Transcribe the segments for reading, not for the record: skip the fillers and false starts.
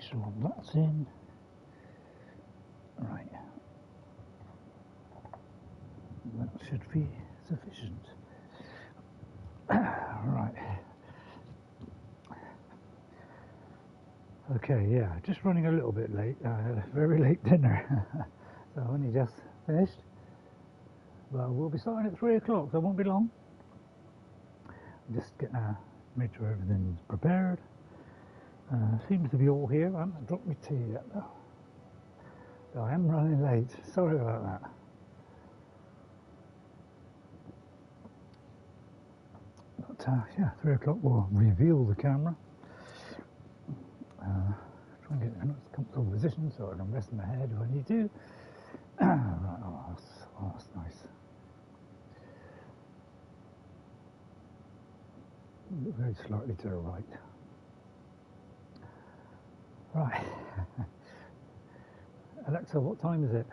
sure that's in. Right. That should be sufficient. Right. Okay, yeah, just running a little bit late. Very late dinner. So I've only just finished. But we'll be starting at 3 o'clock, so it won't be long. Just make sure everything's prepared. Seems to be all here. I haven't dropped my tea yet though. So I am running late. Sorry about that. But yeah, 3 o'clock we'll reveal the camera. Try and get in a nice comfortable position so I can rest my head if I need to. Right, that's nice. Very slightly to the right. Right. Alexa, what time is it?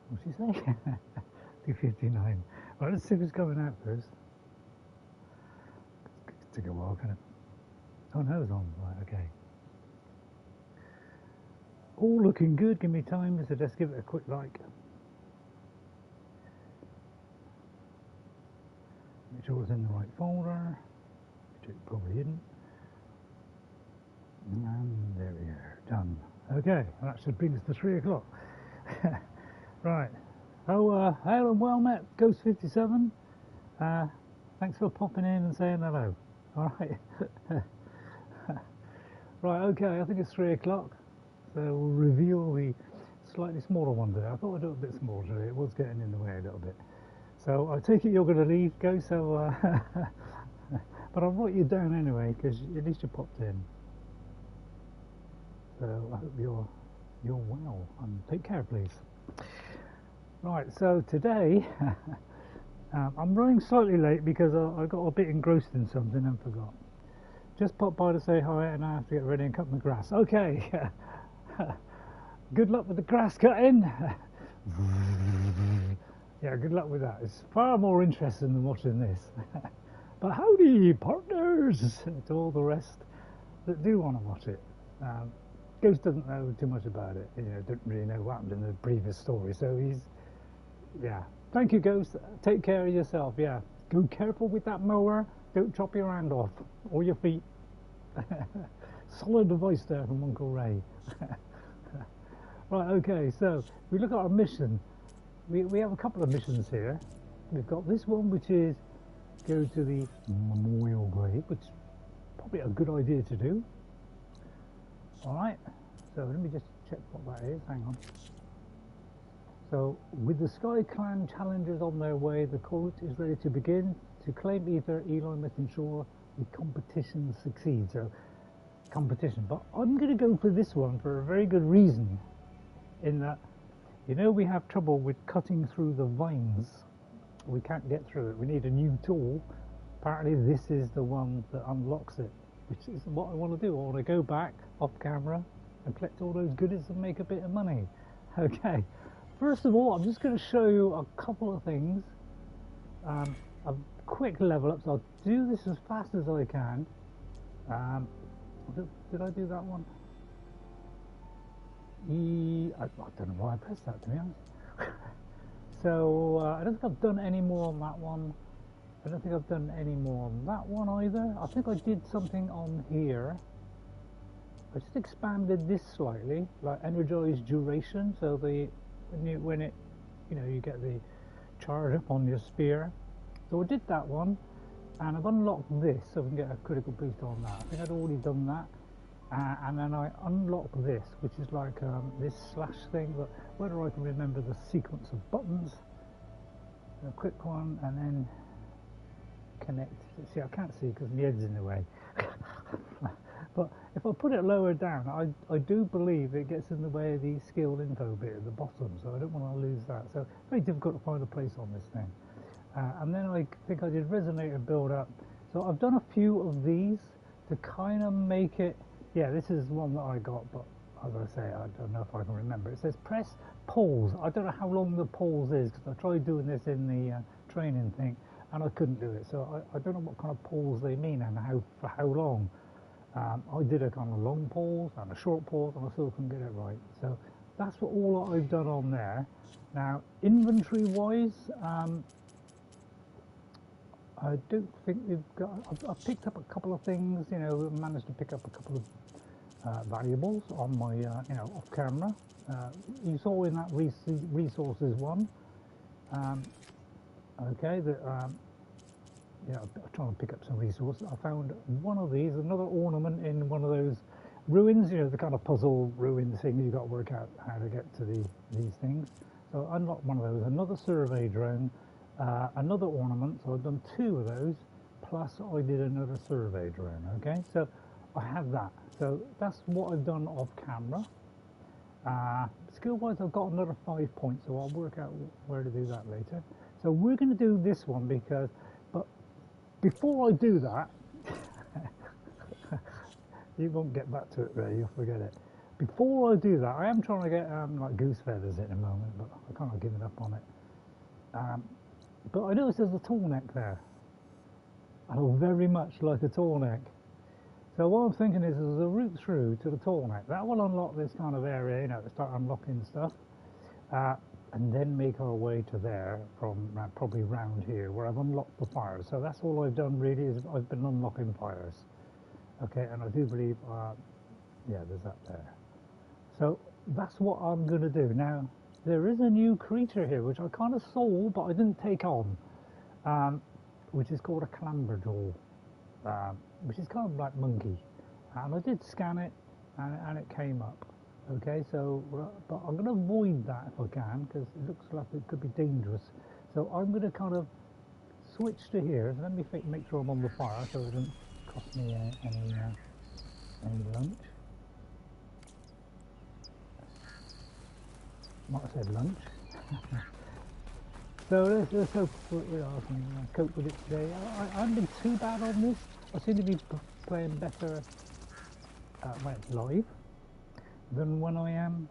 What'd she say? 2:59. Right, let's see who's coming out first. It took a while, kind of. Oh no, it's on. Right, okay. All looking good. Give me time, so just give it a quick like. Make sure it's in the right folder, which it probably isn't. And there we are, done. Okay, well, that should bring us to 3 o'clock. Right. Oh, hail and well met, Ghost 57. Thanks for popping in and saying hello. All right. Right, okay, I think it's 3 o'clock. So we'll reveal the slightly smaller one today. I thought I'd do it a bit smaller today. It was getting in the way a little bit. So I take it you're going to leave, Ghost, so but I'll write you down anyway, because at least you popped in. So I hope you're well, and take care, please. Right, so today I'm running slightly late because I got a bit engrossed in something and forgot. Just popped by to say hi, and I have to get ready and cut my grass. Okay, good luck with the grass cutting. Yeah, good luck with that. It's far more interesting than watching this. But howdy, partners, to all the rest that do want to watch it. Ghost doesn't know too much about it. You know, don't really know what happened in the previous story. So he's, yeah. Thank you, Ghost. Take care of yourself. Yeah. Go careful with that mower. Don't chop your hand off or your feet. Solid advice there from Uncle Ray. Right. Okay. So we look at our mission. We have a couple of missions here. We've got this one, which is go to the memorial grave, which is probably a good idea to do. Alright, so let me just check what that is, hang on. So, with the Sky Clan challengers on their way, the Kulrut is ready to begin. To claim Aether, Aloy must ensure the competition succeeds. So, competition. But I'm going to go for this one for a very good reason. In that, you know, we have trouble with cutting through the vines. We can't get through it. We need a new tool. Apparently this is the one that unlocks it, which is what I want to do. I want to go back off camera and collect all those goodies and make a bit of money. Okay, first of all, I'm just going to show you a couple of things. A quick level up, so I'll do this as fast as I can. Did I do that one? I don't know why I pressed that, to be honest. So I don't think I've done any more on that one. I don't think I've done any more on that one either. I think I did something on here. I just expanded this slightly, like energized duration. So when it, you know, you get the charge up on your spear. So I did that one, and I've unlocked this, so we can get a critical boost on that. I think I'd already done that. And then I unlock this, which is like this slash thing, but whether I can remember the sequence of buttons, a quick one, and then connect. See, I can't see because my head's in the way. But if I put it lower down, I do believe it gets in the way of the skill info bit at the bottom, so I don't want to lose that. So very difficult to find a place on this thing. And then I think I did resonator build up. So I've done a few of these to kind of make it. Yeah, this is one that I got, but as I say, I don't know if I can remember. It says press pause. I don't know how long the pause is, because I tried doing this in the training thing. and I couldn't do it. So I don't know what kind of pause they mean and for how long. I did a kind of long pause and a short pause, and I still couldn't get it right. So that's all I've done on there. Now, inventory-wise, I don't think we've got. I've picked up a couple of things. You know, managed to pick up a couple of valuables on my, you know, off camera. You saw in that resources one. Okay, that. Yeah, I'm trying to pick up some resources. I found one of these, another ornament in one of those ruins, you know, the kind of puzzle ruin thing you've got to work out how to get to these things. So I unlocked one of those, another survey drone, another ornament, so I've done 2 of those, plus I did another survey drone, okay? So I have that. So that's what I've done off camera. Skill-wise, I've got another 5 points, so I'll work out where to do that later. So we're going to do this one because, but before I do that, you won't get back to it there, you'll forget it. Before I do that, I am trying to get like goose feathers at the moment, but I kind of given up on it. But I noticed there's a Tallneck there. I look very much like a Tallneck. So what I'm thinking is there's a route through to the Tallneck. That will unlock this kind of area, you know, to start unlocking stuff. And then make our way to there from probably round here where I've unlocked the fires. So that's all I've done really, is I've been unlocking fires. Okay, and I do believe, yeah, there's that there. So that's what I'm going to do. Now, there is a new creature here which I kind of saw but I didn't take on, which is called a Clamberclaws, which is kind of like monkey. And I did scan it and it came up. Okay, so, but I'm going to avoid that if I can, because it looks like it could be dangerous. So I'm going to kind of switch to here. Let me make sure I'm on the fire so it doesn't cost me any lunch. Might have said lunch. So let's hope I can cope with it today. I haven't been too bad on this. I seem to be playing better when it's live than when I am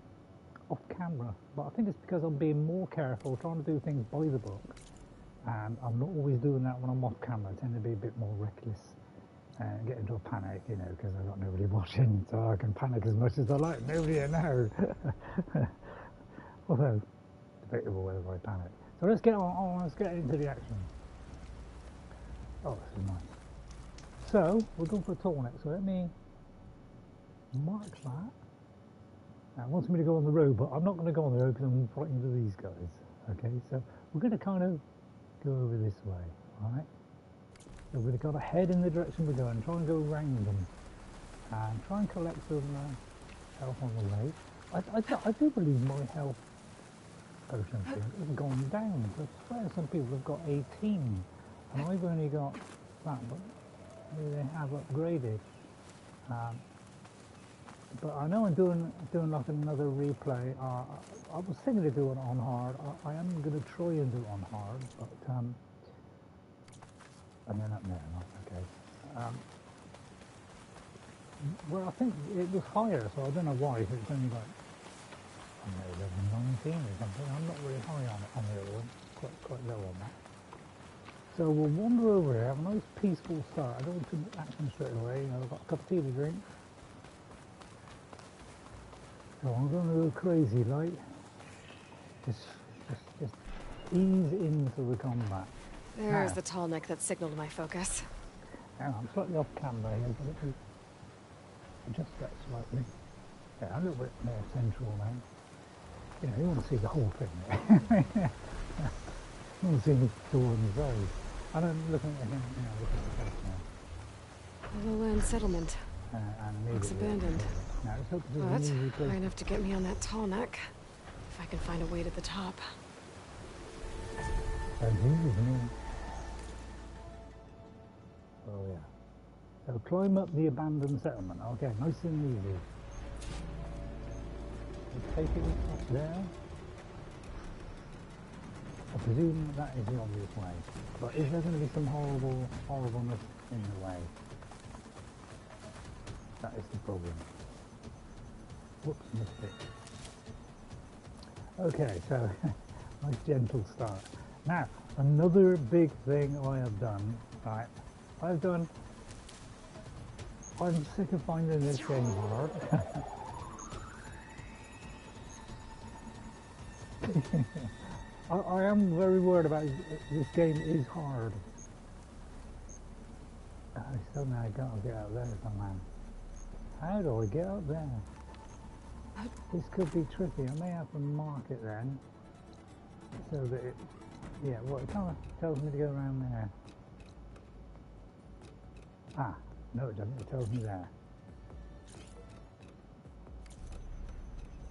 off camera, but I think it's because I'm being more careful, trying to do things by the book, and I'm not always doing that when I'm off camera. I tend to be a bit more reckless and get into a panic, you know, because I've got nobody watching, so I can panic as much as I like. Nobody know. Although debatable whether I panic. So let's get on. Let's get into the action. Oh, this is nice. So we're going for a Tallneck. So let me mark that. Now, it wants me to go on the road, but I'm not going to go on the road because I'm frightened of these guys. Okay, so we're going to kind of go over this way, all right? So we've got to head in the direction we're going, try and go around them, and try and collect some health on the way. I do believe my health potion thing has gone down. I swear some people have got 18, and I've only got that, but maybe they have upgraded. But I know I'm doing like another replay. I was thinking of doing it on hard. I am going to try and do it on hard, but and then up there, okay. Well, I think it was higher, so I don't know why. If it's only like I don't know, 11, 19 or something. I'm not really high on it on the other one. Quite low on that. So we'll wander over here, have a nice peaceful start. I don't want to action straight away. You know, I've got a cup of tea to drink. So I'm going to go crazy, like, just ease into the combat. There's the Tallneck that signaled my focus. Hang on, I'm slightly off camera here, but let me adjust that slightly. Yeah, a little bit more central now. You know, you want to see the whole thing there. You want to see the door and the road. And I'm looking at him, you know, looking at the face now. A low-end settlement. Looks abandoned. Now, let's hope But high enough to get me on that Tallneck, if I can find a way to the top. Oh yeah. So climb up the abandoned settlement. Okay, nice and easy. Let's take it up there. I presume that is the obvious way. But is there going to be some horribleness in the way? That is the problem. Whoops, missed it. Okay, so nice gentle start. Now, Another big thing I have done, right? I'm sick of finding this game hard. I am very worried about this game is hard. I still now gotta get out there somehow. How do I get up there? This could be tricky. I may have to mark it then. So that it, yeah, well, it kind of tells me to go around there. Ah, no it doesn't, it tells me there.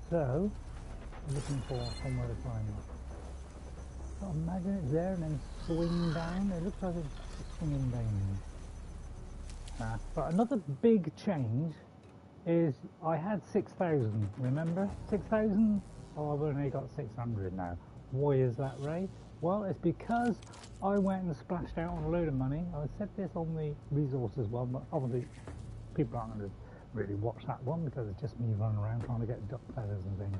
So, I'm looking for somewhere to climb up. So imagine it's there and then swing down. It looks like it's swinging down. But another big change is I had 6,000, remember? 6,000? Oh, I've only got 600 now. Why is that, Ray? Well, it's because I went and splashed out on a load of money. I said this on the resources one, but obviously people aren't going to really watch that one because it's just me running around trying to get duck feathers and things.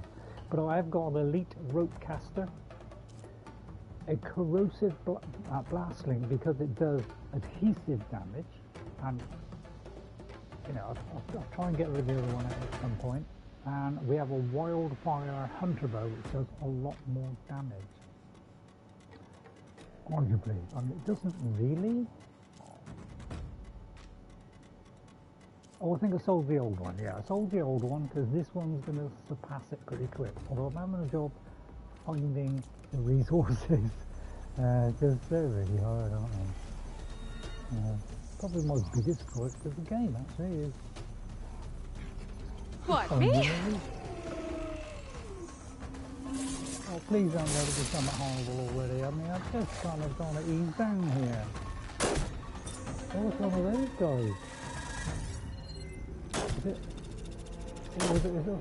But I have got an elite rope caster, a corrosive blastling because it does adhesive damage, and you know, I'll try and get rid of the other one at some point. And we have a wildfire hunter bow which does a lot more damage. Arguably, I mean, it doesn't really. Oh, I think I sold the old one. Yeah, I sold the old one because this one's going to surpass it pretty quick. Although I'm having a job finding the resources because they're really hard, aren't they? Probably my biggest gripe of the game actually is. What, me? Oh, please don't let it be something horrible already. I mean, I've just kind of gone to ease down here. Oh, what's one of those guys? Is it?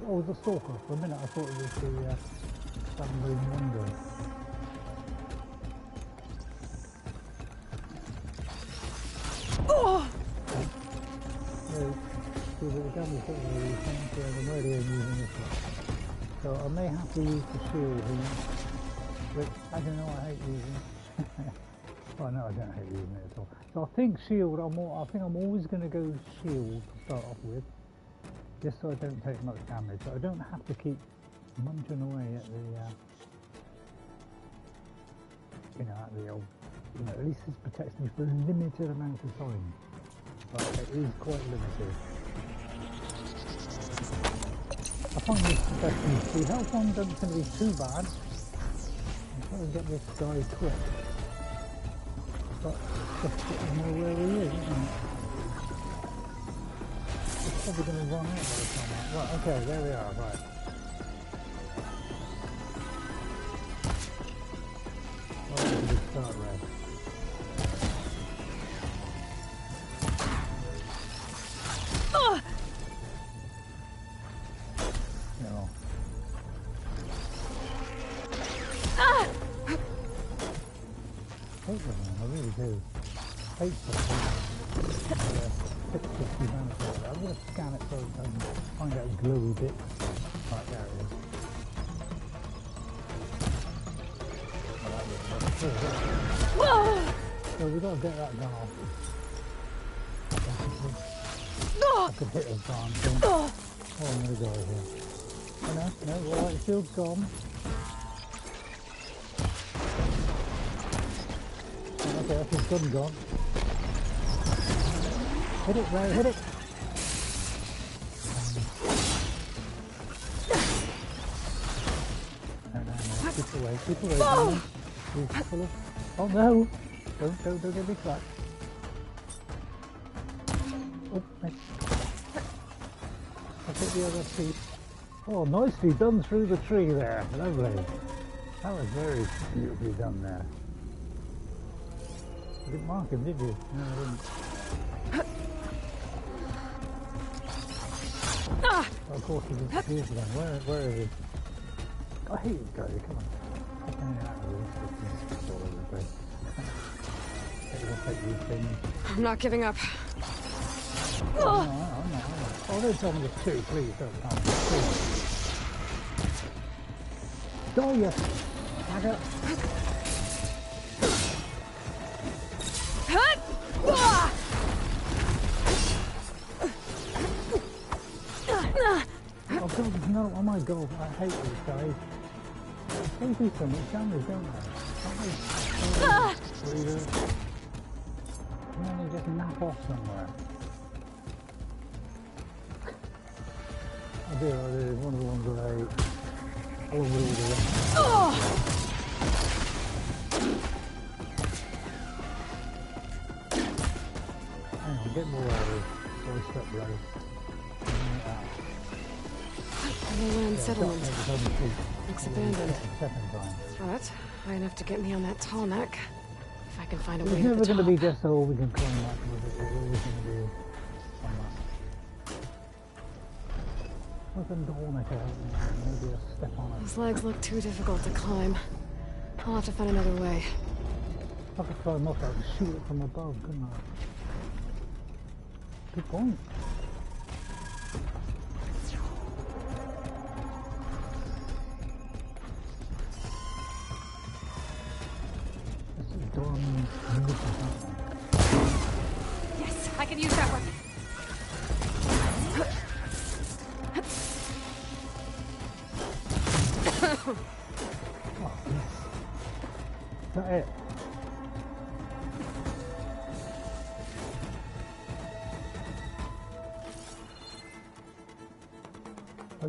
Oh, it's a stalker. For a minute I thought it was the submarine wonder. Oh! See, the damage that we're using, I'm already using this one. So I may have to use the shield here, which I don't know I hate using. Well, no, I don't hate using it at all. So I think shield, I think I'm always going to go shield to start off with, just so I don't take much damage. So I don't have to keep munching away at the, at the old, at least this protects me for a limited amount of time. But it is quite limited. I find this protecting the health one doesn't seem to be too bad. I'm trying to get this guy quick. But just getting know where he is, isn't it? It's probably going to run out by the time out. Right, okay, there we are, right. Oh, that's a good start there. I'm going to scan it so I can find out glowy bits. Right, there it is. Whoa! So we've got to get that gun off. I could hit us down. Oh, I'm going to go here. Oh, no, right, the shield's gone. Okay, that's his gun gone. Hit it, Ray, hit it! No, keep away, oh no! Don't get me cracked. Oh, nice. I'll take the other piece. Oh, nicely done through the tree there, lovely. That was very beautifully done there. You didn't mark him, did you? No, I didn't. Of course he disappears again. Where is he? I hate this guy, come on. Get down out of this. All over the place. Take these things. I'm not giving up. Oh, no, I'm not. Oh, don't tell me there's two, please don't tell me there's two. Die, you faggot. Oh god, no, oh my god, I hate these guys. They do so much damage, don't they? Breeder. And then they just nap off somewhere. I do, one of the ones that I love with all the hang on, get more arrows. Voice up low. Land settlement. Looks abandoned. But high enough to get me on that Tallneck. If I can find a way to the top. It's never going to be just so we can climb up with it. We're always going to be on that. Look at Tallneck out. Maybe a step on it. Those legs look too difficult to climb. I'll have to find another way. I could climb up, I could shoot it from above, couldn't I? Good point. Yes, I can use that weapon. Oh, yes. Is that it?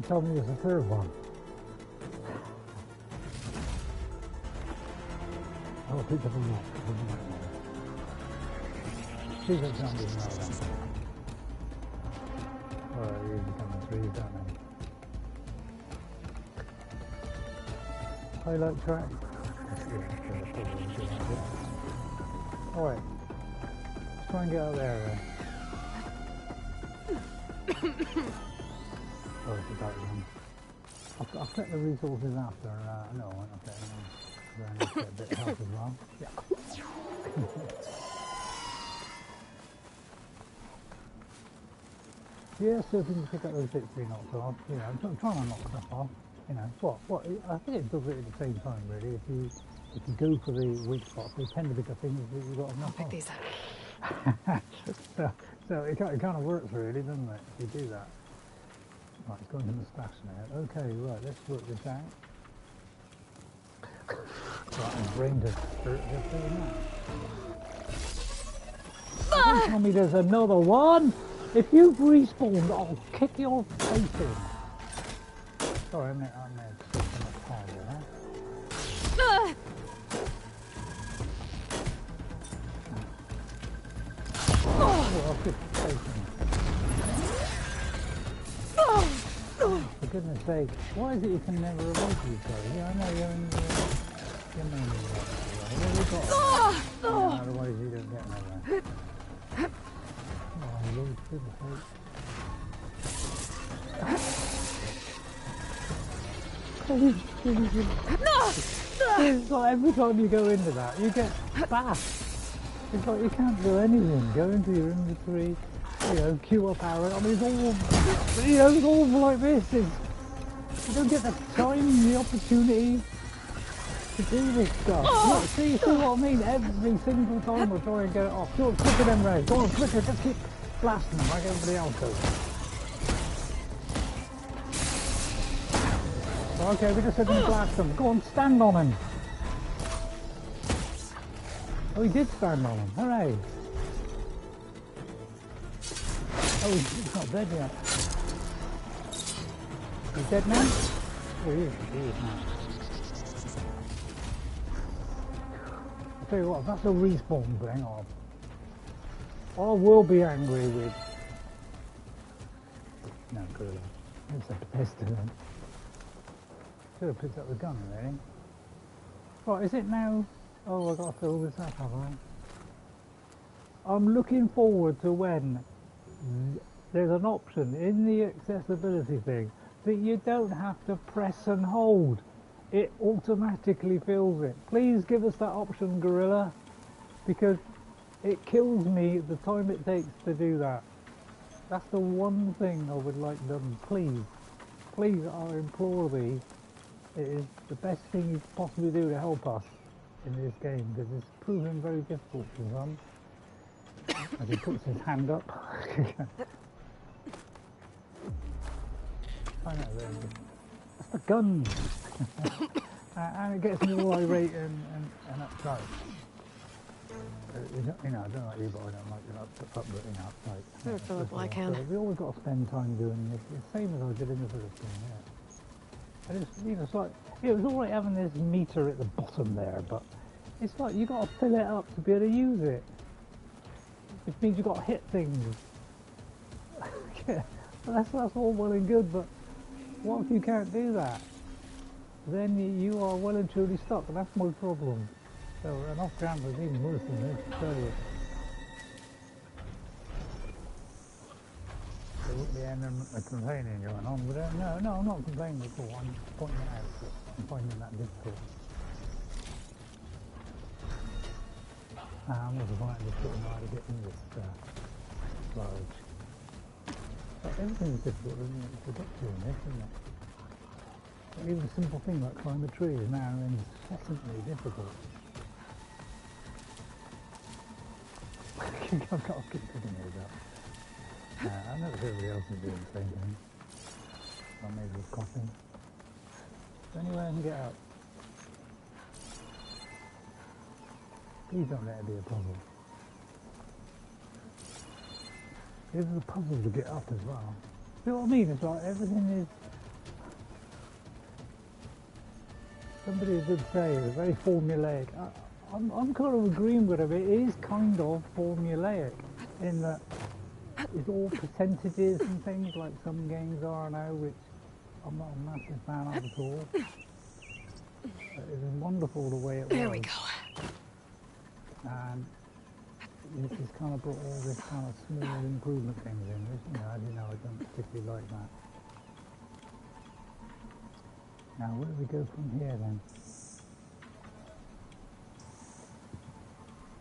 Tell me there's a third one. I'll pick up a lock. See if it's zombies now then. Alright, you're becoming three, don't they? Highlight track. Alright. Let's try and get out there then. Oh, it's a dark one. I'll set the resources after, no, I won't update them. I need to get a bit of help as well. Yeah. Yeah, so if you can pick up those bits being knocked off, you know, I'm trying to knock stuff off, you know, what, I think it does it at the same time really, if you go for the weak spots, they tend to be the things that you've got to knock off. Pick these up. so it kind of works really, doesn't it, if you do that. Right, it's going to the stash now. Okay, right, let's work this out. Right, and brain to hurt just doing that. Don't tell me there's another one! If you've respawned, I'll kick your face in. Sorry, I meant to stick on the pad there. Oh, I'll kick your face in. For goodness sake, why is it you can never avoid these guys? Yeah, I know you're in the... What have we got? Yeah, otherwise you don't get another. Oh, Lord, goodness sake. It's like every time you go into that, you get bashed. It's like you can't do anything. Go into your inventory, you know, queue up arrow. I mean, it's all, you know, it's all like this. You don't get the time, the opportunity to do this stuff. Look, see what I mean? Every single time I try and get it off. Go on, quicker them rounds. Go on, quicker, just keep blasting them like everybody else does. Okay, we just said to blast them. Go on, stand on him. Oh, he did stand on him. Hooray. Oh, he's not dead yet. He's dead now? Oh, he is now. I'll tell you what, if that's a respawn thing, I will be angry with... No, good. It's a pistol then. Should have picked up the gun, really. Right, is it now? Oh, I've got to fill this up, have I? I'm looking forward to when there's an option in the accessibility thing that you don't have to press and hold. It automatically fills it. Please give us that option, Gorilla, because it kills me the time it takes to do that. That's the one thing I would like done. Please, please, I implore thee. It is the best thing you could possibly do to help us in this game, because it's proven very difficult for some. As he puts his hand up. Find out there. That's the gun! And it gets me all irate and uptight. You know, I don't like you, but I don't like you uptight. Better fill up while I can. So we always got to spend time doing this. It's the same as I did in the first game, yeah. And it's, you know, it's like, it was alright having this meter at the bottom there, but it's like you got to fill it up to be able to use it. Which means you got to hit things. Yeah, that's all well and good, but what if you can't do that? Then you are well and truly stuck, and that's my problem. So an off-ramp is even worse than this, I tell you. There wouldn't be any complaining going on with it. No, I'm not complaining at all. I'm just pointing it out. I'm finding that difficult. I'm also finding it difficult how to get in this large. But everything's difficult, isn't it, to get to in this, isn't it? But even a simple thing like climbing a tree is now incessantly difficult. I've got to keep picking those up. I notice everybody else is doing the same thing. Or maybe with coughing. So anyway, I can get up. Please don't let it be a puzzle. This is a puzzle to get up as well. You know what I mean? It's like everything is... Somebody did say it was very formulaic. I'm kind of agreeing with him. It is kind of formulaic in that it's all percentages and things like some games are now, which I'm not a massive fan of at all. But it was wonderful the way it was. There we go. And this has kind of brought all this kind of small improvement things in, which, you know, as you know, I don't particularly like that. Now, where do we go from here then?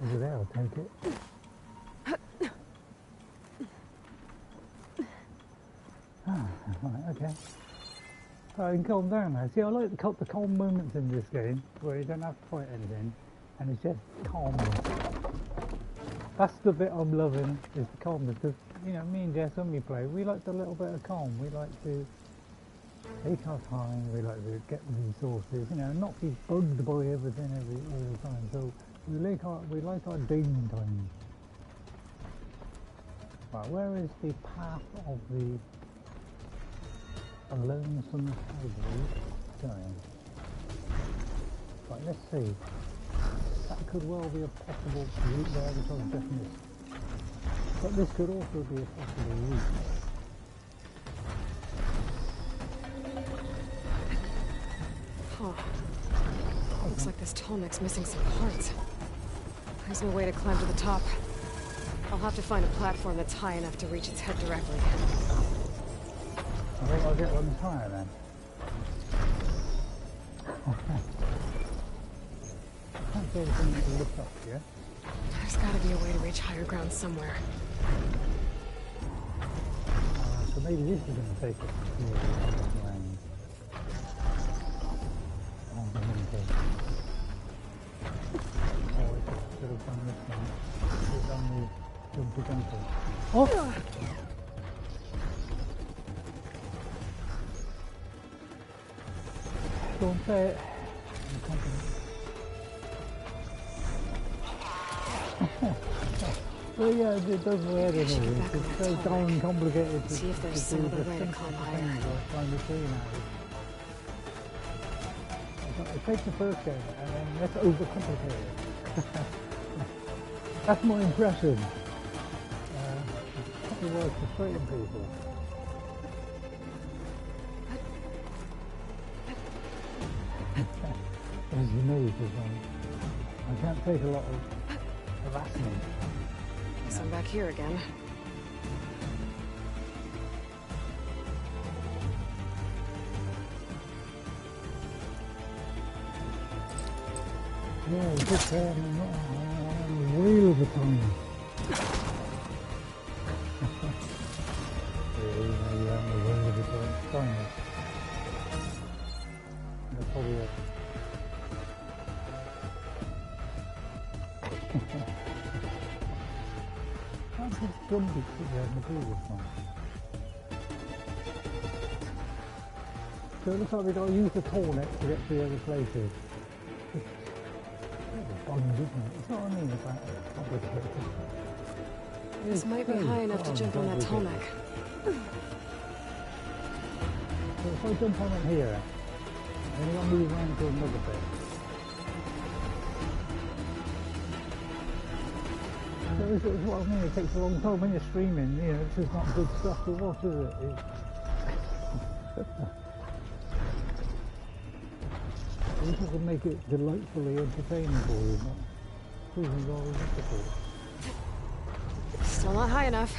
Over there, I'll take it. Right, okay. So I can calm down now. See, I like the calm moments in this game, where you don't have to fight anything, and it's just calmness. That's the bit I'm loving, is the calmness, because, you know, me and Jess, when we play, we like the little bit of calm. We like to take our time, we like to get the resources, you know, not be bugged by everything all the time. So we like our dating time. Right, where is the path of the lonesome cowboy going? Right, let's see. That could well be a possible route there, which I've just missed. But this could also be a possible route. Huh. Looks like this Tallneck's missing some parts. There's no way to climb to the top. I'll have to find a platform that's high enough to reach its head directly. I think I'll get one higher then. I can't see anything to lift up here. There's gotta be a way to reach higher ground somewhere. So maybe this is going to take us to the land. Oh, the monkey. Oh, I should have done this one. Should have done the jumpy. Oh! Don't say it. I'm confident. Well, yeah, it does wear it all. It's so darn complicated to see if there's some other way to climb higher. Find the tree now. It takes the first game and then let's overcomplicate it. That's my impression. It's probably worth frustrating people. As you know, I can't take a lot of harassment. Guess I'm back here again. Yeah, just way over time. That's probably it. that just drum beats that you had in the previous one? So it looks like we've got to use the Tallneck to get to the other places. It's bugging, isn't it? It's not what I mean about complicated. This might be high enough to jump on that Tallneck. So if I jump on it here, then you've got to move around to another bit. So this is what I mean, it takes a long time when you're streaming, you know, it's just not good stuff to watch, is it? You just have to make it delightfully entertaining for you, not proving all difficult. Still not high enough.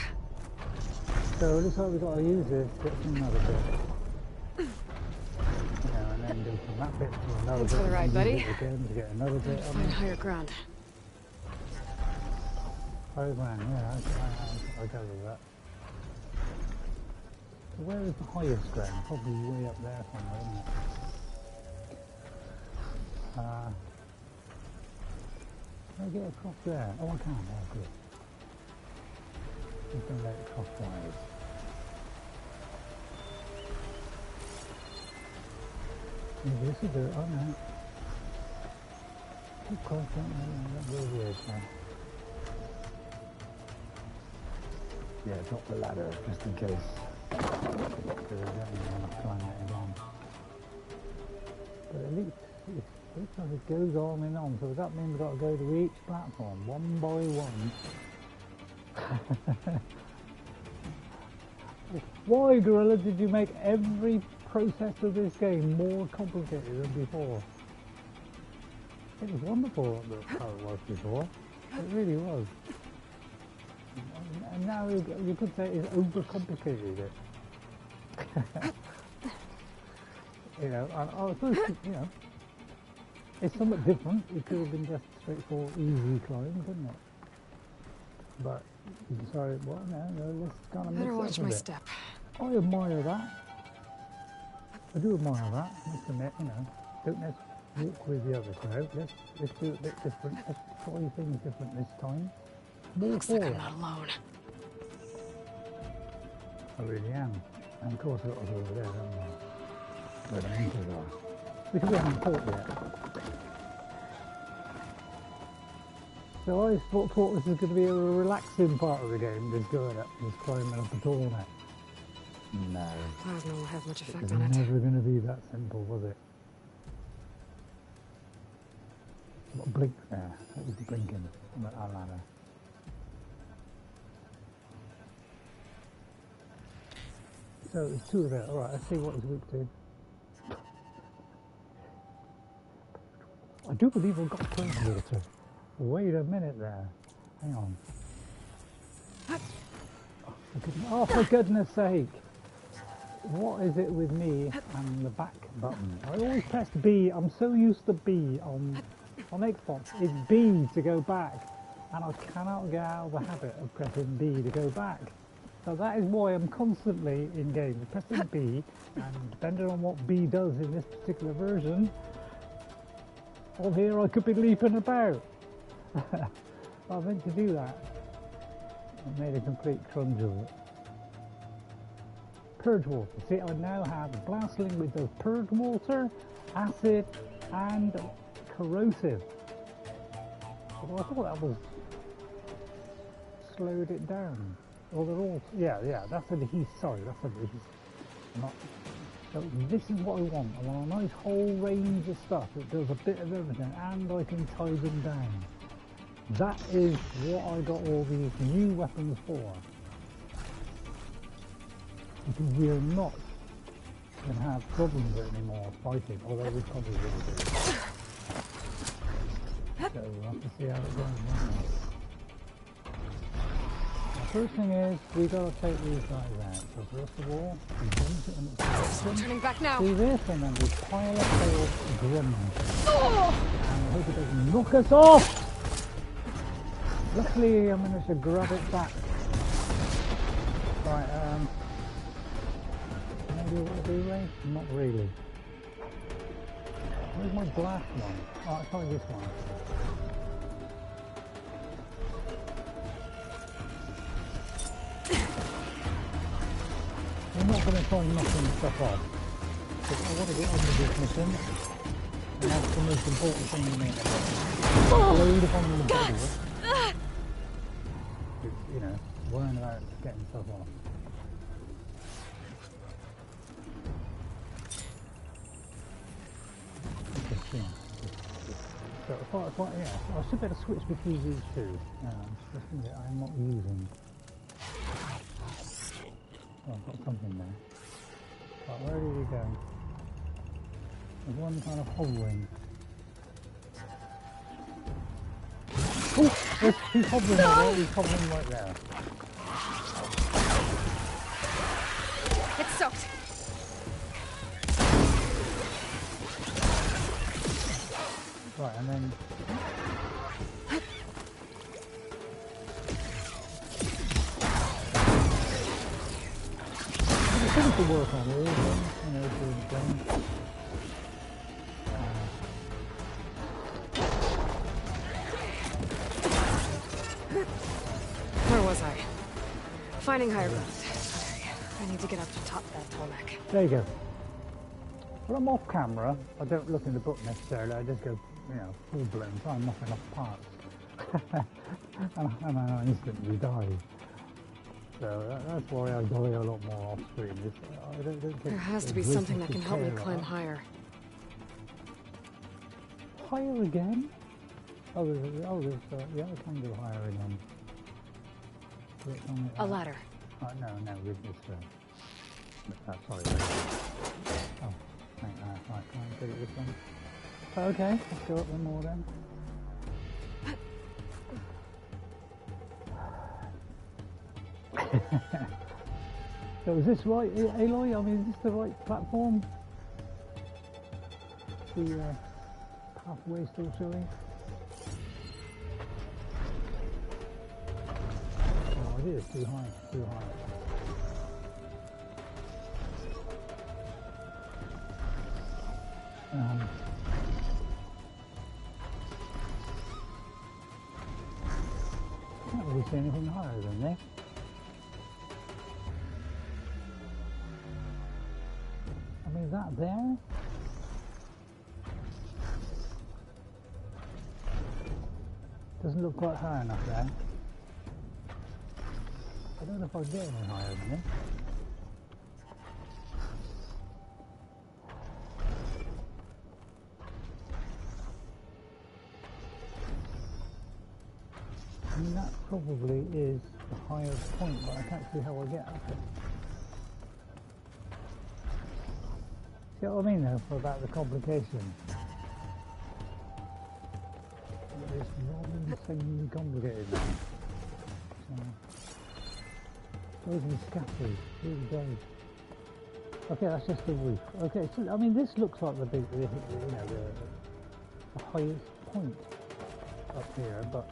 So it looks like we've got to use this to get to another bit. And then go from that bit to another Thanks bit. For the ride, buddy. Again to get another bit. Find higher ground. Higher ground, yeah, I go with that. So where is the highest ground? Probably way up there somewhere, isn't it? Can I get across there? Oh, I can. Oh, good. Just gonna let it crosswise. Maybe this will do it. Oh no. Too close, don't they? That really is now. Yeah, drop the ladder just in case. Because I don't really want to climb it again. But at least it looks like it goes on and on. So does that mean we've got to go to each platform one by one? Why, Gorilla, did you make every process of this game more complicated than before? It was wonderful how it was before. It really was. And now you could say it's overcomplicated it. You know, I suppose, you know, it's somewhat different. It could have been just straightforward, easy climb, couldn't it? But you decided, well, no, let's kind of mix it up a bit. Better watch my step. I admire that. I do admire that. I must admit, you know, don't let's walk with the other crowd. Let's do it a bit different. Let's try things different this time. More Looks like I'm not alone. I really am. And of course, I've got to go over there, haven't I? Where the anchors are. Because we haven't fought yet. So I thought this was going to be a relaxing part of the game, just going up, just climbing up the Tallneck. No. Plasma will have much effect It's on it. never going to be that simple, was it? What blink there? What was blinking on that ladder? So there's two of it. Alright, let's see what he's weak to. I do believe I've got a Clamberclaws. Wait a minute there. Hang on. Oh, for goodness sake. What is it with me and the back button? I always press B. I'm so used to B on Xbox. It's B to go back. And I cannot get out of the habit of pressing B to go back. So that is why I'm constantly in games pressing B. And depending on what B does in this particular version, on here I could be leaping about. I meant to do that. I made a complete crunch of it. Purge water. See, I now have blasting with both purge water, acid, and corrosive. Although I thought that was slowed it down. Well, they're all, yeah, that's an adhesive. Sorry, that's an adhesive. So this is what I want. I want a nice whole range of stuff that does a bit of everything, and I can tie them down. That is what I got all these new weapons for. Because we are not going to have problems anymore fighting, although we probably will do. So we'll have to see how it goes. The first thing is, we've got to take these guys out. So first of all, we jump it and it's turning back now. do this, and then we pile up our grunge. And I hope it doesn't knock us off! Luckily, I managed to grab it back. Right, maybe what to do, Ray? Not really. Where's my glass one? Oh, I'll try this one. I'm not going to try knocking stuff off. Because I want to get on with this mission. And that's the most important thing to me. Load upon the bottle. You know, worrying about getting stuff off. So, yeah, I should better switch between these two. Just something that I'm not using. Oh, I've got something there. Right, where did he go? There's one kind of hovering. Oh, he's hovering right there. He's hovering right there. It's soaked. Right, and then... I think to work on all of them, you know, to them. Where was I? Finding higher ground. I need to get up to top of that Tallneck. There you go. When I'm off camera, I don't look in the book necessarily, I just go, you know, full blown, try and knock enough parts. and I instantly die. So that's why I die a lot more off screen. There has to be something that can help me climb higher. Higher again? Oh, yeah, I can go higher again. A ladder. Oh, no, with this, sorry. Oh, right, can't get it this one. Okay, let's go up one more then. So is this right, Aloy? I mean, is this the right platform? The pathway still showing? Oh, it is too high, too high. Can't really see anything higher than this. I mean, is that there? Doesn't look quite high enough there. I don't know if I'll get any higher than this. I mean, that probably is the highest point, but I can't see how I get up it. See what I mean though, about the complication? It's not insanely complicated now. Those are scatters, really goes. Okay, that's just the roof. Okay, so I mean this looks like the big, you know, the highest point up here, but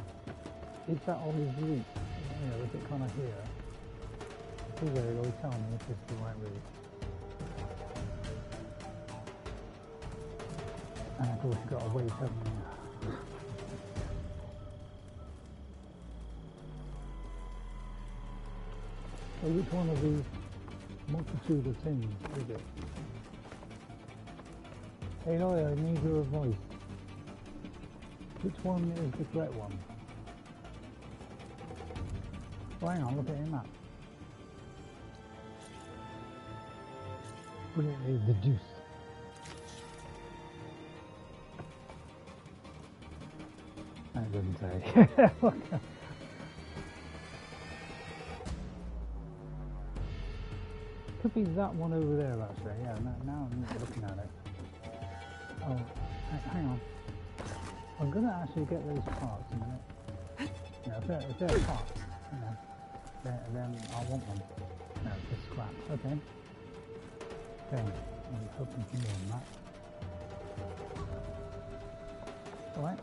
is that on his route? You know, is it kind of here? Please Aloy, tell me if this is the right route. And of course you've got to wait So which one of these multitude of things is it? Aloy, I need your advice. Which one is the correct one? Oh, hang on, look at your map. Brilliantly deduced. That doesn't say. Could be that one over there actually, yeah, now I'm looking at it. Oh, hang on. I'm going to actually get those parts in a minute. No, if they're parts, you know, then I want them. No, just scrap. Okay. Okay, I'm hoping for more than that. Alright.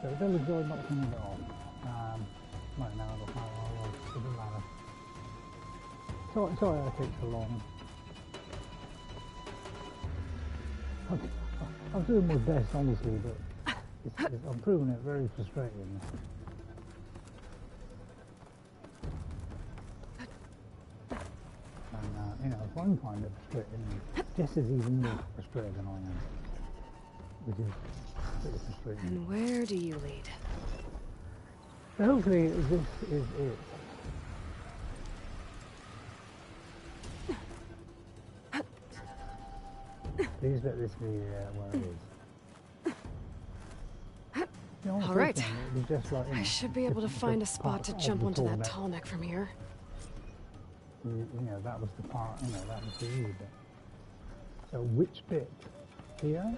So the village are not coming at all. Right now, I don't know how it doesn't matter. Sorry I take so long. I'm doing my best, honestly, but I'm proving it very frustrating. I'm finding it frustrating. Jess is even more frustrated than I am. Which is pretty frustrating. And where do you lead? So hopefully this is it. Please let this be where it is. You know, All right. just like, I should be able to find a spot to jump onto that Tallneck from here. You know, that was the part, you know, that was the easy bit. So which bit? Here?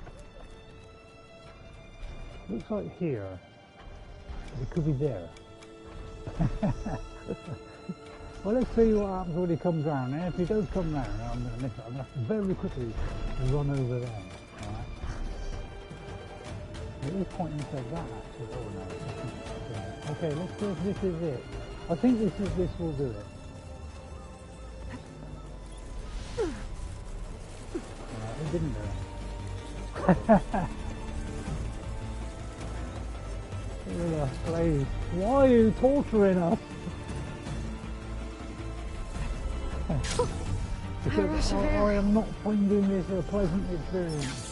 Looks like here. It could be there. Well, let's see what happens when he comes round. And if he does come round, I'm going to miss it. I'm going to have to very quickly run over there. Alright? It is pointing to that actually. Oh no. Okay, let's see if this is it. I think this will do it. It didn't do it. Please. Why are you torturing us? Because I am not finding this a pleasant experience.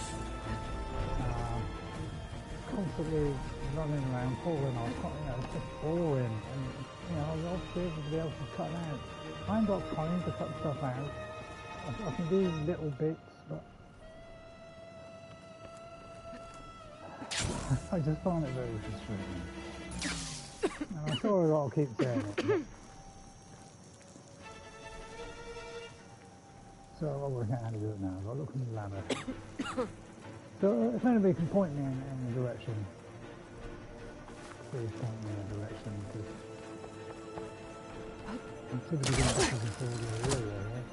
Constantly running around, falling off, you know, it's just boring. And, you know, obviously everybody else is cutting out. I ain't got time to cut stuff out. I can do little bits, but I just find it very frustrating. And I'm sorry I'll keep saying it. So I'll work out how to do it now. I'll look at the ladder. So if anybody can point me in a direction, please point me in a direction. I'm sure to be going backwards and forwards in the area here.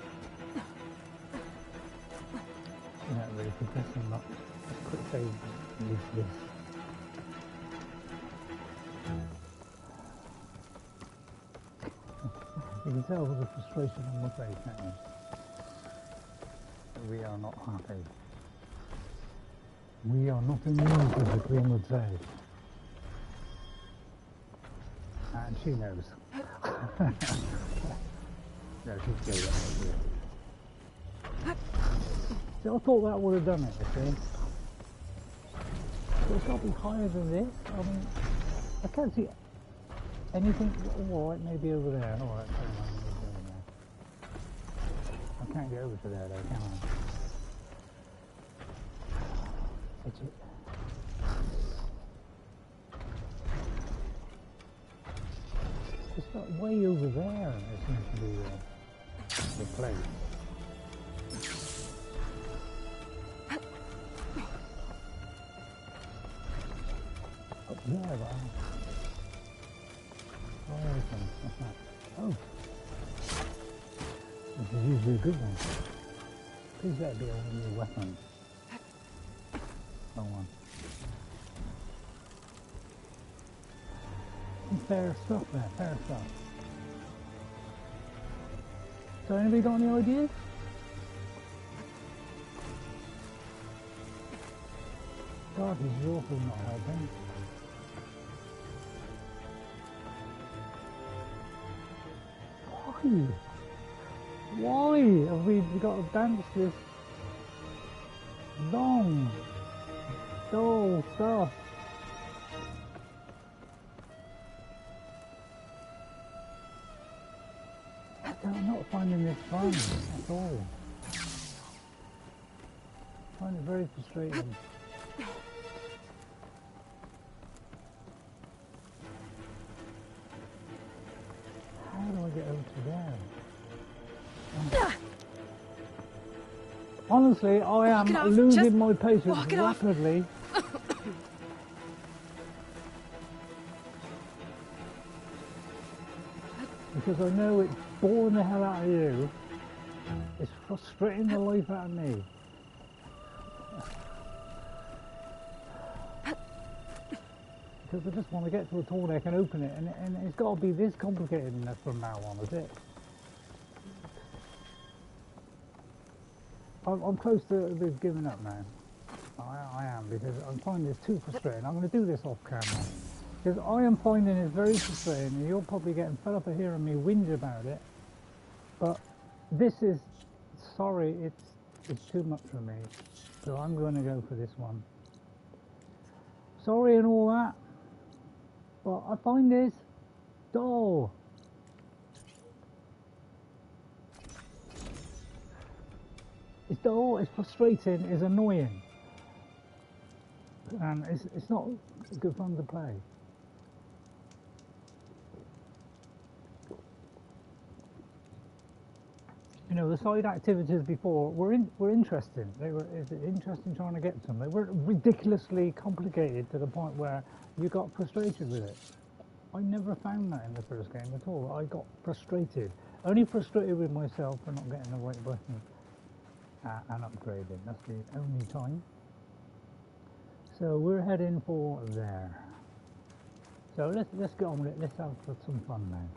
You're not really progressing much. Just quick save use this. You can tell the frustration on my face, can't you? We are not happy. We are not amused, as the Queen would say. And she knows. No, she's good at it. See, I thought that would have done it, you see. But it's got to be higher than this. I mean, I can't see anything. Alright, maybe over there. Alright, I can't get over to there though, can I? Fidget. It's not way over there, it seems to be the place. Up there, but oh, this is usually a good one. Please let it be a new weapon. Wrong one. Fair stuff there, fair stuff. So anybody got any ideas? God, he's awful not helping. Why have we got to dance this long, dull stuff? I'm not finding this fun at all. I find it very frustrating. How do I get over to there? Honestly, I am losing my patience rapidly. Because I know it's boring the hell out of you. It's frustrating the life out of me. Because I just want to get to a Tallneck and open it, and it's got to be this complicated from now on, is it? I'm close to giving up now. I am, because I'm finding this too frustrating. I'm going to do this off camera. Because I am finding it very frustrating, and you're probably getting fed up of hearing me whinge about it. But this is sorry, it's too much for me. So I'm going to go for this one. Sorry and all that, but I find this dull. It's dull, it's frustrating, it's annoying. And it's not good fun to play. You know, the side activities before were interesting. They were interesting trying to get to them. They weren't ridiculously complicated to the point where you got frustrated with it. I never found that in the first game at all. I got frustrated. Only frustrated with myself for not getting the right button and upgrading. That's the only time. So we're heading for there. So let's get on with it. Let's have some fun now.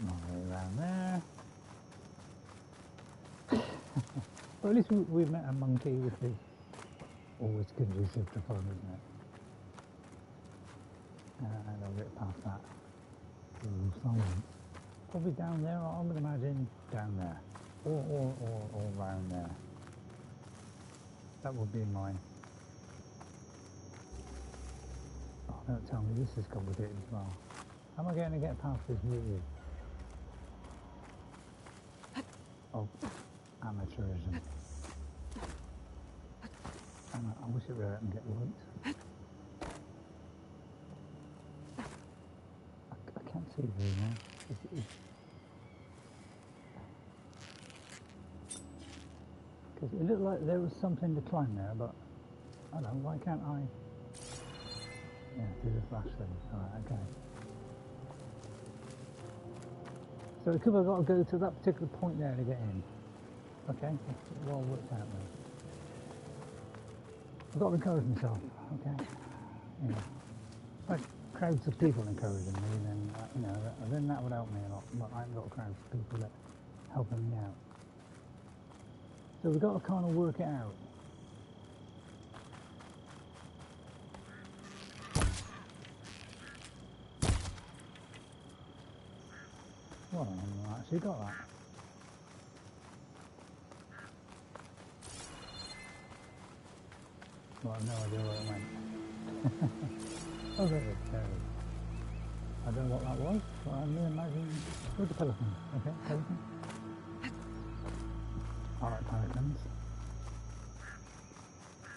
All the way around there. Well, at least we met a monkey, which is always conducive to fun, isn't it? And I'll get past that. Ooh, silence. Probably down there, I would imagine down there. Or around there. That would be mine. Oh, don't tell me this is complicated as well. How am I going to get past this really? Oh, amateurism. I wish it would let me get light. I can't see very well. Because it looked like there was something to climb there, but I don't know, why can't I? Yeah, do the flash thing. Alright, okay. So because I've got to go to that particular point there to get in. Okay, that's well worked out then. I've got to encourage myself, okay? You know, like crowds of people encouraging me, then, you know, then that would help me a lot. But I haven't got crowds of people that helping me out. So we've got to kind of work it out. Well, I've actually got that. Well, I have no idea where it went. Oh, there it is. I don't know what that was, but I'm imagining... Where's the pelican? Okay, pelican. Alright, pelicans.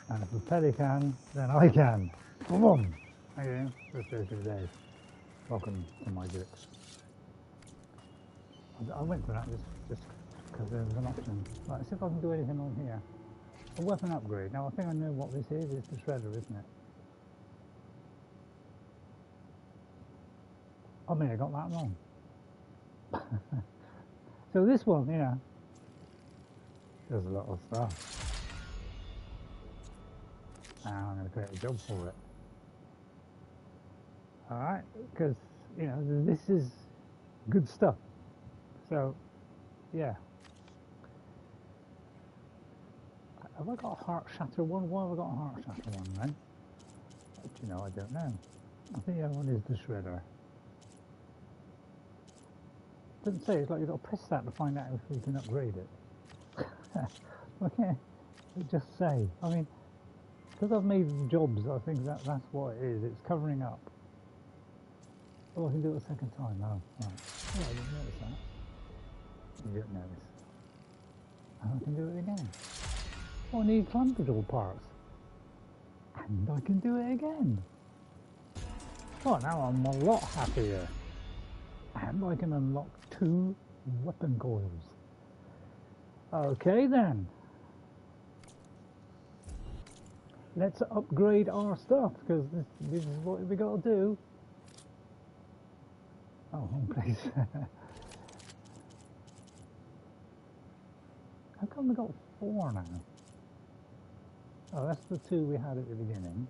And if a pelican, then I can. Boom! Okay, first day of the day. Welcome to my dicks. I went for that just because there was an option. Right, let's see if I can do anything on here. A weapon upgrade. Now I think I know what this is. It's the shredder, isn't it? I may have got that wrong. So this one, you know, does a lot of stuff. And I'm going to create a job for it. Alright, because, you know, this is good stuff. So, yeah. Have I got a heart shatter one? Why have I got a heart shatter one then? You know, I don't know. I think the other one is the shredder. Doesn't say, it's like you've got to press that to find out if we can upgrade it. Okay, it just say. I mean, because I've made jobs, I think that's what it is. It's covering up. Oh, I can do it a second time. Oh, right. Oh, I didn't notice that. You didn't notice. And I can do it again. Oh, I need Clamberclaws parts. And I can do it again. Oh, now I'm a lot happier. And I can unlock 2 weapon coils. Okay then. Let's upgrade our stuff, because this is what we got to do. Oh, wrong place. How come we got 4 now? Oh, that's the 2 we had at the beginning.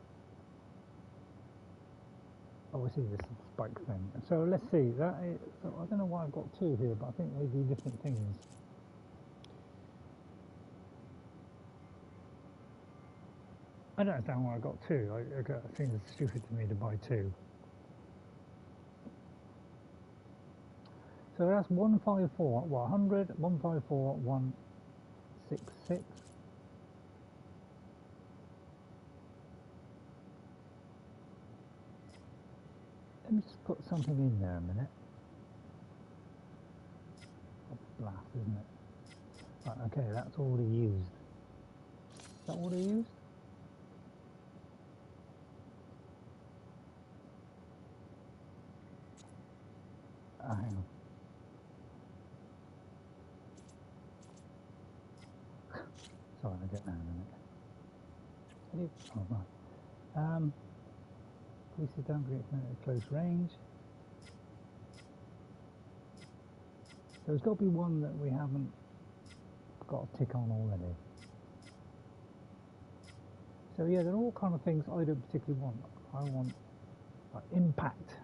Oh, I see this spike thing. So let's see. That is, I don't know why I've got 2 here, but I think they do different things. I don't understand why I got 2. I think it's stupid to me to buy 2. so that's 154, well, 100, 154, 166. Let me just put something in there a minute. Blast, isn't it? Right, okay, that's already used. Is that already used? Hang on. Sorry, I'll get that in a minute. Oh, right. Pieces down at close range. There's got to be one that we haven't got a tick on already. So yeah, they're all kind of things I don't particularly want. I want like impact,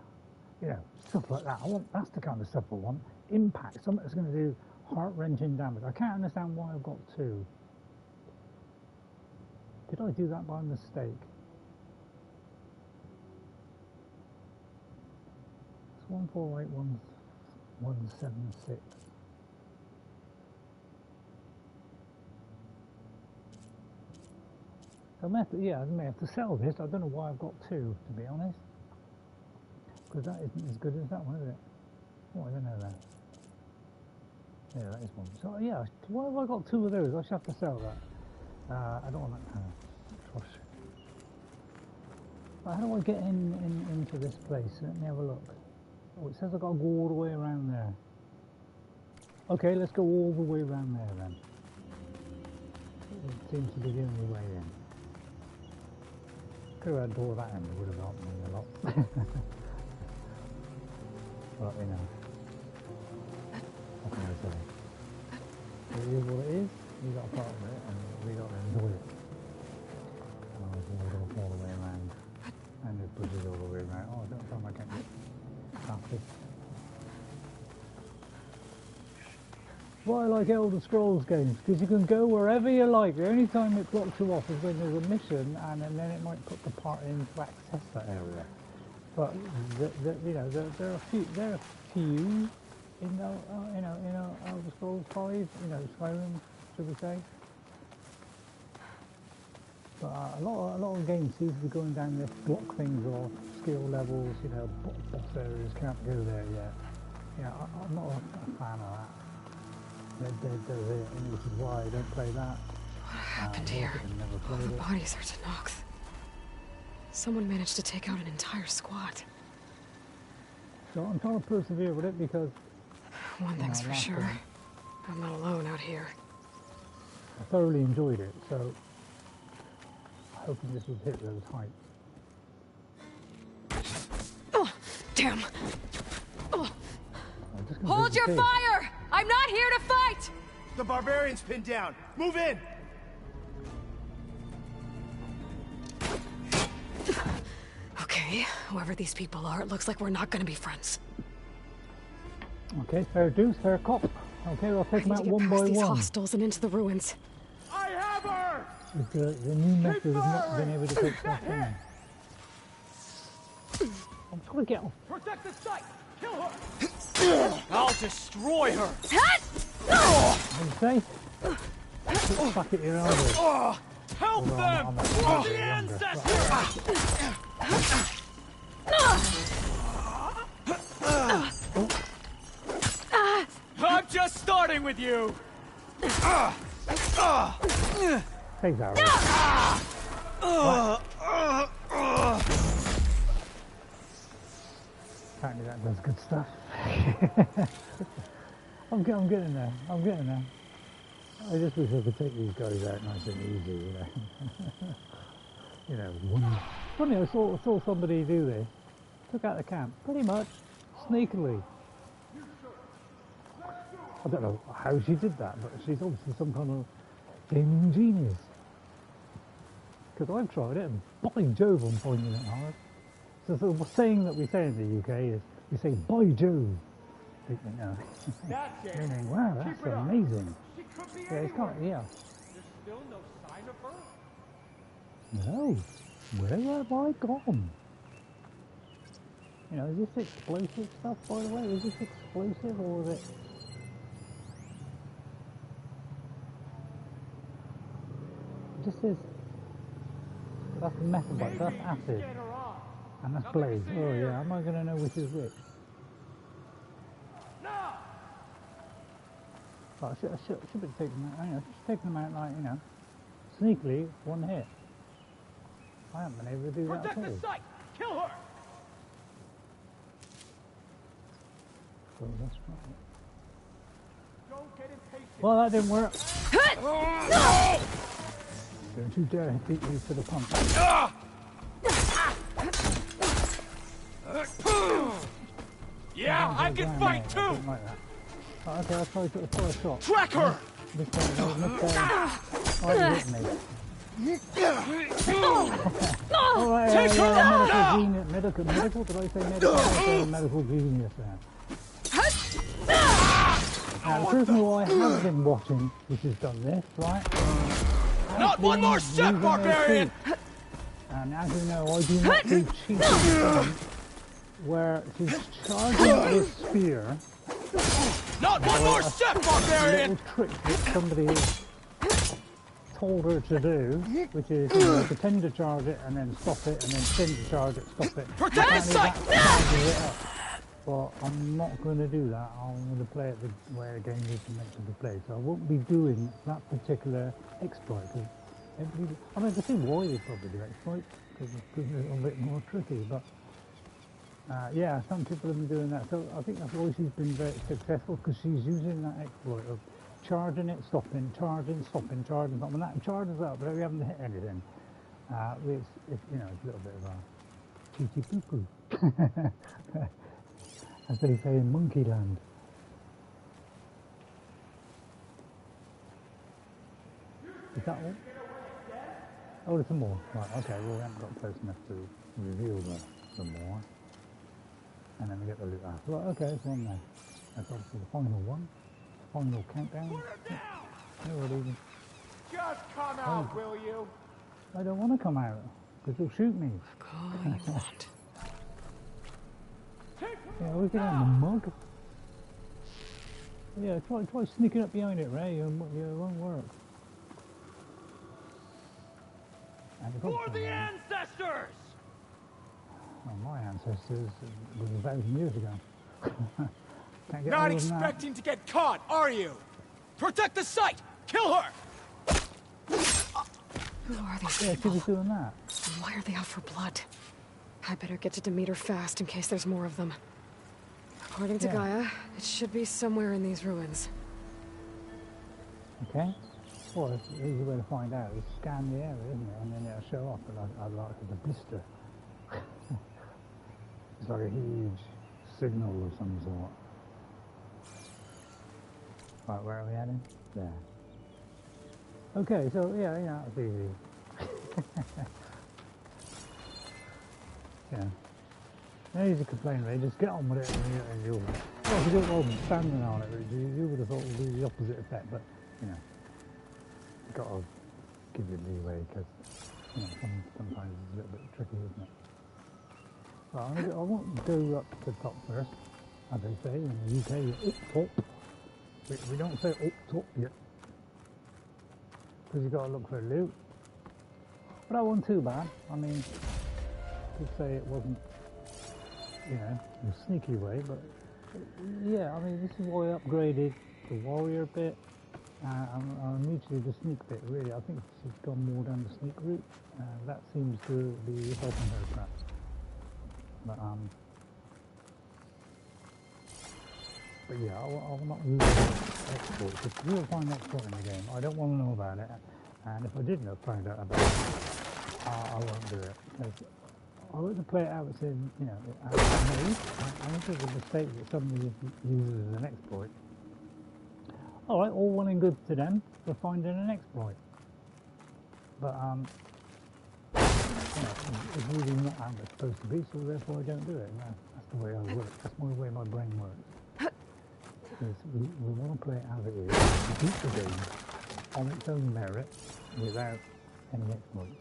you know, stuff like that. That's the kind of stuff I want. Impact, something that's going to do heart-wrenching damage. I can't understand why I've got two. Did I do that by mistake? It's 1481176. I may have to sell this. I don't know why I've got two, to be honest. Because that isn't as good as that one, is it? Oh, I don't know that. Yeah, that is one. So yeah, why have I got two of those? I should have to sell that. I don't want that kind of trash. But how do I get into this place? Let me have a look. Oh, it says I've got to go all the way around there. Okay, let's go all the way around there then. It seems to be the only way in. Could have had a door that end, it would have helped me a lot. But you know, what can I say? It is what it is. We got a part of it and we got to enjoy it. And I was all the way around. And it pushes all the way around. Oh, don't tell me I can't get happy. Why I like Elder Scrolls games, because you can go wherever you like. The only time it blocks you off is when there's a mission, and then it might put the party in to access that area. But you know, there are a few in Elder Scrolls 5, you know, Skyrim, should we say? But a lot of games seem to be going down this block things or skill levels. You know, boss areas can't go there yet. Yeah, I'm not a fan of that. Red Dead does it, and which is why I don't play that. What happened here? All the bodies are Tallneck. Someone managed to take out an entire squad. So I'm trying to persevere with it because... One thing's for sure. I'm not alone out here. I thoroughly enjoyed it, so... I'm hoping this would hit those heights. Oh, damn! Oh. Hold your fire! I'm not here to fight! The barbarian's pinned down. Move in! Okay, whoever these people are, it looks like we're not gonna be friends. Okay, fair dues, fair cop. Okay, we'll take them out one by these one. Hostiles and into the ruins. I have her! The new method has not been able to take stuff down. I'm trying to get off. Protect the site! Kill her! I'll destroy her! What do you say? Fuck it, you're over. Help them! The ancestors! I'm just starting with you! Take that Apparently that does good stuff. I'm getting there. I'm getting there. I just wish I could take these guys out nice and easy, you know. You know, funny, I saw somebody do this. Took out the camp, pretty much sneakily. I don't know how she did that, but she's obviously some kind of gaming genius. Because I've tried it, and by Jove, I'm finding it hard. So the saying that we say in the UK is, we say, by Jove. You know. Meaning, wow, that's amazing. Yeah, it's kind of, yeah. There's still no sign of her? No. Where have I gone? You know, is this explosive stuff, by the way? Is this explosive, or is it... This is... That's metal, but that's acid. And that's blaze. Oh yeah, how am I going to know which is which? But I should be taking them out, you know, just taking them out like, you know, sneakily, one hit. I haven't been able to do that at all. Protect the site! Kill her! So that's right. Don't get impatient. Well, that didn't work. Don't you dare beat me to the pump. Yeah, I can fight too! Like that. Oh, okay, I'll try to throw a shot. Track her! This one, oh, you hit me. Alright, Take her medical, did I say medical? I said medical genius there. Now, the person who I have been watching, which has done this, right? Not one more step, barbarian! And as you know, I do not do cheating stunts where she's charging this spear. Not one more step, A barbarian! little trick that somebody has told her to do, which is, you know, pretend to charge it and then stop it, and then pretend to charge it, stop it. Protect the site! But I'm not going to do that. I'm going to play it the way the game is meant to be played. So I won't be doing that particular exploit. I mean, I can see why they probably do exploits, because it's a little bit more tricky. But yeah, some people have been doing that. So I think that's why she's been very successful, because she's using that exploit of charging it, stopping, charging, stopping, charging, stopping. That charges up, but we haven't hit anything. It's, you know, it's a little bit of a cheeky poo-poo. As they say in Monkey Land. Is that all? Oh, there's some more. Right, okay, well, we haven't got close enough to reveal the more. And then we get the loot after. Right, okay, there's one there. That's obviously the final one. Final countdown. Just come out, will you? I don't want to come out, because you'll shoot me. All you want. Yeah, we get on the mug. Yeah, try sneaking up behind it, Ray. It won't work. For the ancestors! Well, my ancestors was 1,000 years ago. Can't get Not expecting to get caught, are you? Protect the site! Kill her! Who are these Yeah, she people? was doing that. Why are they out for blood? I better get to Demeter fast in case there's more of them. According to Gaia, it should be somewhere in these ruins. Okay. Well, it's the easy way to find out is scan the area, isn't it? And then it'll show up, but I'd like it to blister. It's like a huge signal of some sort. Right, where are we heading? There. Okay, so yeah, it's easy. Yeah. No easy to complain, Ray. Just get on with it and you'll... Well, if you don't hold standing on it, you would have thought it would do the opposite effect, but, you know, you've got to give it leeway, because, you know, sometimes it's a little bit tricky, isn't it? Well, I won't go up to the top first, as they say in the UK, up top. We don't say up top yet, because you've got to look for loot. But that wasn't too bad. I mean, could say it wasn't, you know, in a sneaky way, but yeah, I mean, this is why I upgraded the warrior bit and mutually the sneak bit, really. I think she's gone more down the sneak route, that seems to be helping her perhaps. But yeah, I'll not use export, because you'll find export in the game. I don't want to know about it, and if I did find out about it, I won't do it, because I like to play it out in, you know, I think it's a mistake that somebody uses as an exploit. Alright, all well and good to them for finding an exploit. But, you know, it's really not how it's supposed to be, so therefore I don't do it. That's the way I work. That's the way my brain works. Because we want to play it as it is, beat the game on its own merit without any exploits.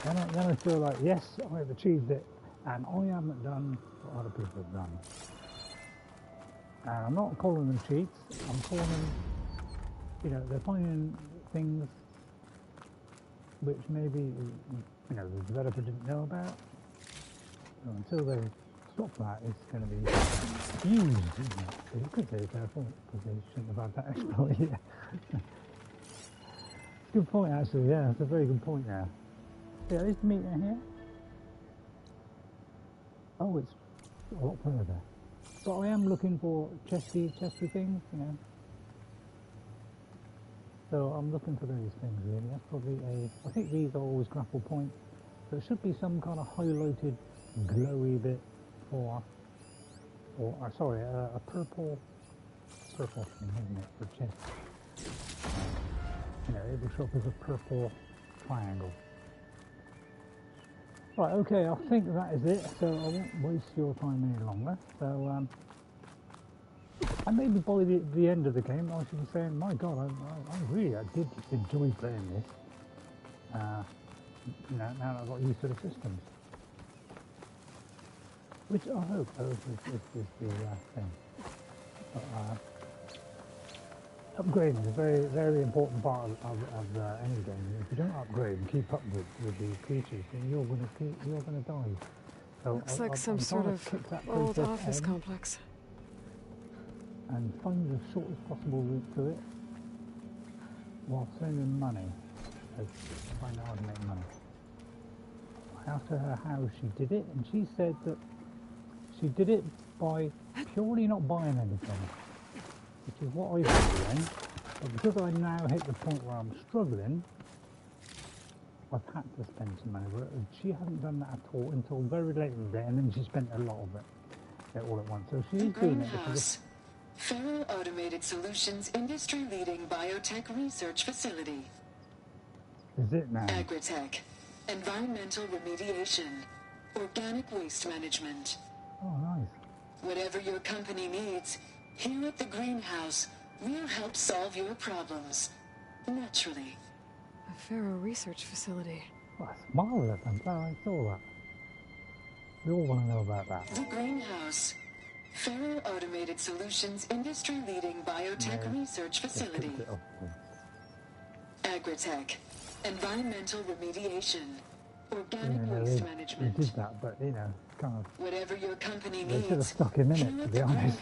Then I feel like, yes, I've achieved it, And I haven't done what other people have done. And I'm not calling them cheats, I'm calling them, you know, they're finding things which maybe, you know, the developer didn't know about. So until they stop that, it's going to be used, isn't it? So you could say it's their fault, because they shouldn't have had that exploit yet. Good point, actually, yeah, it's a very good point there. Yeah, is Demeter here? Oh, it's a lot further. But I am looking for chesty things, you know. So I'm looking for those things really. That's probably I think these are always grapple points. So it should be some kind of highlighted glowy bit or sorry, a purple thing, isn't it, for chest. You know, it will show up as a purple triangle. Right, okay, I think that is it, so I won't waste your time any longer. So, and maybe by the end of the game, I should be saying, my God, I really did enjoy playing this. You know, now that I've got used to the systems. Which I hope is the thing. But, upgrading is a very, very important part of any game. If you don't upgrade and keep up with the creatures, then you're gonna die. So Looks like some sort of old office complex. And find the shortest possible route to it while saving money. Find out how to make money. I asked her how she did it, and she said that she did it by purely not buying anything, which is what I've been doing. But because I now hit the point where I'm struggling, I've had to spend some money. But she hadn't done that at all until very late in the day, and then she spent a lot of it all at once. So she's doing it. Faro Automated Solutions industry-leading biotech research facility. Is it now? Agritech, environmental remediation, organic waste management. Oh, nice. Whatever your company needs, here at the greenhouse, we'll help solve your problems. Naturally. A Faro research facility. Well, that's marvellous. I'm glad I saw that. We all want to know about that. The greenhouse. Faro Automated Solutions industry-leading biotech research facility. Agritech, environmental remediation, organic waste management. We did that, but you know, kind of. Whatever your company They needs, should have stuck him in it, to be honest.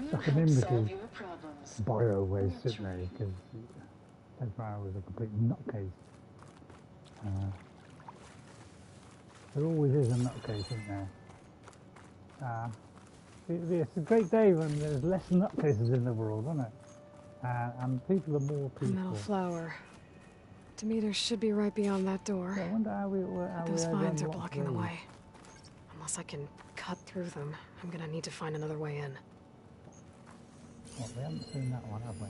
Stuck him in because bio waste, didn't they? Because Faro was a complete nutcase. There always is a nutcase, isn't there? It's a great day when there's less nutcases in the world, isn't it? And people are more peaceful. Metal flower. Demeter should be right beyond that door. Yeah, I wonder how Those vines are blocking the way. Unless I can cut through them, I'm gonna need to find another way in. Well, we haven't seen that one, have we?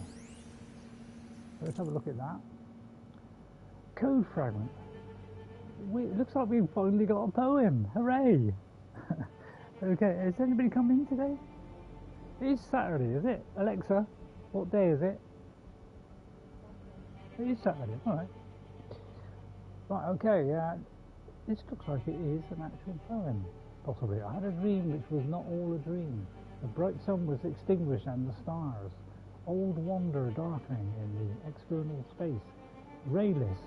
Let's have a look at that. Code fragment. It looks like we've finally got a poem. Hooray! Okay, has anybody come in today? It is Saturday, is it? Alexa, what day is it? It is Saturday, alright. Right, okay, this looks like it is an actual poem, possibly. I had a dream which was not all a dream. The bright sun was extinguished and the stars. Old wonder darkening in the external space. Rayless.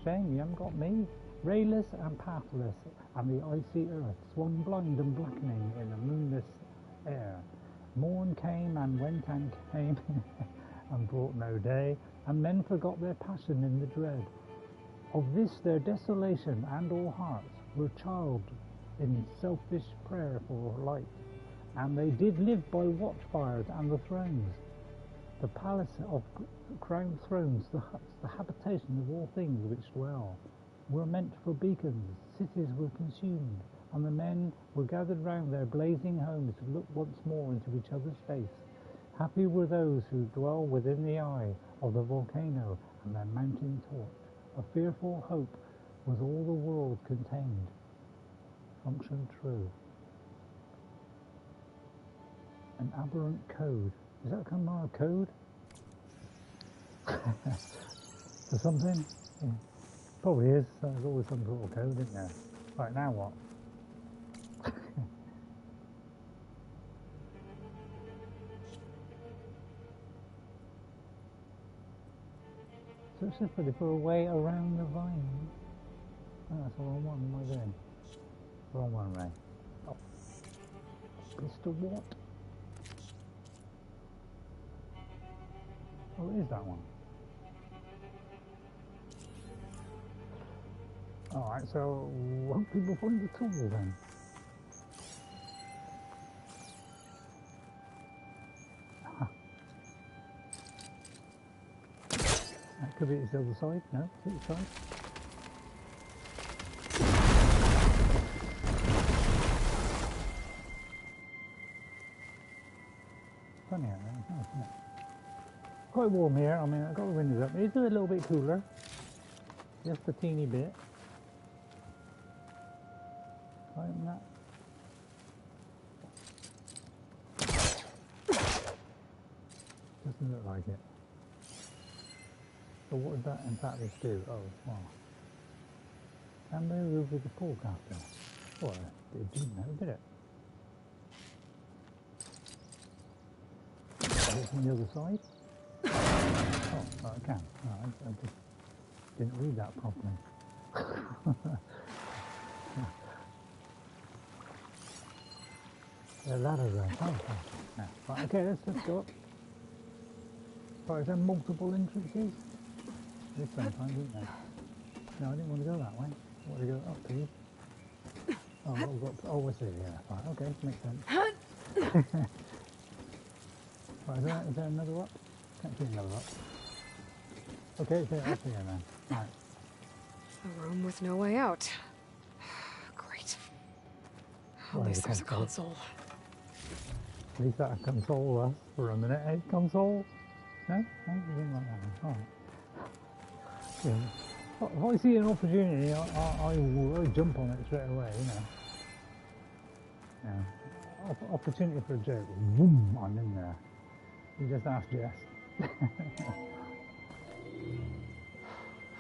Shame you haven't got me. Rayless and pathless, and the icy earth swung blind and blackening in the moonless air. Morn came and went and came and brought no day, and men forgot their passion in the dread. Of this their desolation and all hearts were child in selfish prayer for light, and they did live by watchfires and the thrones. The palace of crowned thrones, the huts, the habitation of all things which dwell, were meant for beacons. Cities were consumed, and the men were gathered round their blazing homes to look once more into each other's face. Happy were those who dwell within the eye of the volcano and their mountain torch. A fearful hope was all the world contained. Function true. An aberrant code. Is that kind of a code? For something? Yeah. Probably is. There's always some sort of code, isn't there? Right, now what? search separately for a way around the vine. Oh, that's the wrong one. What am I doing? Wrong one, Ray. Oh. Mr. What? Oh, it is that one. Alright, so hopefully we'll find the tool then. That could be its other side. No, it's its side. Funny out there, it's nice, isn't it? Quite warm here. I mean, I've got the windows up. It's a little bit cooler. Just a teeny bit. Like that. Doesn't look like it. So what did that in fact do? Oh, wow. And move with the forecaster. Well, it didn't know, did it? It's on the other side. Oh, I can. No, I just didn't read that properly. The ladder there. Oh, yeah. Right, okay, let's go up. Right, is there multiple entrances? This sometimes, isn't there? No, I didn't want to go that way. I want to go up, please. Oh, we'll go up. Oh, I see, yeah. Right, okay, makes sense. Right, is there another up? Can't see another up. Okay, so up here then. Right. A room with no way out. Great. At least there's a console. At least that'll console us for a minute, eh? Console? No? No? You didn't like that one. Alright. Yeah. If I see an opportunity, I will jump on it straight away, you know. Yeah. Opportunity for a joke. Boom! I'm in there. You just asked Jess.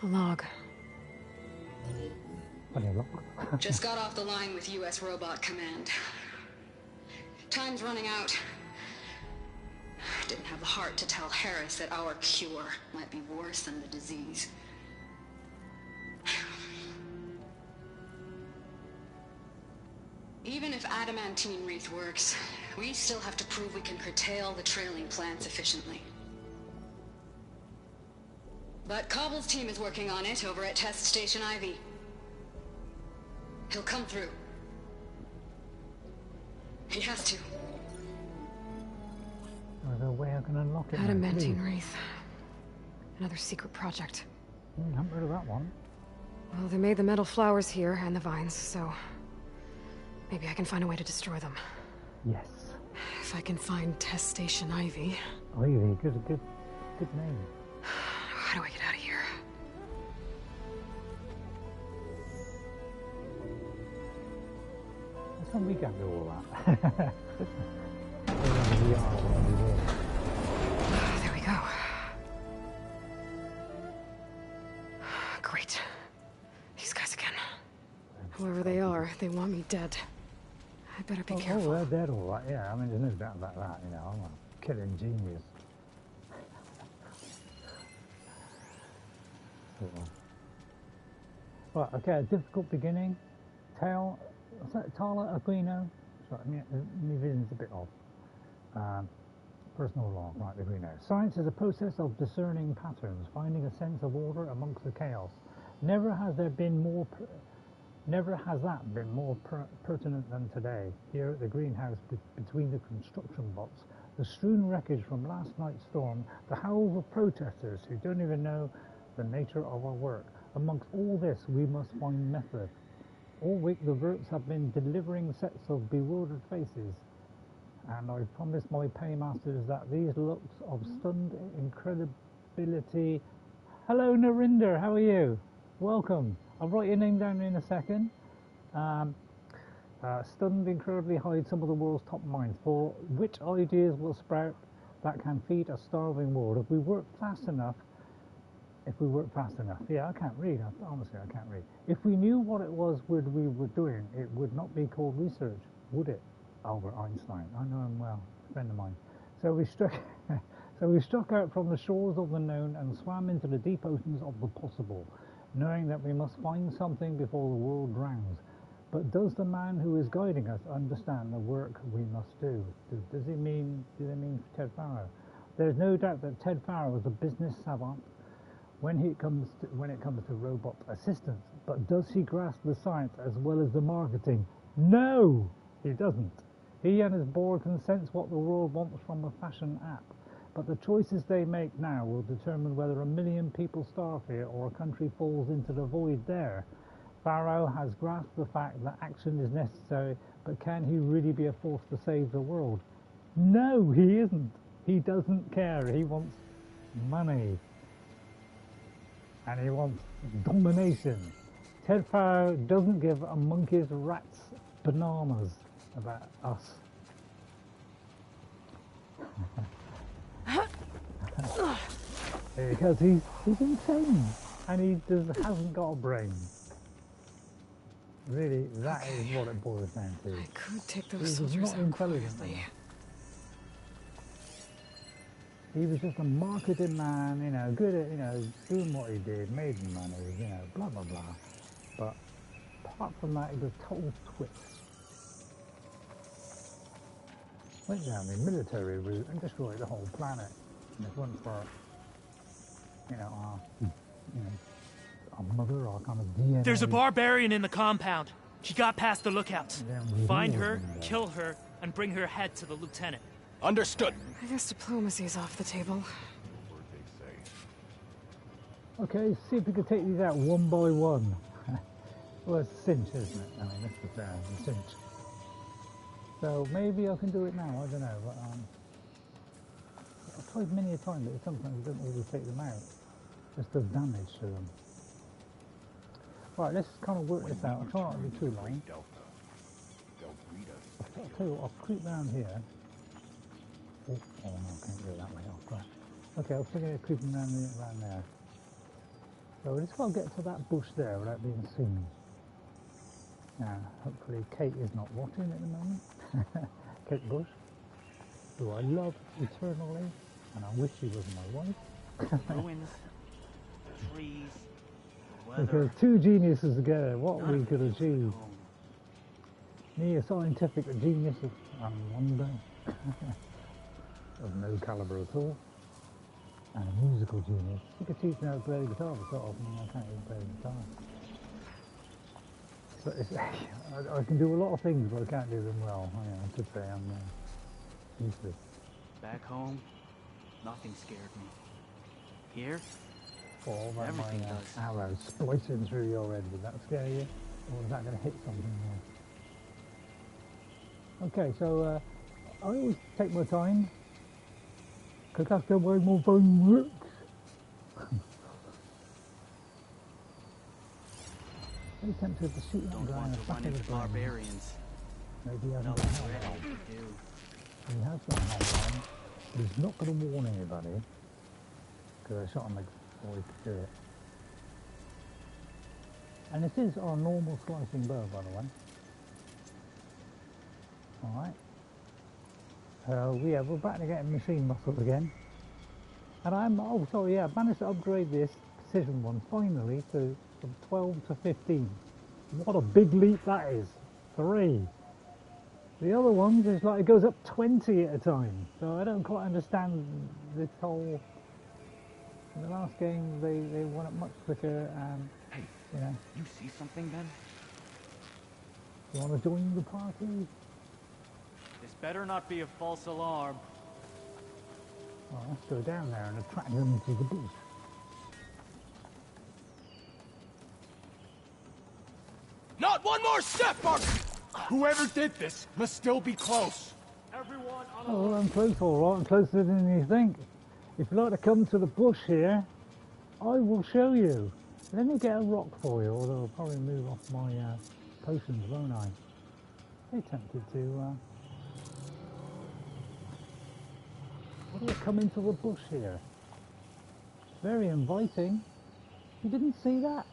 A log. Funny log. Just got off the line with U.S. Robot Command. Time's running out. Didn't have the heart to tell Harris that our cure might be worse than the disease. Even if adamantine wreath works, we still have to prove we can curtail the trailing plants efficiently. But Cobble's team is working on it over at Test Station Ivy. He'll come through. He has to. There's a way I can unlock it. Adamantine wreath. Another secret project. I haven't heard of that one. Well, they made the metal flowers here and the vines, so maybe I can find a way to destroy them. Yes. If I can find Test Station Ivy. Ivy, good name. How do I get out of here? That's when we can do all that. There we go. Great. These guys again. Whoever they are, they want me dead. I better be careful. Oh, they're dead all right, yeah. I mean, there's no doubt about that, you know. I'm a killing genius. Right, okay, a difficult beginning. Tala Aquino. Sorry, my vision's a bit off. Personal log, right, the Aquino. Science is a process of discerning patterns, finding a sense of order amongst the chaos. Never has that been more pertinent than today. Here at the greenhouse, between the construction bots, the strewn wreckage from last night's storm, the howls of protesters who don't even know the nature of our work. Amongst all this, we must find method. All week the verts have been delivering sets of bewildered faces, and I promised my paymasters that these looks of stunned incredibility. Hello Narinder, how are you? Welcome. I'll write your name down in a second. Stunned incredibly hide some of the world's top minds, for which ideas will sprout that can feed a starving world if we work fast enough. Yeah, I can't read. Honestly, I can't read. If we knew what it was we were doing, it would not be called research, would it? Albert Einstein. I know him well, a friend of mine. So So we struck out from the shores of the known and swam into the deep oceans of the possible, knowing that we must find something before the world drowns. But does the man who is guiding us understand the work we must do? Do they mean Ted Faro? There's no doubt that Ted Faro is a business savant when it comes to robot assistance. But does he grasp the science as well as the marketing? No, he doesn't. He and his board can sense what the world wants from a fashion app. But the choices they make now will determine whether 1 million people starve here or a country falls into the void there. Faro has grasped the fact that action is necessary, but can he really be a force to save the world? No, he isn't. He doesn't care. He wants money. And he wants domination. Ted Faro doesn't give a monkey's rat's bananas about us. Because he's insane. And he hasn't got a brain. Really, that is what it boils down to. I could take those soldiers out quietly. He was just a marketing man, good at, doing what he did, made money, blah, blah, blah. But apart from that, he was a total twit. Went down the military route and destroyed the whole planet. And it wasn't for, our mother, our kind of DNA. There's a barbarian in the compound. She got past the lookouts. Find her, kill her, and bring her head to the lieutenant. Understood. I guess diplomacy's off the table. Okay, see if we can take these out one by one. Well, it's a cinch, isn't it? I mean, that's the fair, it's a cinch. So maybe I can do it now, I don't know. But, I've tried many a time, but sometimes I don't always take them out. Just does damage to them. Right, let's kind of work this out. I'll try not to be too long. I'll tell you what, I'll creep round here. Oh no, I can't go that way. Oh, crap. Okay, I'll figure it creeping around there. So we just got to get to that bush there without being seen. Now, hopefully Kate is not watching at the moment. Kate Bush, who I love eternally, and I wish she was my wife. Ruins, trees, weather. Because two geniuses together, what we could achieve. Me, a scientific genius, and wonder. Of no caliber at all, and a musical genius. You could teach me how to play the guitar, but so often I can't even play the guitar. But I can do a lot of things, but I can't do them well. I should say I'm useless. Back home, nothing scared me. Here, All that everything my does. arrows splicing through your head, would that scare you? Or is that going to hit something more? Okay, so I always take my time. Because that's the way my phone works. I'm tempted to shoot that guy in the back of the brain. Barbarians. Maybe he hasn't No got one's a ready helmet on. to do. He has got a helmet on, but he's not going to warn anybody. Because I shot him before he could do it. And this is our normal slicing bow, by the way. Alright. We're back to getting machine muscle again. And I managed to upgrade this precision one finally to from 12 to 15. What a big leap that is. 3. The other ones is like it goes up 20 at a time. So I don't quite understand this whole... In the last game they went up much quicker and Hey, you see something, Ben? You want to join the party? This better not be a false alarm. Well, let's go down there and attract them to the bush. Not one more step, Mark! Whoever did this must still be close. Everyone on Oh, well, I'm close, all right. I'm closer than you think. If you'd like to come to the bush here, I will show you. Let me get a rock for you, although I'll probably move off my potions, won't I? Very tempted to... What do you come into the bush here? Very inviting. You didn't see that?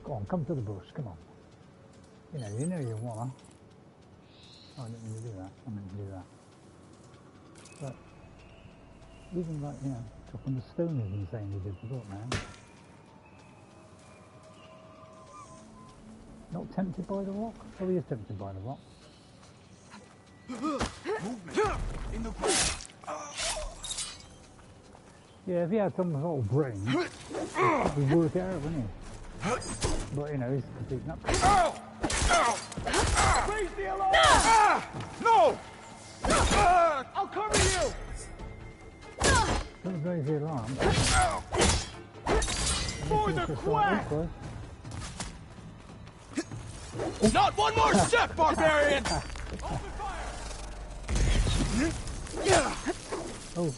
Go on, come to the bush, come on. You know you wanna. Oh, I didn't mean to do that. I meant to do that. But even like, you know, dropping the stone is insane he did before, man. Not tempted by the rock? Oh, he is tempted by the rock. Movement in the ground. Yeah, if he had some sort of brain, he'd work it out, wouldn't he? But, you know, he's complete nut. Ow! Ow! Raise the alarm! No! I'll cover you! Don't raise the alarm. For the Quen! Not one more step, barbarian! Open fire! Oh.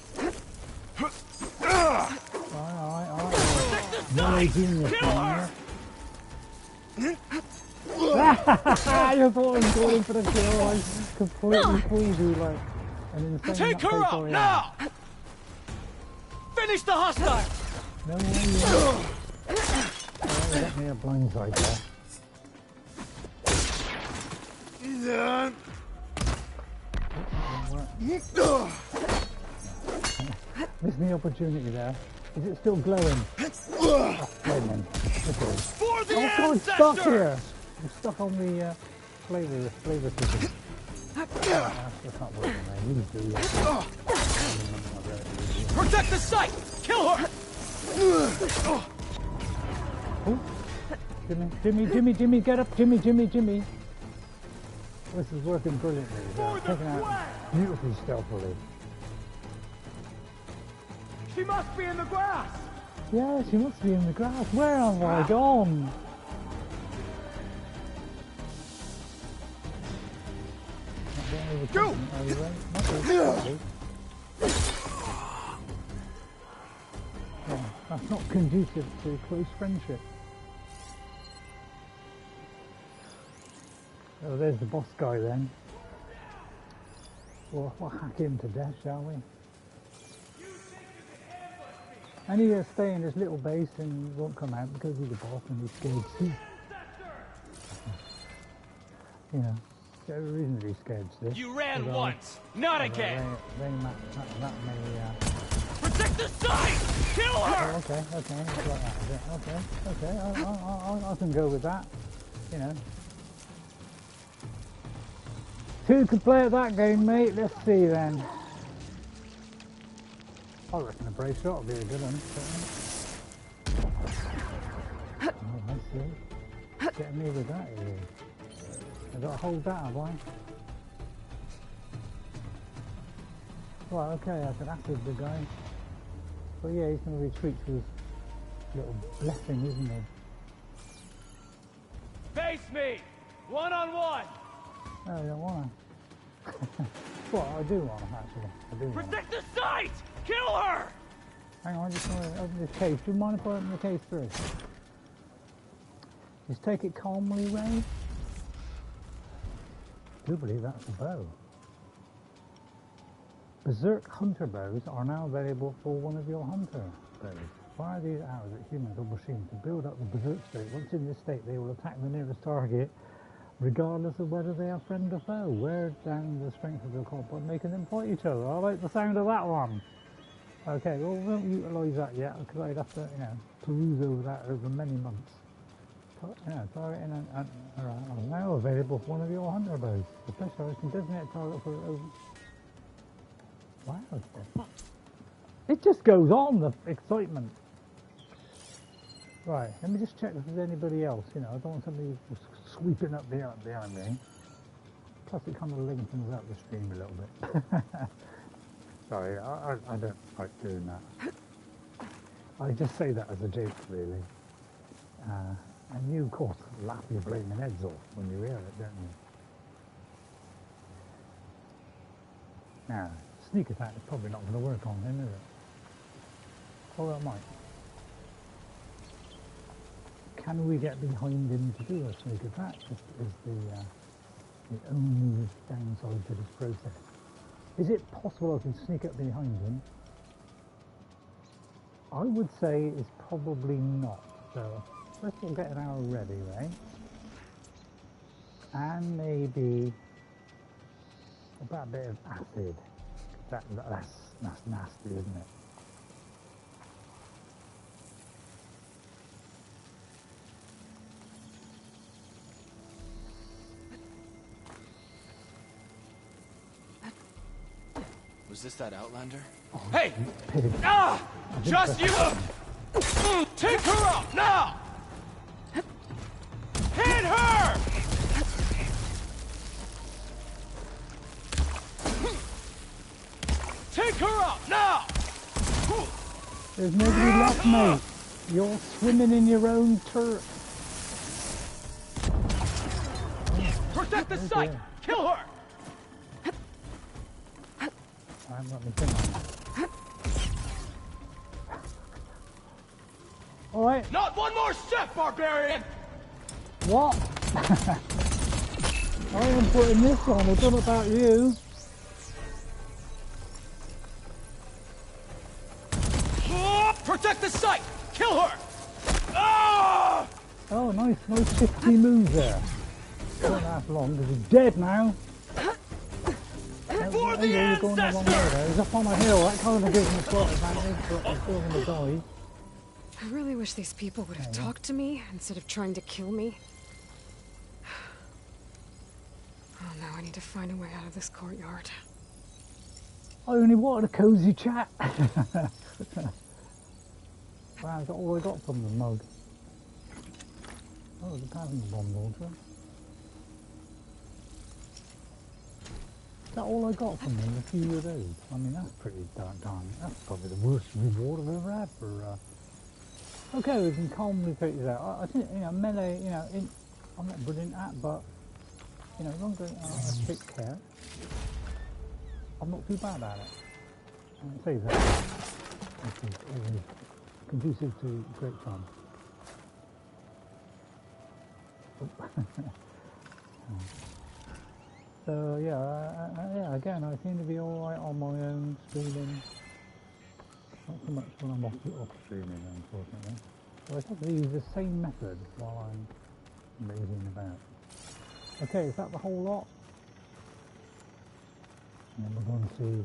Alright. No genius, man. You're going for the kill, like, completely crazy, like, an insane. Take her out, now! Finish the hostile! No way, you got me a blindside there. Missed the opportunity there. Is it still glowing? Oh, flaming. For the God, I'm stuck here! I'm stuck on the flavor system. That's not working, man. You do that. Protect the site! Kill her! Oh. Jimmy, get up! Jimmy! This is working brilliantly. Taking out beautifully stealthily. She must be in the grass! Yeah, she must be in the grass. Where have I gone? Go! Yeah, that's not conducive to close friendship. Oh, there's the boss guy then. We'll hack him to death, shall we? And he'll stay in his little base and won't come out because he's the boss and he's scared too. You know, there's every reason to be scared still. You ran once, not again! That may, Protect the site! Kill her! Oh, okay, it's like that, is it? Okay, I can go with that, you know. Two can play at that game, mate. Let's see then. I reckon a brave shot will be a good one. Oh, let's see. Getting me with that here. I've got to hold that, have I? Right, okay, I can acid the guy. But yeah, he's going to retreat to his little blessing, isn't he? Face me! One-on-one! No, you don't want to. Well, I do want to, actually. I do want to. Protect the site! Kill her! Hang on, I just want to open this case. Do you mind if I open the case first? Just take it calmly, Ray. I do believe that's a bow. Berserk hunter bows are now available for one of your hunter bows. Fire these arrows at humans or machines to build up the berserk state. Once in this state, they will attack the nearest target, regardless of whether they are friend or foe. Wear down the strength of the comp by making them fight each other. I like the sound of that one. Okay, well, we won't utilise that yet because I'd have to, you know, peruse over that over many months. Targeting are now available for one of your hunter bows. The specialist can designate a target for. Wow, it just goes on, the excitement. Right, let me just check if there's anybody else. You know, I don't want somebody sweeping up behind me. Plus, it kind of lengthens out the stream a little bit. Sorry, I don't like doing that. I just say that as a joke, really. And you, of course, laugh your blaming heads off when you hear it, don't you? Now, sneak attack is probably not going to work on him, is it? Although it might. Can we get behind him to do a sneak attack? Is the only downside to this process. Is it possible I can sneak up behind him? I would say it's probably not. So let's all get an arrow ready, right? And maybe What about a bit of acid? That's nasty, isn't it? Was this that Outlander? Oh, Hey! pig. Ah! Just you! Take her out now! Hit her! Take her out now! There's nobody left, mate. You're swimming in your own turf. Protect the site! Kill her! I haven't got anything on. Alright. Not one more step, barbarian! What? I am putting this on. I don't know about you. Protect the site! Kill her! Ah! Oh, nice shifty move there. Don't last long because he's dead now. For the You're going the wrong way ancestors! there. He's up on a hill. That kind of gives him a slight advantage, but he's still going to die. I really wish these people would have talked to me instead of trying to kill me. Oh, now I need to find a way out of this courtyard. I only wanted a cozy chat. Wow, is that all I got from the mug? Oh, the plasma bomb launcher. Is that all I got from them? A few of those? I mean, that's pretty darn. That's probably the worst reward I've ever had for. Okay, we can calmly take this out. I think, you know, melee, you know, I'm not brilliant at, but, you know, as long as I take care, I'm not too bad at it. I say that. This is always conducive to great fun. So yeah, again, I seem to be all right on my own streaming. Not so much when I'm off streaming, unfortunately. So I have to use the same method while I'm lazing about. Okay, is that the whole lot? And then we're going to see,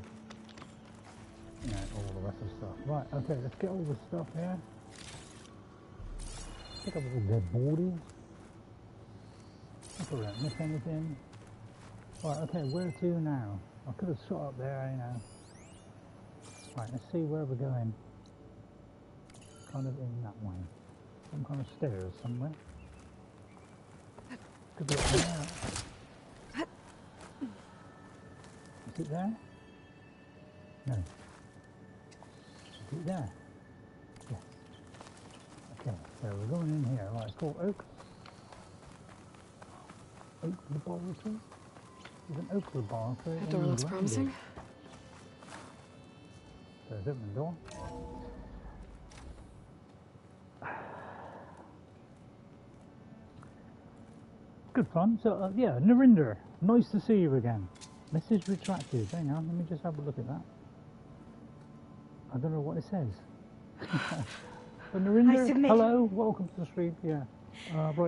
you know, all the rest of the stuff. Right, okay, let's get all this stuff here. Pick up all the dead bodies. Hope I don't miss anything. Right, okay, where to now? I could have shot up there, you know. Right, let's see where we're going. Kind of in that way. Some kind of stairs somewhere. Could be up there. Is it there? No. Is it there? Yes. Okay, so we're going in here. Right, it's called Oak. Oak Laboratory? There's an Oak Laboratory. That door looks promising. So there's open the door. Good fun. So, yeah, Narinder, nice to see you again. Message retracted. Hang on, let me just have a look at that. I don't know what it says. So Narinder, hello, welcome to the stream. Yeah.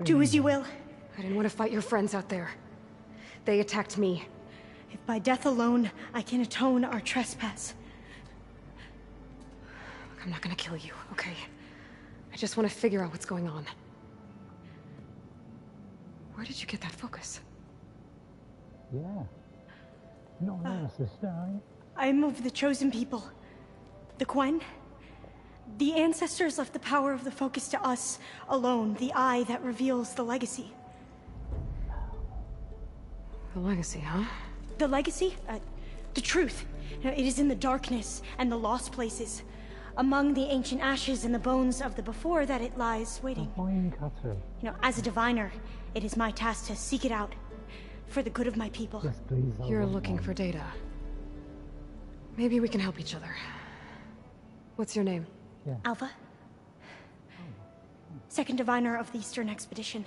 Do as you will. I didn't want to fight your friends out there. They attacked me. If by death alone I can atone our trespass. I'm not gonna kill you, okay? I just want to figure out what's going on. Where did you get that focus? Yeah. You're not an sister, are you? I am of the chosen people. The Quen. The ancestors left the power of the focus to us alone, the eye that reveals the legacy. The legacy, huh? The legacy? The truth. You know, it is in the darkness and the lost places. Among the ancient ashes and the bones of the before that it lies waiting. Vine cutter. You know, as a diviner, it is my task to seek it out. For the good of my people. Yes, please. You're looking for data. Maybe we can help each other. What's your name? Yeah. Alva. Second diviner of the Eastern Expedition.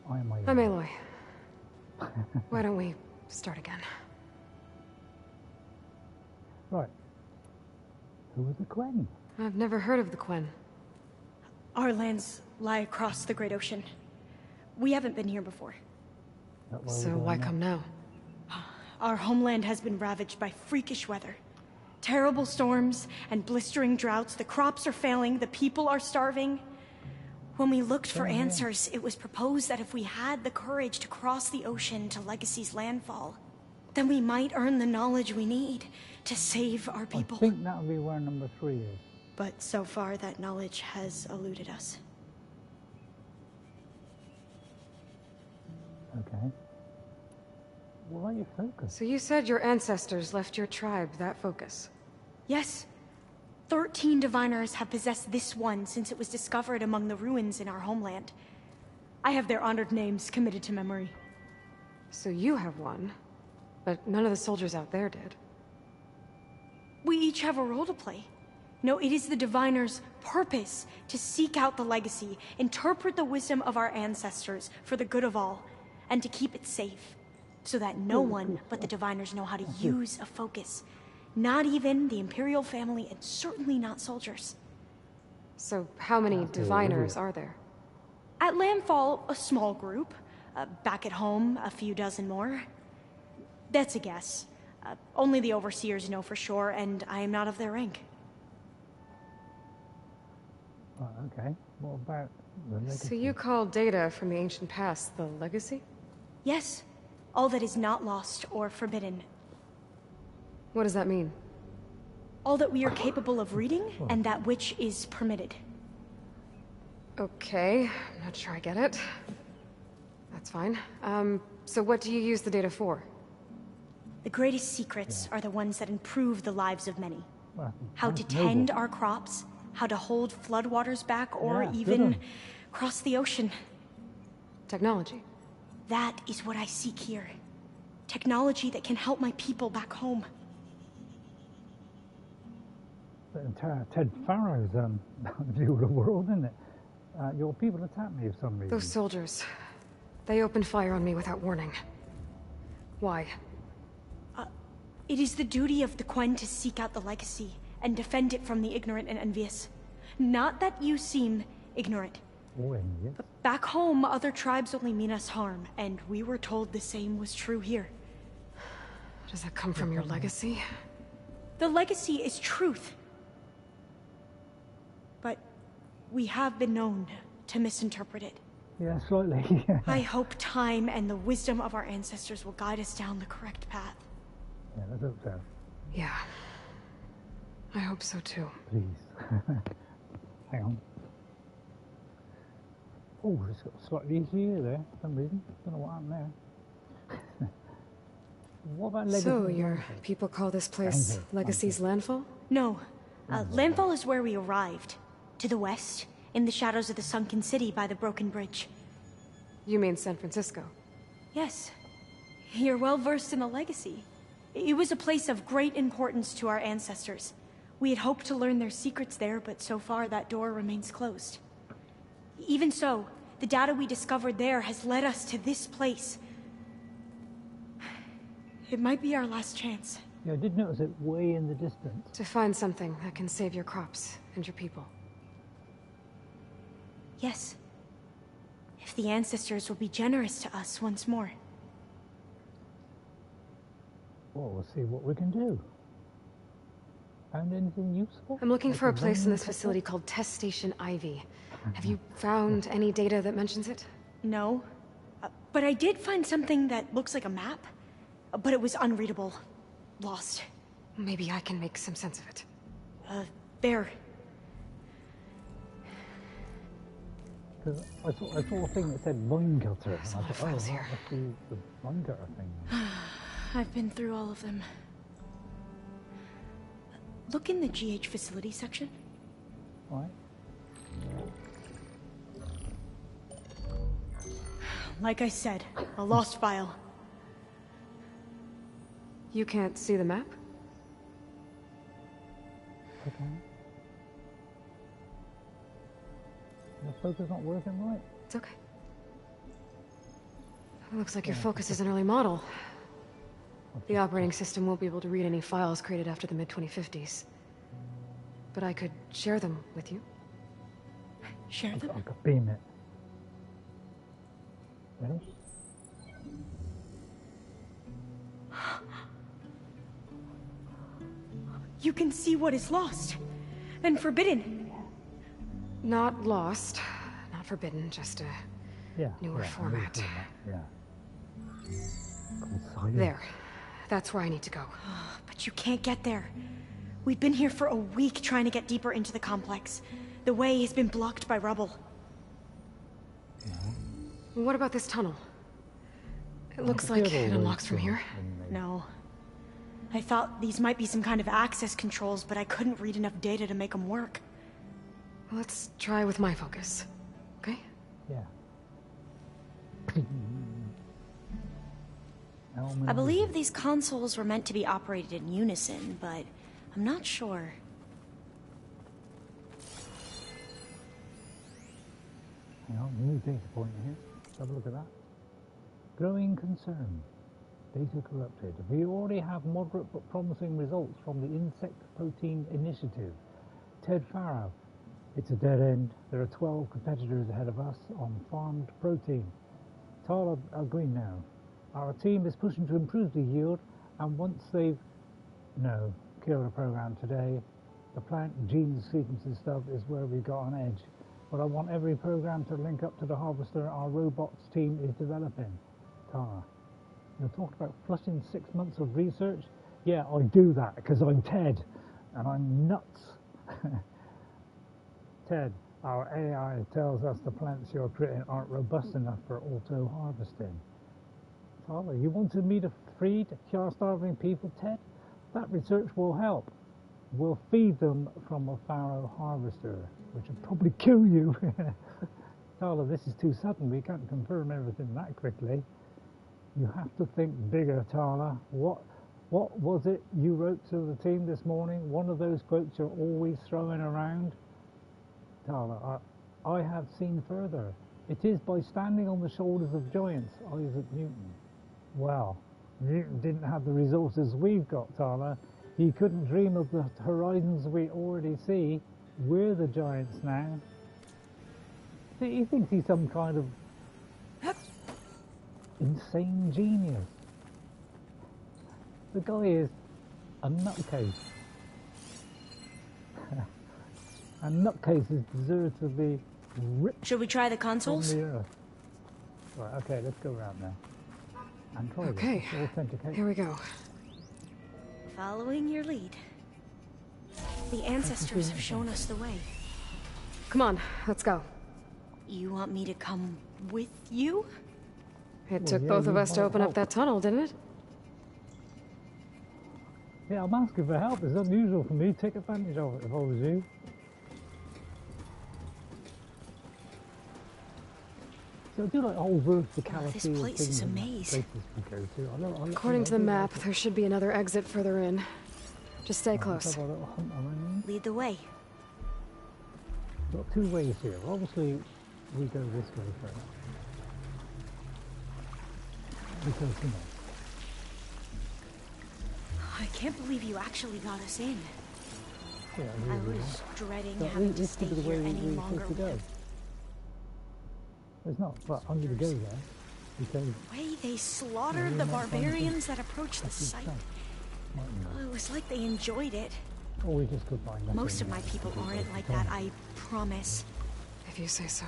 I'm Aloy. Why don't we start again? Right. Who are the Quen? I've never heard of the Quen. Our lands lie across the Great Ocean. We haven't been here before. So why come now? Our homeland has been ravaged by freakish weather. Terrible storms and blistering droughts. The crops are failing, the people are starving. When we looked for answers, it was proposed that if we had the courage to cross the ocean to Legacy's landfall, then we might earn the knowledge we need to save our people. I think that'll be where number 3 is. But so far, that knowledge has eluded us. Okay. What about your focus? So you said your ancestors left your tribe that focus? Yes. 13 diviners have possessed this one since it was discovered among the ruins in our homeland. I have their honored names committed to memory. So you have one, but none of the soldiers out there did. We each have a role to play. No, it is the diviner's purpose to seek out the legacy, interpret the wisdom of our ancestors for the good of all, and to keep it safe, so that no one but the diviners know how to use a focus. Not even the Imperial family, and certainly not soldiers. So how many diviners are there? At landfall, a small group. Back at home, a few dozen more. That's a guess. Only the overseers know for sure, and I am not of their rank. Oh, okay. What about the legacy? So you call data from the ancient past the legacy? Yes. All that is not lost or forbidden. What does that mean? All that we are capable of reading, and that which is permitted. Okay, I'm not sure I get it. That's fine. So what do you use the data for? The greatest secrets are the ones that improve the lives of many. Well, How to that's tend noble. our crops, how to hold floodwaters back, or Yeah, good even one. cross the ocean. Technology. That is what I seek here. Technology that can help my people back home. The entire Ted Faro's view of the world, isn't it? Your people attacked me for some reason. Those soldiers. They opened fire on me without warning. Why? It is the duty of the Quen to seek out the legacy and defend it from the ignorant and envious. Not that you seem ignorant. Oh, yes. But back home, other tribes only mean us harm, and we were told the same was true here. Does that come from your legacy? The legacy is truth. But we have been known to misinterpret it. Yeah, slightly. Yeah, I hope time and the wisdom of our ancestors will guide us down the correct path. let's hope so. Yeah. I hope so too. Please. Hang on. Oh, it's got slightly easier there for some reason. Don't know what happened there. What about legacy? So your people call this place Legacy's Landfall? No, landfall is where we arrived. To the west, in the shadows of the sunken city by the broken bridge. You mean San Francisco? Yes. You're well versed in the legacy. It was a place of great importance to our ancestors. We had hoped to learn their secrets there, but so far that door remains closed. Even so, the data we discovered there has led us to this place. It might be our last chance. Yeah, I did notice it way in the distance. To find something that can save your crops and your people. Yes. If the ancestors will be generous to us once more. Well, we'll see what we can do. Found anything useful? I'm looking for a place in this Like a facility called Test Station Ivy. Have you found any data that mentions it? No. But I did find something that looks like a map. But it was unreadable. Lost. Maybe I can make some sense of it. There. Because I saw a thing that said mine gutter. There's And a I lot of thought, files that here. must be the mine gutter thing. I've been through all of them. Look in the GH facility section. Right? Like I said, a lost file. You can't see the map? Okay. The focus not working right? It's okay. It looks like your focus is an early model. The operating system won't be able to read any files created after the mid-2050s. But I could share them with you. Share them? I could beam it. Ready? You can see what is lost and forbidden. Not lost, not forbidden, just a newer format. Yeah. There. That's where I need to go. But you can't get there. We've been here for a week trying to get deeper into the complex. The way has been blocked by rubble. What about this tunnel? It looks like it unlocks from here. No. I thought these might be some kind of access controls, but I couldn't read enough data to make them work. Let's try with my focus, okay? Yeah. I believe these consoles were meant to be operated in unison, but I'm not sure. Hang on, new data point here. Let's have a look at that. Growing concern. Data corrupted. We already have moderate but promising results from the Insect Protein Initiative. Ted Faro. It's a dead end. There are 12 competitors ahead of us on farmed protein. Tall are green now. Our team is pushing to improve the yield, and once they've killed a program today, the plant gene sequencing stuff is where we got on edge. But I want every program to link up to the harvester our robots team is developing. Tara, you talked about flushing 6 months of research? Yeah, I do that because I'm Ted, and I'm nuts. Ted, our AI tells us the plants you're creating aren't robust enough for auto-harvesting. Tara, you wanted me to feed starving people, Ted? That research will help. We'll feed them from a Faro harvester, which will probably kill you. Tala, this is too sudden. We can't confirm everything that quickly. You have to think bigger, Tala. What was it you wrote to the team this morning? One of those quotes you're always throwing around? Tala, I have seen further. It is by standing on the shoulders of giants, Isaac Newton. Well, Newton didn't have the resources we've got, Tala. He couldn't dream of the horizons we already see. We're the giants now. He thinks he's some kind of insane genius. The guy is a nutcase. And nutcases deserve to be ripped. Should we try the consoles? From the earth. Right, okay, let's go around now. And try okay, authenticate. Here we go. Following your lead. The ancestors have shown us the way. Come on, let's go. You want me to come with you? It took both of us to open up that tunnel, didn't it? Yeah, I'm asking for help. It's unusual for me. Take advantage of it if I was you. So I do like whole verticality. This place is a maze. According to the map, there should be another exit further in. Just stay close. Lead the way. We've got two ways here. Obviously, we go this way first. Because, you know. I can't believe you actually got us in. Yeah, I was dreading having to stay here any longer. It's not, but I'm going to go there because the way they slaughtered the barbarians that approached the site. It was like they enjoyed it. Or we just could find nothing. Most of my people aren't like that, I promise. If you say so.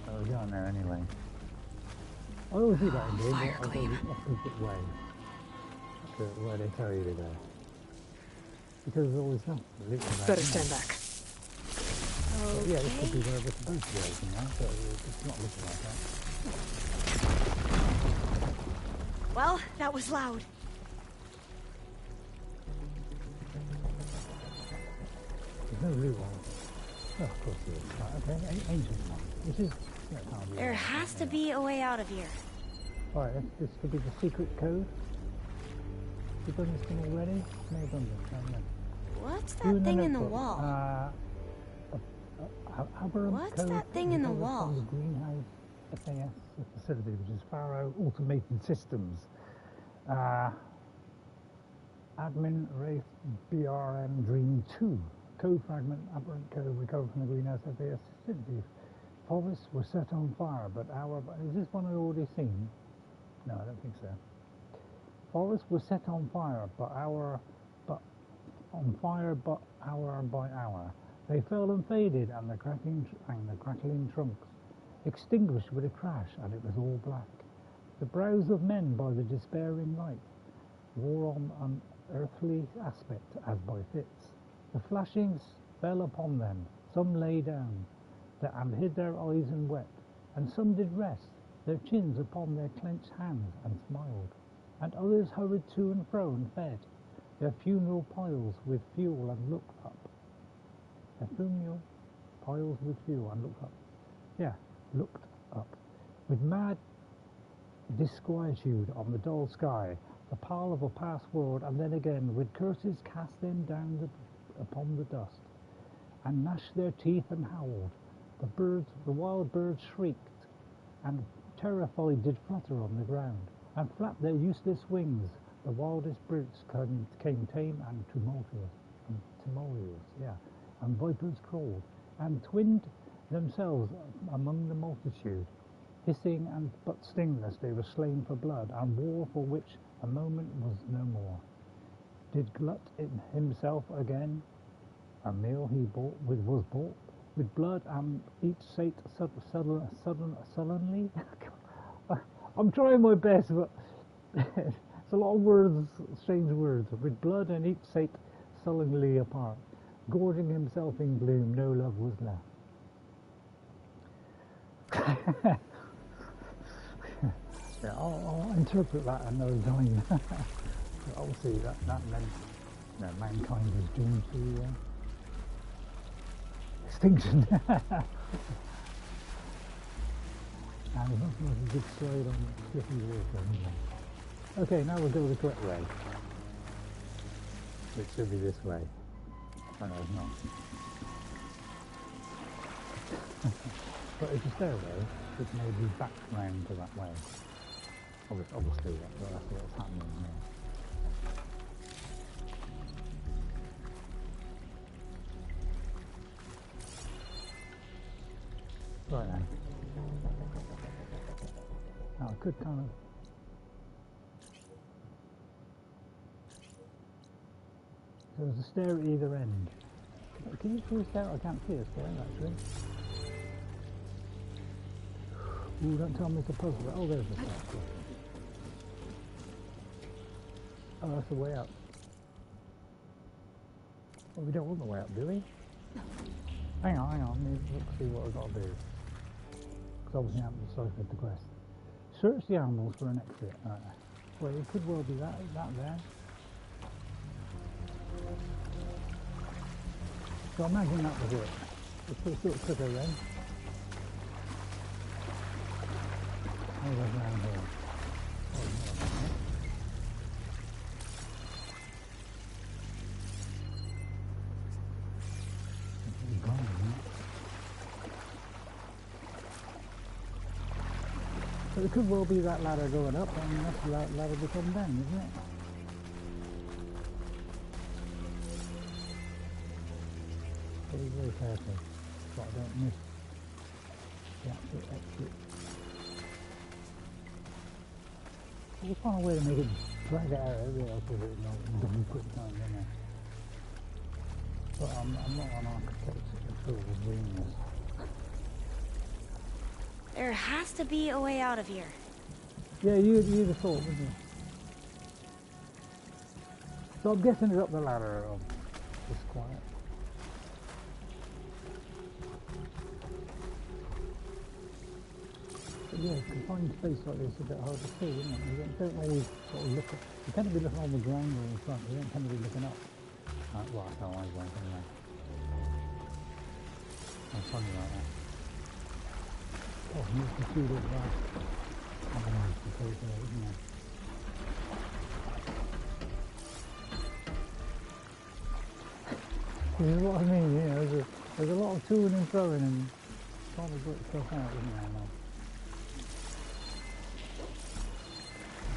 Oh, we're going there anyway. I always do that in game. Fire clean. Opposite way. Where they tell you to go. Because there's always nothing. Better stand back. Okay. Yeah, this could be where we're supposed to go, you know, so it's not looking like that. Well, that was loud. There's no loot on it. Oh, of course there is. Right, okay, ancient one. Which is... There has to be a way out of here. Alright, this could be the secret code. You've done this thing already? No, you've done this. No. What's that thing in the wall? What's that thing in the wall? The greenhouse FAS facility, which is Faro Automated Systems. Admin Wraith BRM Dream 2. Code fragment, aberrant code recovered from the greenhouse FAS facility. Forests were set on fire, but is this one I've already seen? No, I don't think so. Forests were set on fire, but on fire but hour by hour. They fell and faded, and the crackling trunks extinguished with a crash, and it was all black. The brows of men by the despairing light wore on an earthly aspect as by fits. The flashings fell upon them. Some lay down and hid their eyes and wept, and some did rest their chins upon their clenched hands and smiled, and others hurried to and fro and fed their funeral piles with fuel and looked up. Their funeral piles with fuel and looked up. Yeah, looked up. With mad disquietude on the dull sky, the pall of a past world, and then again with curses cast them down upon the dust, and gnashed their teeth and howled. The wild birds shrieked, and terrified did flutter on the ground, and flapped their useless wings. The wildest brutes came tame and tumultuous, and vipers crawled, and twinned themselves among the multitude. Hissing and but stingless, they were slain for blood, and war for which a moment was no more. Did glut himself again? A meal he was bought with blood, and each sate sullenly. I'm trying my best, but it's a lot of words, strange words. With blood, and each sate sullenly apart, gorging himself in gloom. No love was left. Yeah, I'll interpret that another time. Obviously, that meant mankind is doomed to extinction. And there's not much a good slide on slippery water anyway. Okay, now we'll go the correct way. It should be this way. Oh no, it's not. But it's a stairway, which may be back round to that way. Obviously, that's what's happening here. Right then. Now I could kind of... So there's a stair at either end. Can you see a stair? I can't see a stair actually. Ooh, don't tell me it's a puzzle. Oh, there's the stair. Oh, that's the way up. Well, we don't want the way up, do we? Hang on, let's see what we've got to do. Because obviously I haven't deciphered the quest. Search the animals for an exit. Well, it could well be that there. So imagine that was it. Let's put a sort of clicker then. How goes around here? So it could well be that ladder going up, and that's the ladder to come down, isn't it? Very, very careful, so I don't miss the actual exit. We'll find a way to make it drag it out everywhere else with it, double quick time, you know. But I'm not an architect at all doing this. There has to be a way out of here. Yeah, you'd have thought, wouldn't you? So I'm guessing it's up the ladder, just quiet. But yeah, confined space like this is a bit hard to see, isn't it? You don't always sort of look at... You tend to be looking on the ground or in front, you don't tend to be looking up. Well, that's how I went anyway. I'm funny like that. Oh, here's the food as well. I'm going to use the food there, isn't it? This is what I mean, you know, there's a lot of toing and throwing and trying to get stuff out, isn't there, now?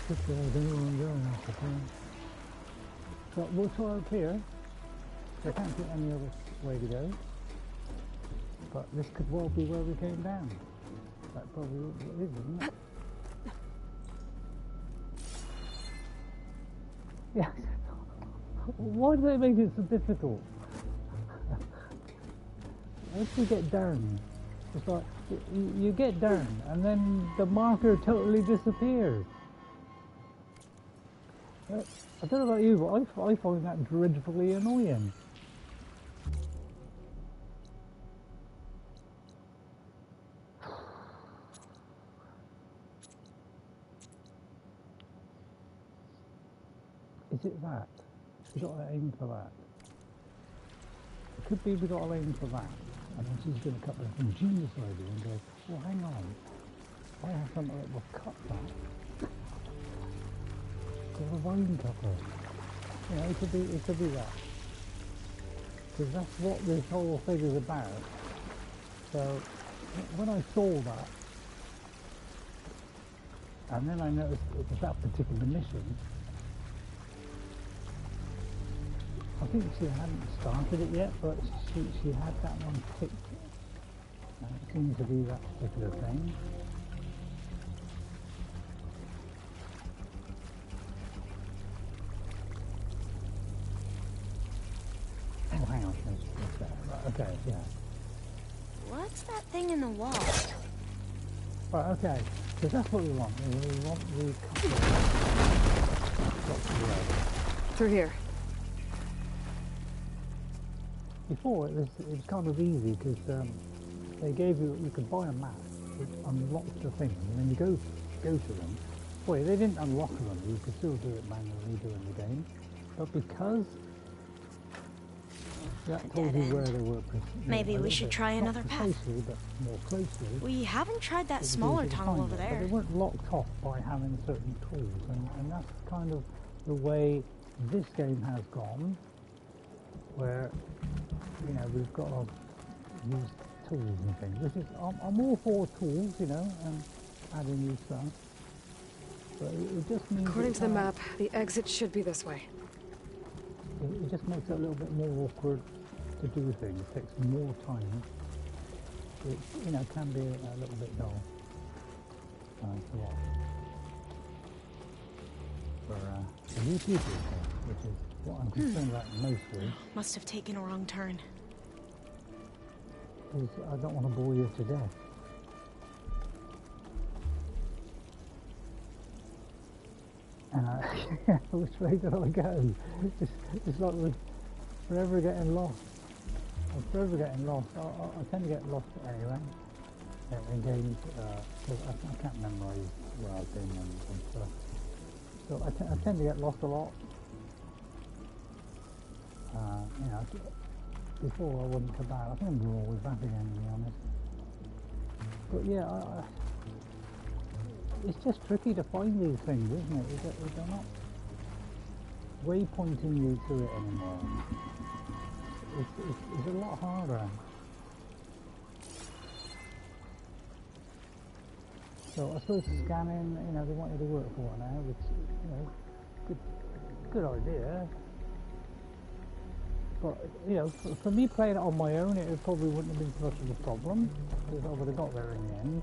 I don't know where I'm going after time. So we'll try up here. I can't see any other way to go. But this could well be where we came down. That probably is, isn't it? Yeah. Why do they make it so difficult? Once you get down, it's like you get down and then the marker totally disappears. I don't know about you, but I find that dreadfully annoying. Is it that? We got to aim for that. It could be we got to aim for that. And then she's going to cut an ingenious idea and go, well, hang on. I have something that will cut that. Called a vine cutter. You know, it could be that. Because that's what this whole thing is about. So, when I saw that, and then I noticed it was that particular mission, I think she hadn't started it yet, but she had that one picked. And it seemed to be that particular thing. Oh, hang on. That's that. Right, okay, yeah. What's that thing in the wall? Right, okay. Because that's what we want. We want the Through here. Before it was kind of easy because they gave you could buy a map which unlocked the things, and then you go to them. Boy, they didn't unlock them. You could still do it manually during the game, but because that told you where they were. Maybe we should try another path. Precisely, but more closely. We haven't tried that smaller tunnel over there. But they weren't locked off by having certain tools, and that's kind of the way this game has gone, where you know we've got to use tools and things. Which is I'm all for tools, you know, and adding new stuff. But it just means According to the map, the exit should be this way. It just makes it a little bit more awkward to do things. It takes more time. It, you know, can be a little bit dull to watch. For new people, which is what I'm concerned about mostly. Must have taken a wrong turn. Because I don't want to bore you to death. Which way did I go? It's like we're forever getting lost. I'm forever getting lost. I tend to get lost anyway in games because I can't memorize where I've been and stuff. So I tend to get lost a lot. You know, before I wouldn't come back. I think we're always back again, to be honest. But yeah, it's just tricky to find these things, isn't it? They're not waypointing you to it anymore. It's a lot harder. So I suppose scanning, you know, they want you to work for it now, which, you know, good idea. But, you know, for me playing it on my own, it probably wouldn't have been so much of a problem, because I would have got there in the end.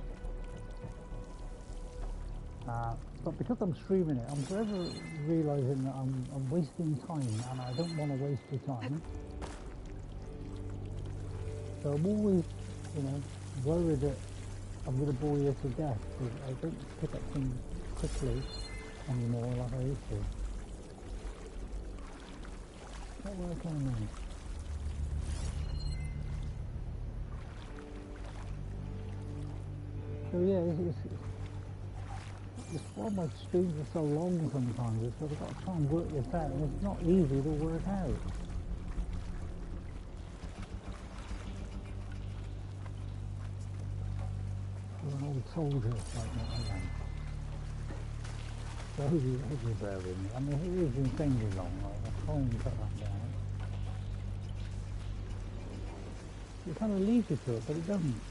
But because I'm streaming it, I'm forever realising that I'm wasting time, and I don't want to waste your time. So I'm always, you know, worried that I'm going to bore you to death, because I don't pick up things quickly anymore like I used to. What were I coming in? So yeah, it's why my streams are so long sometimes, is because I've got to try and work this out, and it's not easy to work out. You're an old soldier like that, I am. So I hope you bear with me. I mean, it is insanely long, I'll try and cut that down. It kind of leads you to it, but it doesn't.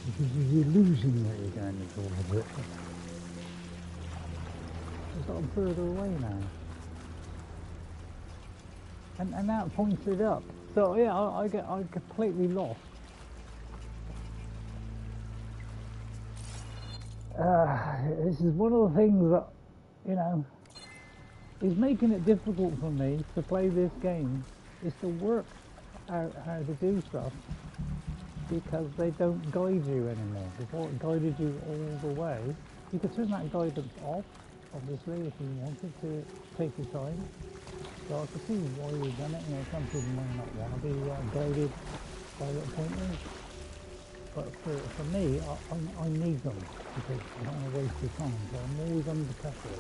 Because there's the illusion that you're going towards it. It's got further away now. And now it points it up. So yeah, I'm completely lost. This is one of the things that, you know, is making it difficult for me to play this game, is to work out how to do stuff, because they don't guide you anymore. Before it guided you all the way. You could turn that guidance off, obviously, if you wanted to take your time. So I could see why you've done it. You know, some people might not want to be guided by little pointers. But for me, I need them, because I don't want to waste your time, so I'm always under pressure.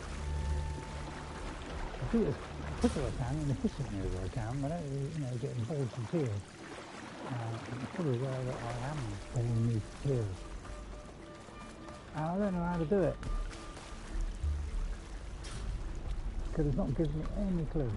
I do it as quick as I can and efficiently as I can, without, you know, getting bored to tears. I'm fully aware that I am boring me to tears. And I don't know how to do it, because it's not giving me any clue.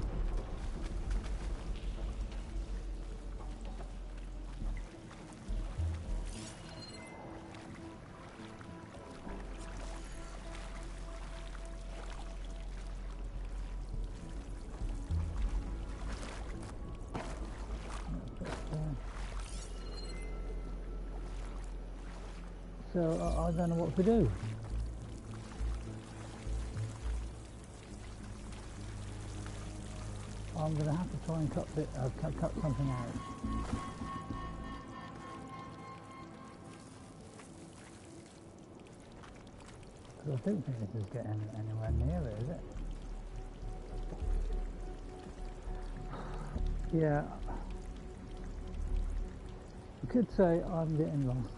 So I don't know what to do. I'm going to have to try and cut something out. Because I don't think this is getting anywhere near it, is it? Yeah. You could say I'm getting lost.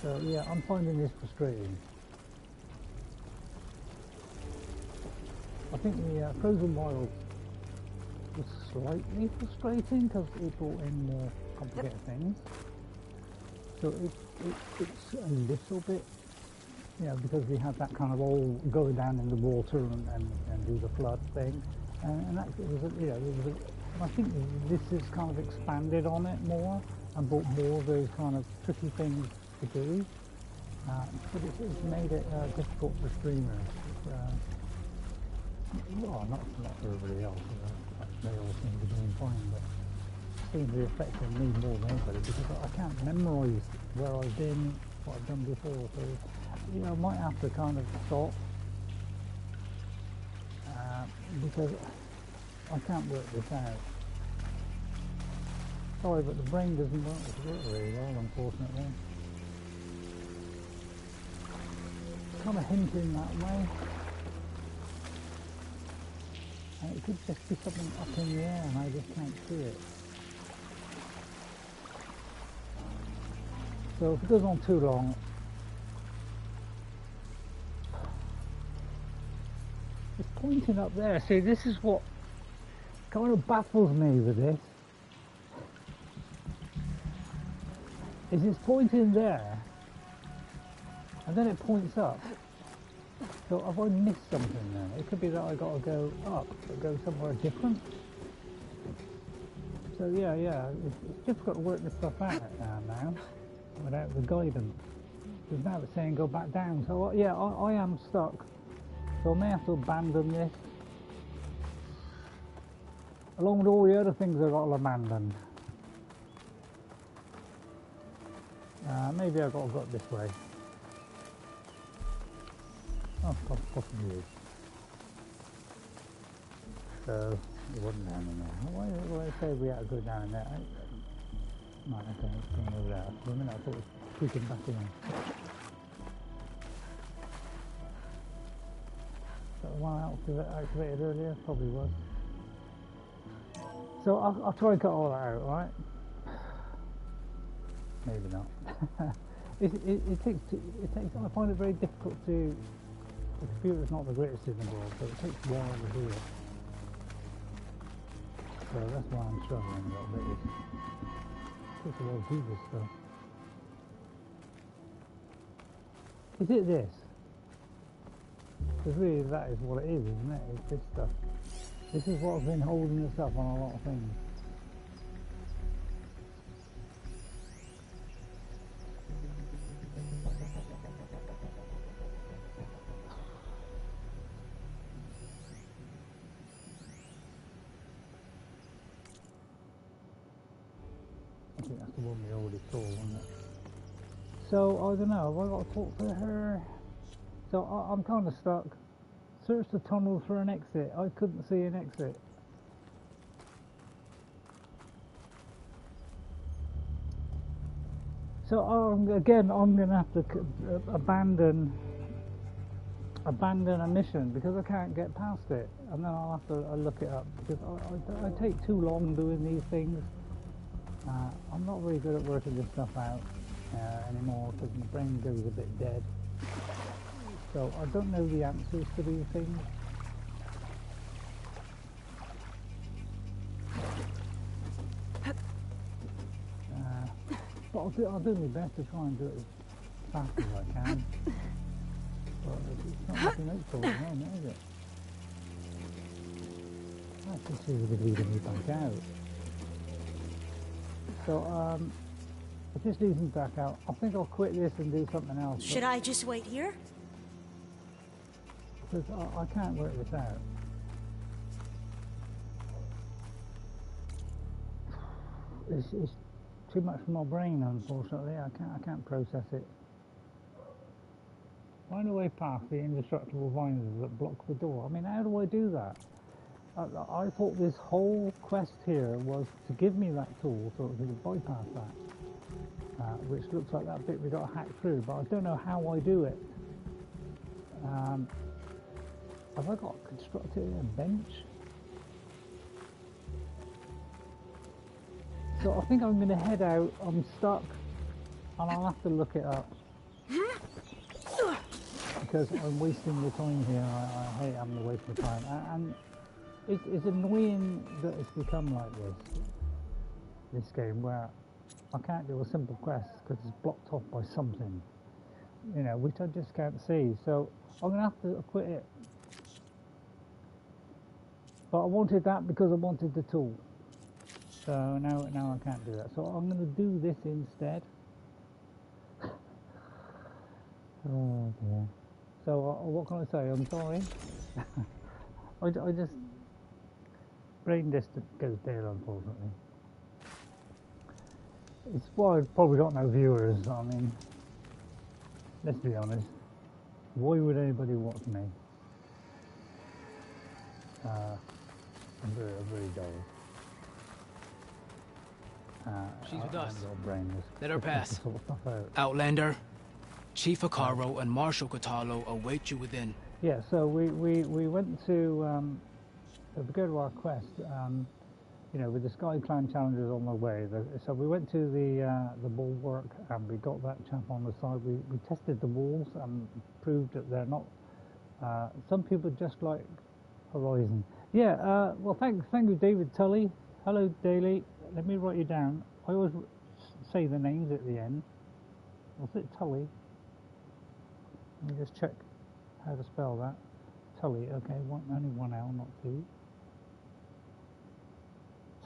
So yeah, I'm finding this frustrating. I think the Frozen Wilds was slightly frustrating because it brought in more complicated things. So it's a little bit, you know, because we had that kind of all going down in the water and do the flood thing, and actually it was, you know, it was I think this has kind of expanded on it more and brought more of those kind of tricky things to do, but it's made it difficult for streamers. Well, not for everybody else. They all seem to be doing fine, but it seems to be affecting me more than anybody, because I can't memorise where I've been, what I've done before. So, you know, I might have to kind of stop, because I can't work this out. Sorry, but the brain doesn't work very well, unfortunately. Kind of hinting that way. And it could just be something up in the air and I just can't see it. So if it goes on too long, it's pointing up there. See, this is what kind of baffles me with this. Is it's pointing there, and then it points up. So have I missed something then? It could be that I got to go up, but go somewhere different. So yeah, it's difficult to work this stuff out now, without the guidance. Because now it's saying go back down. So yeah, I am stuck. So I may have to abandon this, along with all the other things I've got to abandon. Maybe I've got to go this way. Oh, possibly is. So, it wasn't down in there. Why did I say we had to go down in there? Right, okay, it's going over there. For a minute I thought it was creeping back in. That one activated earlier? Probably was. So I'll try and cut all that out, right? Maybe not. it takes. I find it very difficult to. The computer's not the greatest in the world, so it takes a while to do it. So that's why I'm struggling a little bit. It takes a while to do this stuff. Is it this? Because really, that is what it is, isn't it? It's this stuff. This is what's been holding us up on a lot of things. I think that's the one we already saw, wasn't it? So, I don't know, have I got to talk to her? So, I'm kind of stuck. Search the tunnel for an exit. I couldn't see an exit. So, again, I'm going to have to abandon a mission because I can't get past it, and then I'll have to look it up because I take too long doing these things. I'm not very good at working this stuff out anymore because my brain goes a bit dead. So I don't know the answers to these things. But I'll do my best to try and do it as fast as I can. But it's not looking out for it at the moment, is it? I can see if it's leading me back out. So, if this leads me back out, I think I'll quit this and do something else. Should I just wait here? Because I can't work this out. It's too much for my brain, unfortunately. I can't process it. Find a way past the indestructible vines that block the door. I mean, how do I do that? I thought this whole quest here was to give me that tool so we could bypass that, which looks like that bit we got to hack through, but I don't know how I do it. Have I got constructed a bench? So I think I'm going to head out. I'm stuck, and I'll have to look it up. Because I'm wasting the time here. I hate having to waste my time. And it's annoying that it's become like this game, where I can't do a simple quest because it's blocked off by something, you know, which I just can't see. So I'm going to have to quit it. But I wanted that because I wanted the tool. So now I can't do that. So I'm going to do this instead. Oh dear. So what can I say? I'm sorry. I just brain just goes dead, unfortunately. It's why I've probably got no viewers. I mean, let's be honest. Why would anybody watch me? I'm very dull. She's with us. Brain Let her pass. sort of stuff out. Outlander, Chief Hekarro and Marshal Qatalo await you within. Yeah, so we went to go to our quest, you know, with the Sky Clan challenges on the way. So we went to the bulwark and we got that chap on the side. We tested the walls and proved that they're not. Some people just like Horizon. Yeah. Well, thank you, David Tully. Hello, Daly. Let me write you down. I always say the names at the end. Was it Tully? Let me just check how to spell that. Tully, okay, only one L, not two.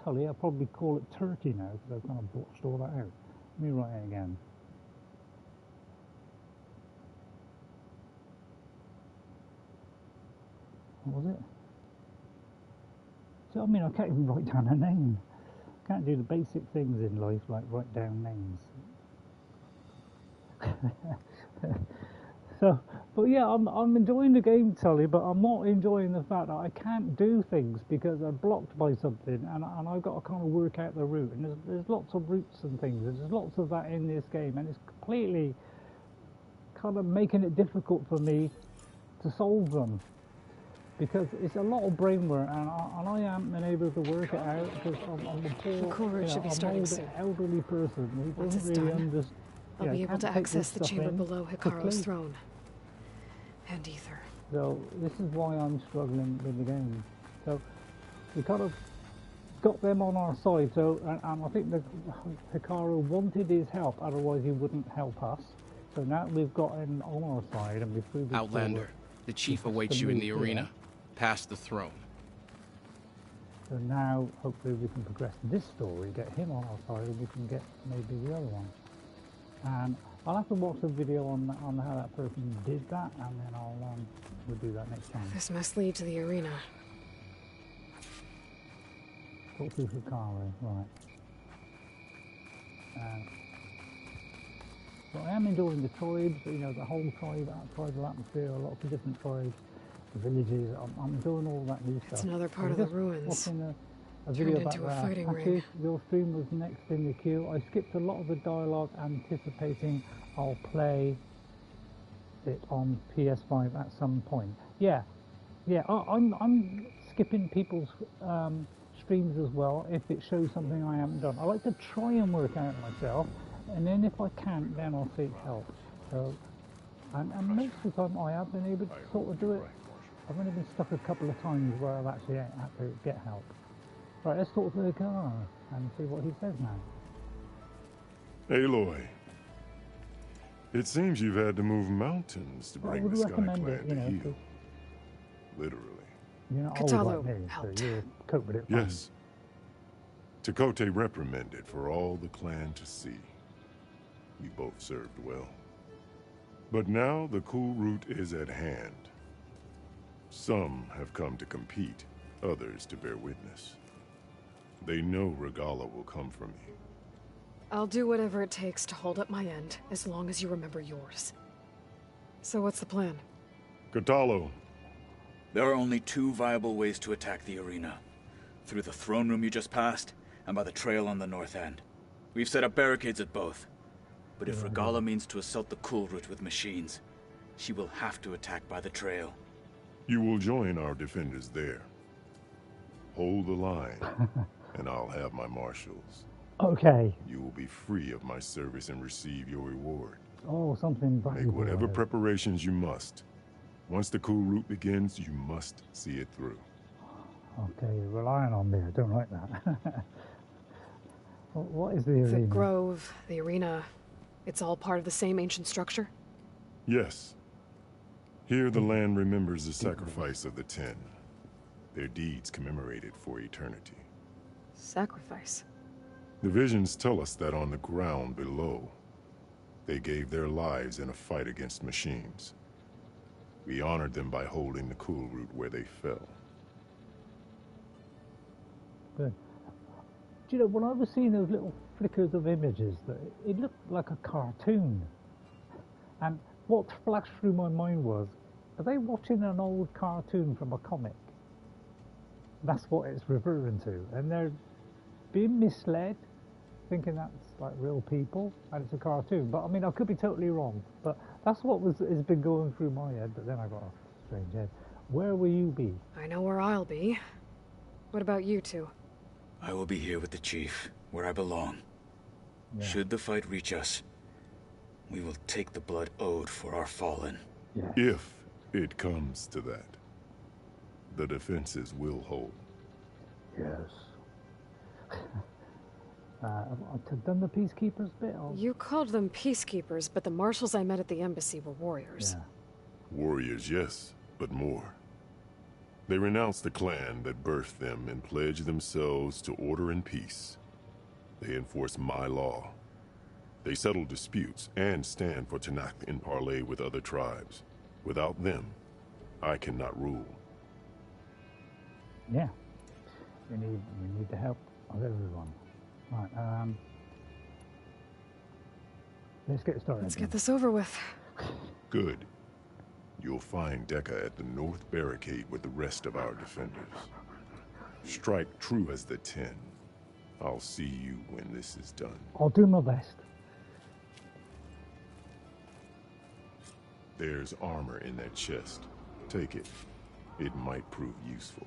Tully, I'll probably call it Turkey now because I've kind of botched all that out. Let me write it again. What was it? So, I mean, I can't even write down a name. I can't do the basic things in life like write down names. So, but yeah, I'm enjoying the game, Tully, but I'm not enjoying the fact that I can't do things because they're blocked by something, and I've got to kind of work out the route. And there's lots of routes and things. There's lots of that in this game, and it's completely kind of making it difficult for me to solve them because it's a lot of brain work, and I haven't been able to work it out because I'm a poor, I'm an elderly person who doesn't really understand. I'll be able to access the chamber below Hekarro's throne. And Aether. So this is why I'm struggling with the game. So we kind of got them on our side. So and I think that Hekarro wanted his help, otherwise he wouldn't help us. So now we've got him on our side, and we've proved Outlander, the chief awaits you in the arena, past the throne. So now hopefully we can progress this story, get him on our side, and we can get maybe the other one. And I'll have to watch the video on how that person did that, and then we'll do that next time. This must lead to the arena. Talk to Hekarro, right. am enjoying the tribes, you know, the whole tribal atmosphere, lots of different tribes, the villages. I'm enjoying all that new stuff. It's another part of the ruins. Watching a video Turned about into a that. fighting ring. Actually, your stream was next in the queue. I skipped a lot of the dialogue, anticipating I'll play it on PS5 at some point. Yeah, I'm skipping people's streams as well if it shows something I haven't done. I like to try and work out myself, and then if I can't, then I'll seek help. So, and most of the time I have been able to sort of do it. I've only been stuck a couple of times where I've actually had to get help. Right, let's talk to the car and see what he says now. Aloy, it seems you've had to move mountains to bring the Sky Clan to heel. Literally. You're not old Kotallo like me, helped. so you'll cope with it fine. Yes. Takote reprimanded for all the clan to see. We both served well. But now the Kulrut is at hand. Some have come to compete, others to bear witness. They know Regalla will come for me. I'll do whatever it takes to hold up my end, as long as you remember yours. So what's the plan? Kotallo. There are only two viable ways to attack the arena. Through the throne room you just passed, and by the trail on the north end. We've set up barricades at both. But if Regalla means to assault the Kulrut with machines, she will have to attack by the trail. You will join our defenders there. Hold the line, and I'll have my marshals. Okay. You will be free of my service and receive your reward. Oh, something valuable. Make whatever preparations you must. Once the Kulrut begins, you must see it through. Okay, you're relying on me. I don't like that. What is the arena? The grove, the arena, it's all part of the same ancient structure? Yes. Here the land remembers the sacrifice of the 10. Their deeds commemorated for eternity. Sacrifice? The visions tell us that on the ground below, they gave their lives in a fight against machines. We honored them by holding the Kulrut where they fell. Good. Do you know, when I was seeing those little flickers of images, that it looked like a cartoon. And what flashed through my mind was, are they watching an old cartoon from a comic? That's what it's referring to. And they're being misled, thinking that's like real people, and it's a cartoon. But I mean, I could be totally wrong. But that's what has been going through my head, but then I got a strange head. Where will you be? I know where I'll be. What about you two? I will be here with the chief, where I belong. Yeah. Should the fight reach us, we will take the blood owed for our fallen. Yeah. If it comes to that, the defenses will hold. Yes. I've done the peacekeepers bit? Or? You called them peacekeepers, but the marshals I met at the embassy were warriors. Yeah. Warriors, yes, but more. They renounce the clan that birthed them and pledge themselves to order and peace. They enforce my law. They settle disputes and stand for Tallneck in parley with other tribes. Without them, I cannot rule. Yeah. We need the help of everyone. Right, let's get started. Let's get this over with. Good. You'll find Deca at the north barricade with the rest of our defenders. Strike true as the 10. I'll see you when this is done. I'll do my best. There's armor in that chest. Take it. It might prove useful.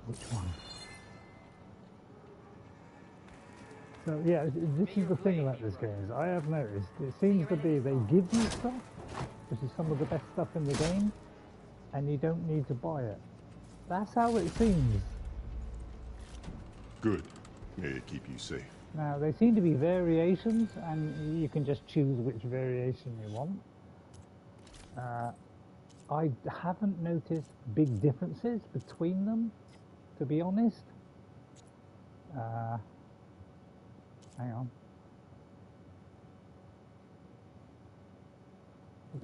Which one? So yeah, this is the thing about this game. Is I have noticed it seems to be they give you stuff, which is some of the best stuff in the game, and you don't need to buy it. That's how it seems. Good. May it keep you safe. Now, they seem to be variations, and you can just choose which variation you want. I haven't noticed big differences between them, to be honest. Hang on.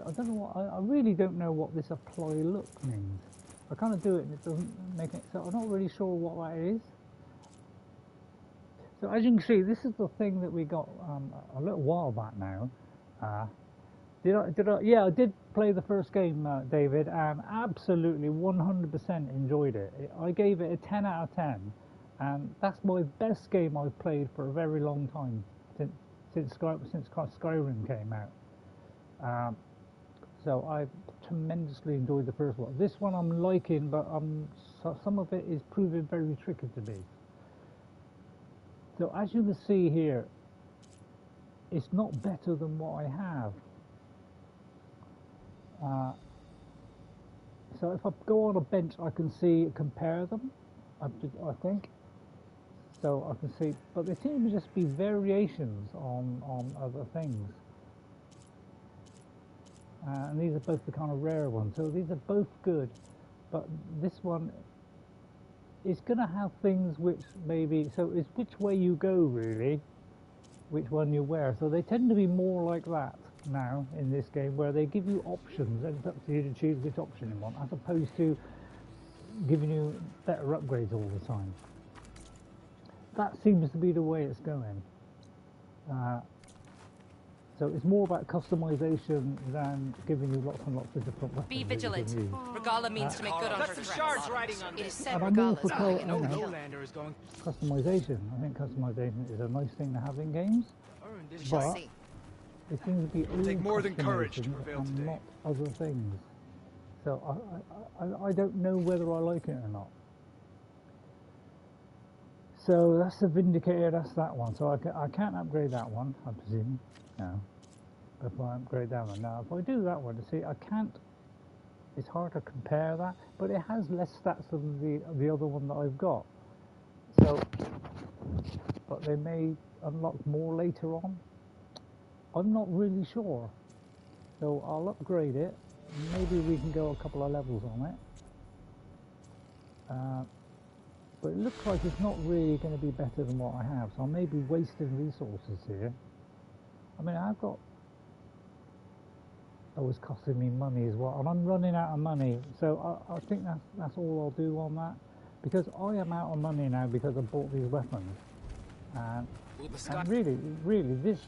I don't know what, I really don't know what this apply look means. I kind of do it and it doesn't make it, so I'm not really sure what that is. So as you can see, this is the thing that we got a little while back now. Yeah, I did play the first game, David, and absolutely 100% enjoyed it. I gave it a 10 out of 10, and that's my best game I've played for a very long time, since Skyrim came out. So I tremendously enjoyed the first one. This one I'm liking, but some of it is proving very tricky to me. So as you can see here, it's not better than what I have. So if I go on a bench, I can compare them, I think. So I can see, but there seem to just be variations on other things. And these are both the kind of rare ones. So these are both good, but this one is going to have things which maybe, so it's which way you go really, which one you wear. So they tend to be more like that now in this game, where they give you options and it's up to you to choose which option you want, as opposed to giving you better upgrades all the time. That seems to be the way it's going. So it's more about customization than giving you lots and lots of different weapons. Be vigilant. Regalla means to make good on her threats. It is said Regalla's Regalla's no lander is going. Customization. I think customization is a nice thing to have in games, but it seems to be all take more than courage to prevail and today. not other things. So I don't know whether I like it or not. So that's the Vindicator, that's that one. So I can't upgrade that one, I presume. No. If I upgrade that one. Now, if I do that one, see, I can't. It's hard to compare that, but it has less stats than the other one that I've got. So, but they may unlock more later on. I'm not really sure. So I'll upgrade it. Maybe we can go a couple of levels on it. But it looks like it's not really going to be better than what I have. So I may be wasting resources here. I mean, I've got... Oh, it's costing me money as well. And I'm running out of money. So I think that's all I'll do on that. Because I am out of money now because I bought these weapons. And really, this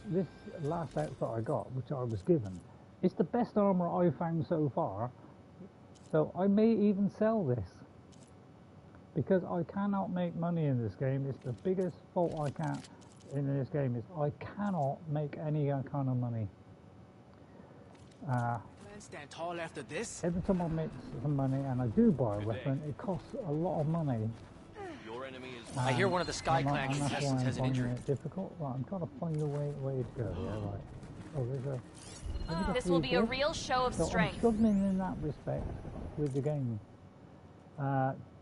last outfit I got, which I was given, it's the best armor I've found so far. So I may even sell this. Because I cannot make money in this game. It's the biggest fault I can in this game is I cannot make any kind of money. Stand tall after this. Every time I make some money and I do buy a weapon, it costs a lot of money. Your enemy is. I hear one of the Sky Clan contestants has an injury. It difficult. Right, I'm trying to find a way to go. Yeah, right. Oh, there's a. This will be a real show of strength. I'm struggling in that respect with the game.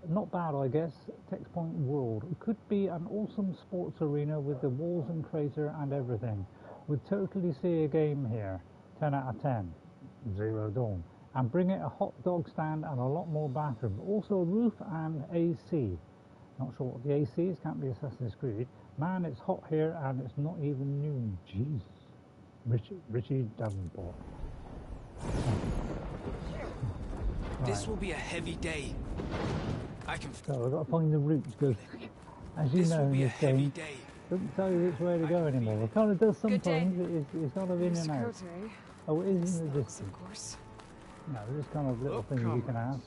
Not bad, I guess. Text Point World. It could be an awesome sports arena with the walls and crater and everything. Would totally see a game here. 10 out of 10. Zero Dawn. And bring it a hot dog stand and a lot more bathroom. Also a roof and AC. Not sure what the AC is. Can't be Assassin's Creed. Man, it's hot here and it's not even noon. Jesus. Richie Davenport. This will be a heavy day. So I've got to find the route because, as you know, in this game, doesn't tell you which way to go anymore. It kind of does sometimes. It's kind of in and out. Oh, it is in the distance. Of course. No, there's kind of little things you can ask.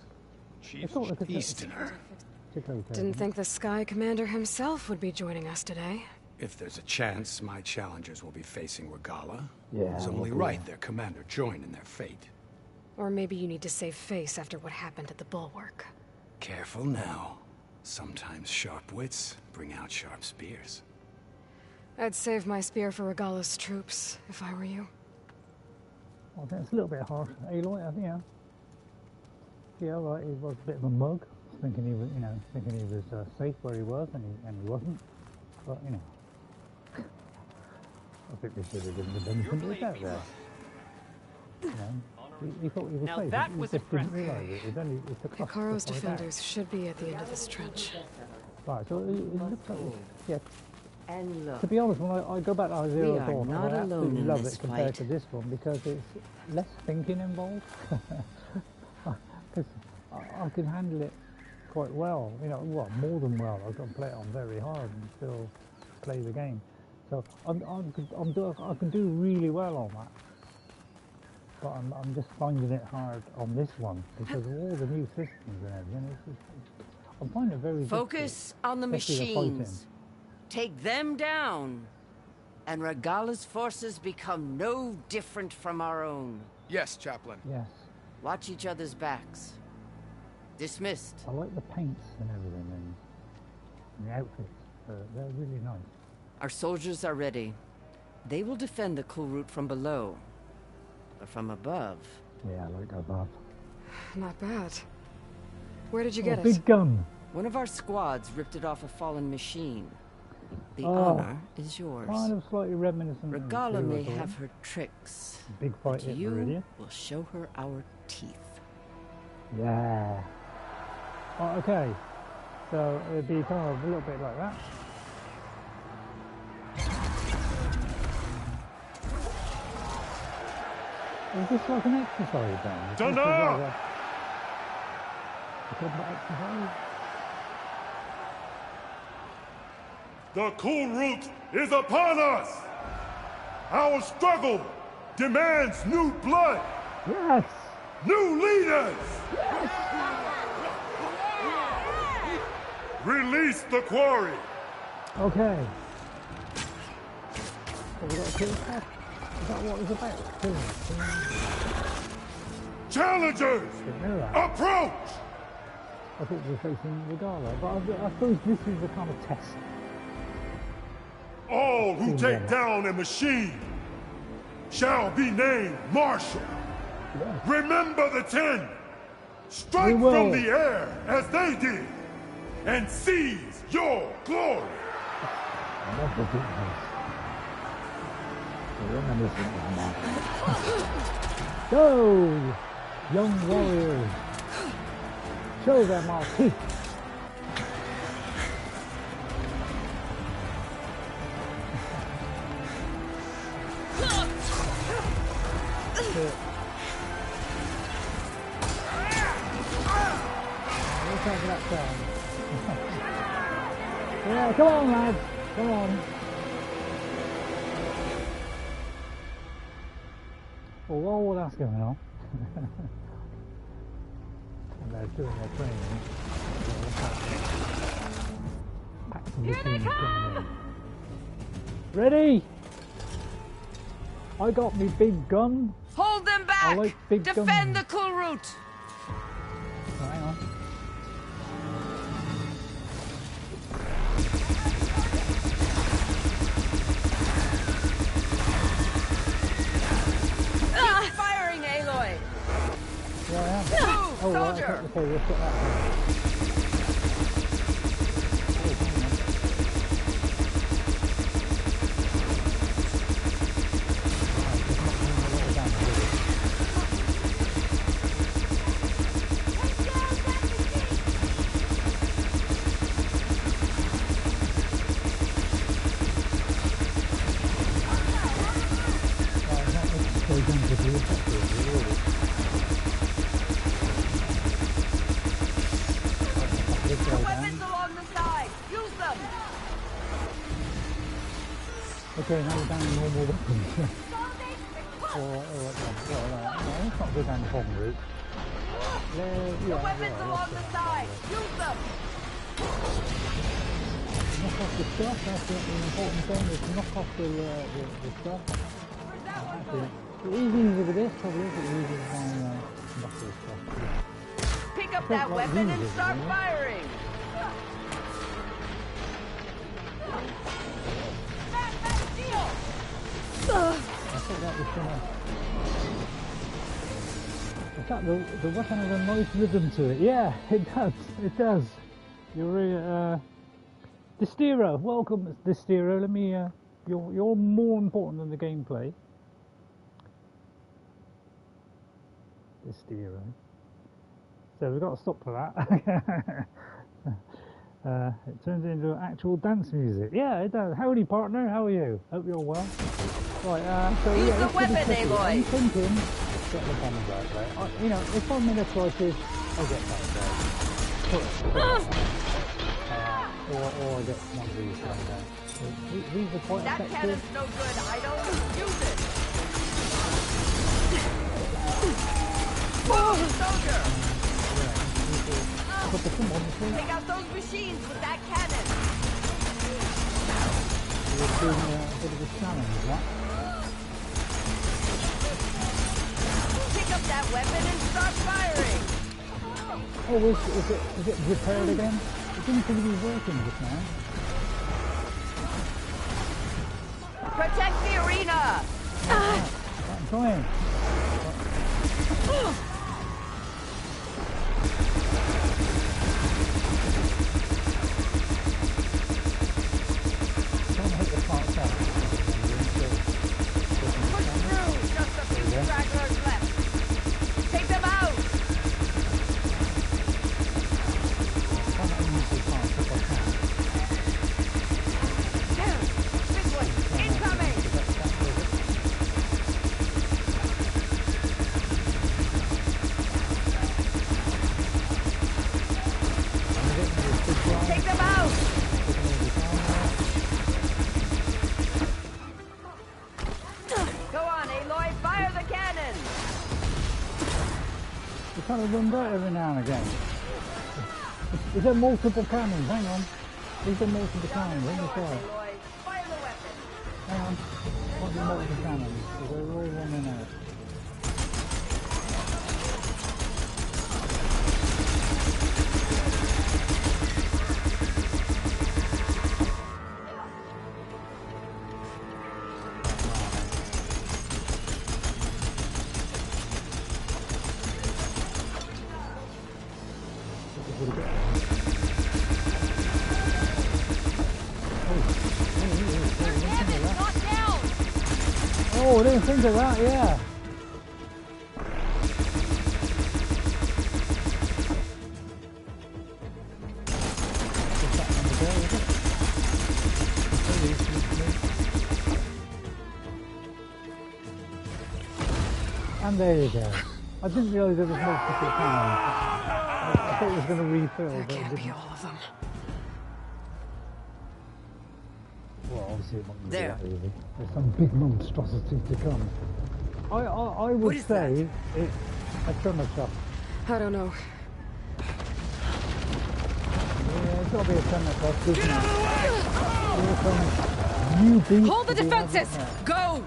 Didn't think the Sky Commander himself would be joining us today. If there's a chance, my challengers will be facing Regalla. Yeah, it's only right their commander join in their fate. Or maybe you need to save face after what happened at the Bulwark. Careful now. Sometimes sharp wits bring out sharp spears. I'd save my spear for Regalla's troops, if I were you. I think it's a little bit harsh. Aloy, I think, yeah, right, he was a bit of a mug, thinking he was, safe where he was, and he wasn't. But I think they should have given the benefit of the doubt there. He thought he was safe. That he was just didn't impressive. realise it. Hekarro's defenders should be at the end of this trench. Right, so it looks like, yeah. And look, to be honest, when I go back to Zero Dawn, I absolutely love it compared to this one because it's less thinking involved. Because I can handle it quite well, more than well. I've got to play it on very hard and still play the game. So I can do really well on that. but I'm just finding it hard on this one because of all the new systems and everything. I'm finding it very Focus on the machines. Take them down, and Regalla's forces become no different from our own. Yes, Chaplain. Yes. Watch each other's backs. Dismissed. I like the paints and everything and the outfits. They're really nice. Our soldiers are ready. They will defend the Kulrut from below. But from above... Yeah, I like above. Not bad. Where did you get it? Big gun. One of our squads ripped it off a fallen machine. The honor is yours. Kind of slightly reminiscent. Regalla may have her tricks. Big fight but you will show her our teeth. Yeah. Oh, okay. So it'd be kind of a little bit like that. Is this like an exercise then? Dunno! Exercise? The Kulrut is upon us! Our struggle demands new blood! Yes! New leaders! Yes! Release the quarry! Okay. So we got to kill stuff? Is that what it's about? Challengers! Approach! I thought we were facing Regalla, but I suppose this is a kind of test. All who take down a machine shall be named Marshal. Yes. Remember the 10. Strike from the air as they did, and seize your glory. I love the goodness. Go, young warriors. Show them our teeth. Yeah, come on, lads. Come on. Well, while that's going on, and they're doing their training, here they come! Ready? I got me big gun. Hold them back! I like big Defend guns. the Kulrut! Oh, hang on. Keep firing, Aloy! Yeah, I am. Move, oh, soldier! Right, okay, let's get that one. Okay, now we're down to normal weapons. No, let's not go down the bomb route. The weapons along the side! Use them! Knock off the stuff, that's the important thing, is to knock off the stuff. Actually, the easier with this probably is the easier to knock this stuff. Pick up that weapon and start firing! I thought that was gonna... In fact, the weapon has a nice rhythm to it. Yeah, it does. It does. You're Distero. Welcome, Distero. Let me. You're more important than the gameplay. Distero. So we've got to stop for that. It turns into actual dance music. Yeah, it does. Howdy, partner. How are you? Hope you're well. Right, so use the weapon, Aloy! I'm thinking, get the bombs out there. You know, if I'm in a crisis, I'll get that there. Or I get one of these guys there. These are quite that effective. cannon's no good. I don't use it. Soldier! Put the thing on the thing. Take out those machines with that cannon! We're doing a bit of a challenge, right? Pick up that weapon and start firing! Oh, is it repaired again? It didn't seem to be working just now. Protect the arena! I'm trying. Run that every now and again. Is there multiple cannons? Hang on. Is there multiple cannons? Let me try it. Hang on. What's the multiple cannons? Because they're all running out. Oh, I didn't think of that, yeah. And there you go. I didn't realise there was multiple cannons. I thought it was going to refill, but it didn't. Be all of them. Well, obviously it won't be that easy. There's some big monstrosity to come. I would say it's a tremor shot. I don't know. Yeah, it's got to be a tremor shot, isn't it? New beast. Hold the defenses! Go!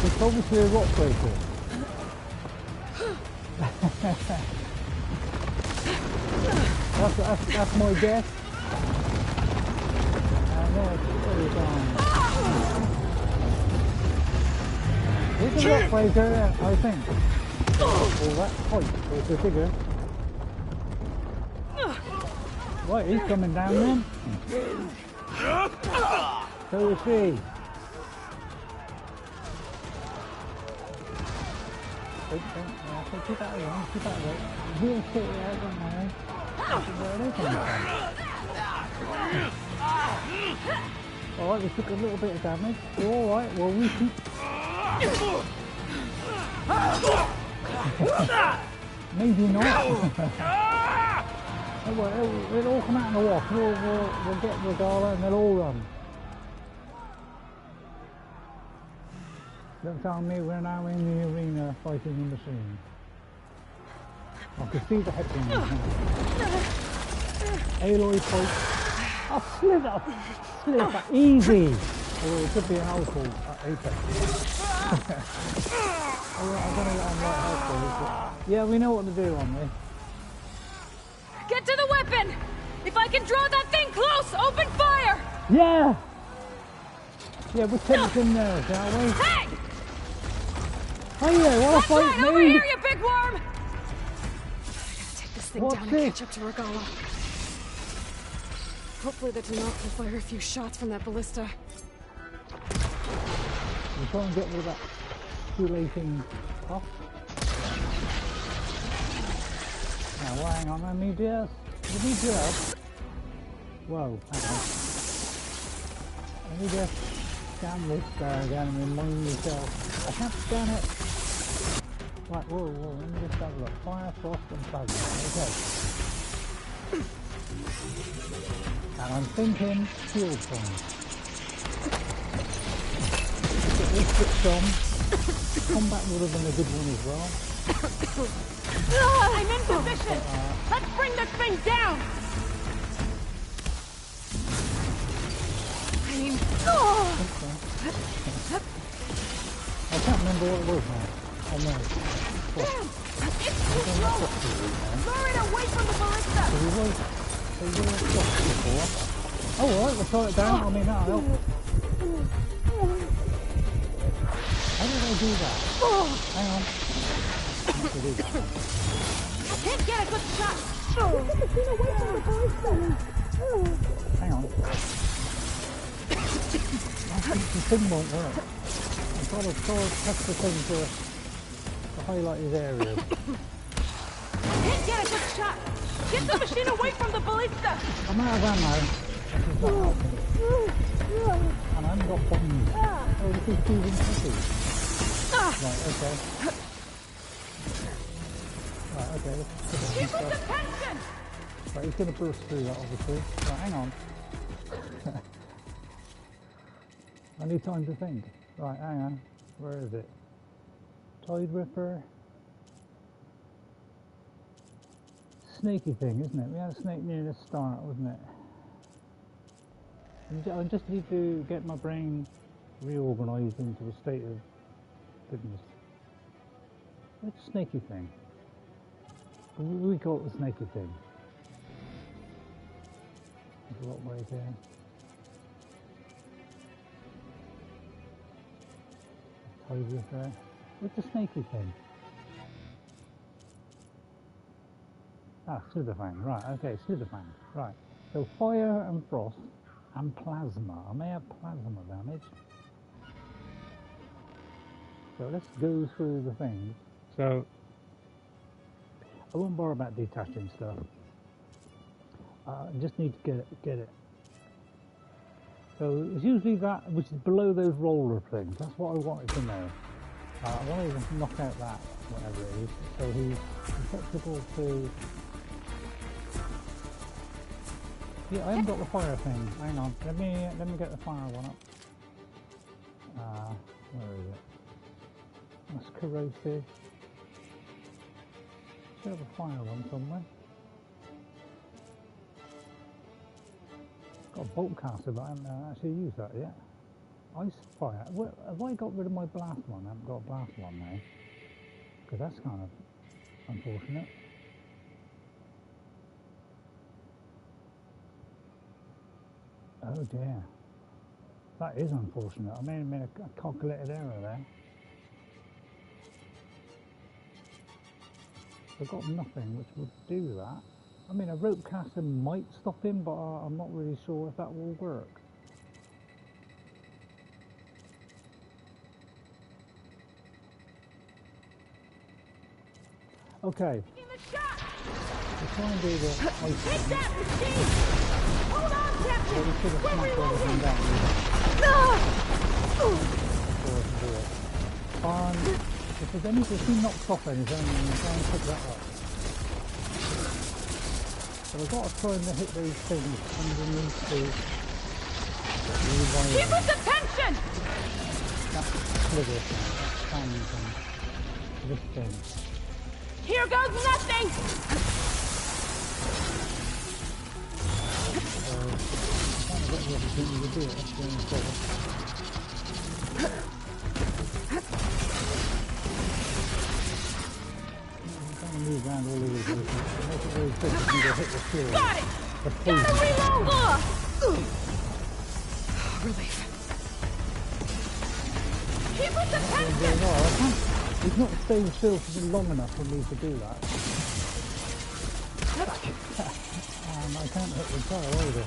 It's obviously a rock breaker. That's my guess. No, it's really gone. It's a rock breaker, I think. Oh, that height is a figure. Right, he's coming down then. So is he. Keep that along, keep that away. We'll sort it out, don't worry. Where they come from. Alright, we took a little bit of damage. Alright, well we keep... Maybe not. It'll all come out in the wash. We'll get Regalla and they'll all run. Don't tell me we're now in the arena fighting the machine. I can see the headwind now. Aloy fight. Oh, Slither! Slither! Easy! Although it could be an alcohol Aether. I don't know what I'm right helpful. Yeah, we know what to do on this. Get to the weapon! If I can draw that thing close, open fire! Yeah! Yeah, we'll take it in there, shall we? Hey! Oh yeah, wanna fight right, me? over here, you big worm! I gotta take this thing down and catch up to Regalla. Hopefully the Tallneck will fire a few shots from that ballista. We'll try and get rid of that stimulating puff. Now, hang on, I need this. You need this. Whoa, hang on. I need to scan this guy again and remind myself. I can't scan it. Right, whoa, let me just have a look. Fire, frost, and plasma. Okay. And I'm thinking shield form. Get this switched on. Combat would have been a good one as well. I'm in position! Let's bring this thing down! I can't remember what it was now. Oh no. Damn! It's too slow! Lure it away from the ballista! They were shots before. Oh alright, we'll slow it down. I mean, that'll help. How did I do that? Hang on. I have to do that. I can't get a good shot! Hang on. The thing won't work. I've got to press the thing to highlight his areas. I can't get a good shot! Get the machine away from the ballista! I'm out of ammo. And I haven't got bombs. Oh, this is choosing cookies. Right, okay. Right, okay, let's put it in stuff. Right, he's going to burst through that, obviously. Right, hang on. I need time to think. Right, hang on. Where is it? Tide Ripper. Snaky thing, isn't it? We had a snake near the start, wasn't it? I just need to get my brain reorganised into a state of goodness. What's a snaky thing? We call it the snaky thing. There's a lot of ways there. There. What's the snaky thing? Ah, Slitherfang, right, okay, Slitherfang, right. So fire and frost and plasma. I may have plasma damage. So let's go through the things. So I won't bother about detaching stuff. I just need to get it. So it's usually that which is below those roller things. That's what I wanted to know. I wanted to knock out that, whatever it is. So he's susceptible to... Yeah, I haven't got the fire thing. Hang on. Let me get the fire one up. Where is it? That's corrosive. Should have a fire one somewhere. Got a bolt caster, but I haven't actually used that yet. Ice fire. Have I got rid of my blast one? I haven't got a blast one now. Because that's kind of unfortunate. Oh dear. That is unfortunate. I may have made a calculated error there. I've got nothing which would do that. I mean, a rope caster might stop him, but I'm not really sure if that will work. Okay. Let's try and do the ice. Take that, machine! Hold on, Captain! Well, we should have smacked everything down. Fine. If he knocks off anything, then we'll try and pick that up. So we've got to try and hit those things underneath the wire. Keep us attention! That slither thing, that stand and this thing. Here goes nothing! So, I can't get the opportunity to do it, that's the only problem. Move around all over the place. Make it very quick to hit the floor. Got it! Gotta reload! Relief. Keep us attention! He's not staying still for long enough for me to do that. And I can't hit the tail either.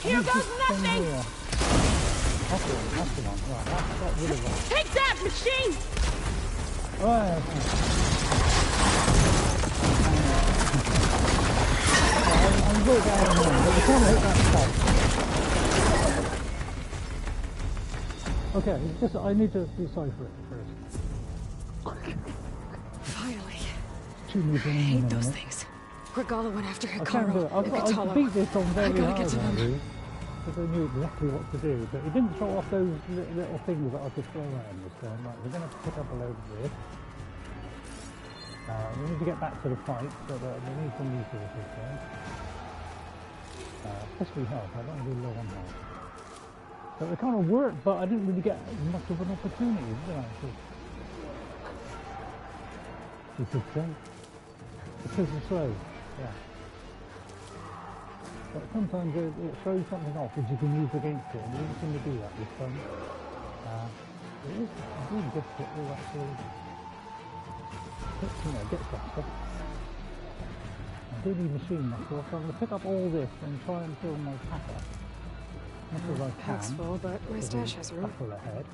Here goes nothing! That's the one. Right, that's got rid of that. Take that, machine! Right, okay. I'm good down here, but we can't hit that spot. Okay, just I need to decipher it first. Finally. I hate those things. Regalla went after I can do it. Hekarro. I beat this on very gotta hard get to them. because I knew exactly what to do, but it didn't throw off those little things that I could throw around this time. Right, we're going to pick up a load of this. We need to get back to the fight, so that we need some resources there. Especially health. I don't want to be low on health. So it kind of worked, but I didn't really get much of an opportunity, did I? This is slow. Because it's slow, yeah. But sometimes it throws something off which you can use against it, and you didn't seem to do that this time. It is really difficult to actually get faster. I do need machine muscle, so I'm going to pick up all this and try and fill my pack up. Not as I can. Pack's full, but my stash has room. Full ahead.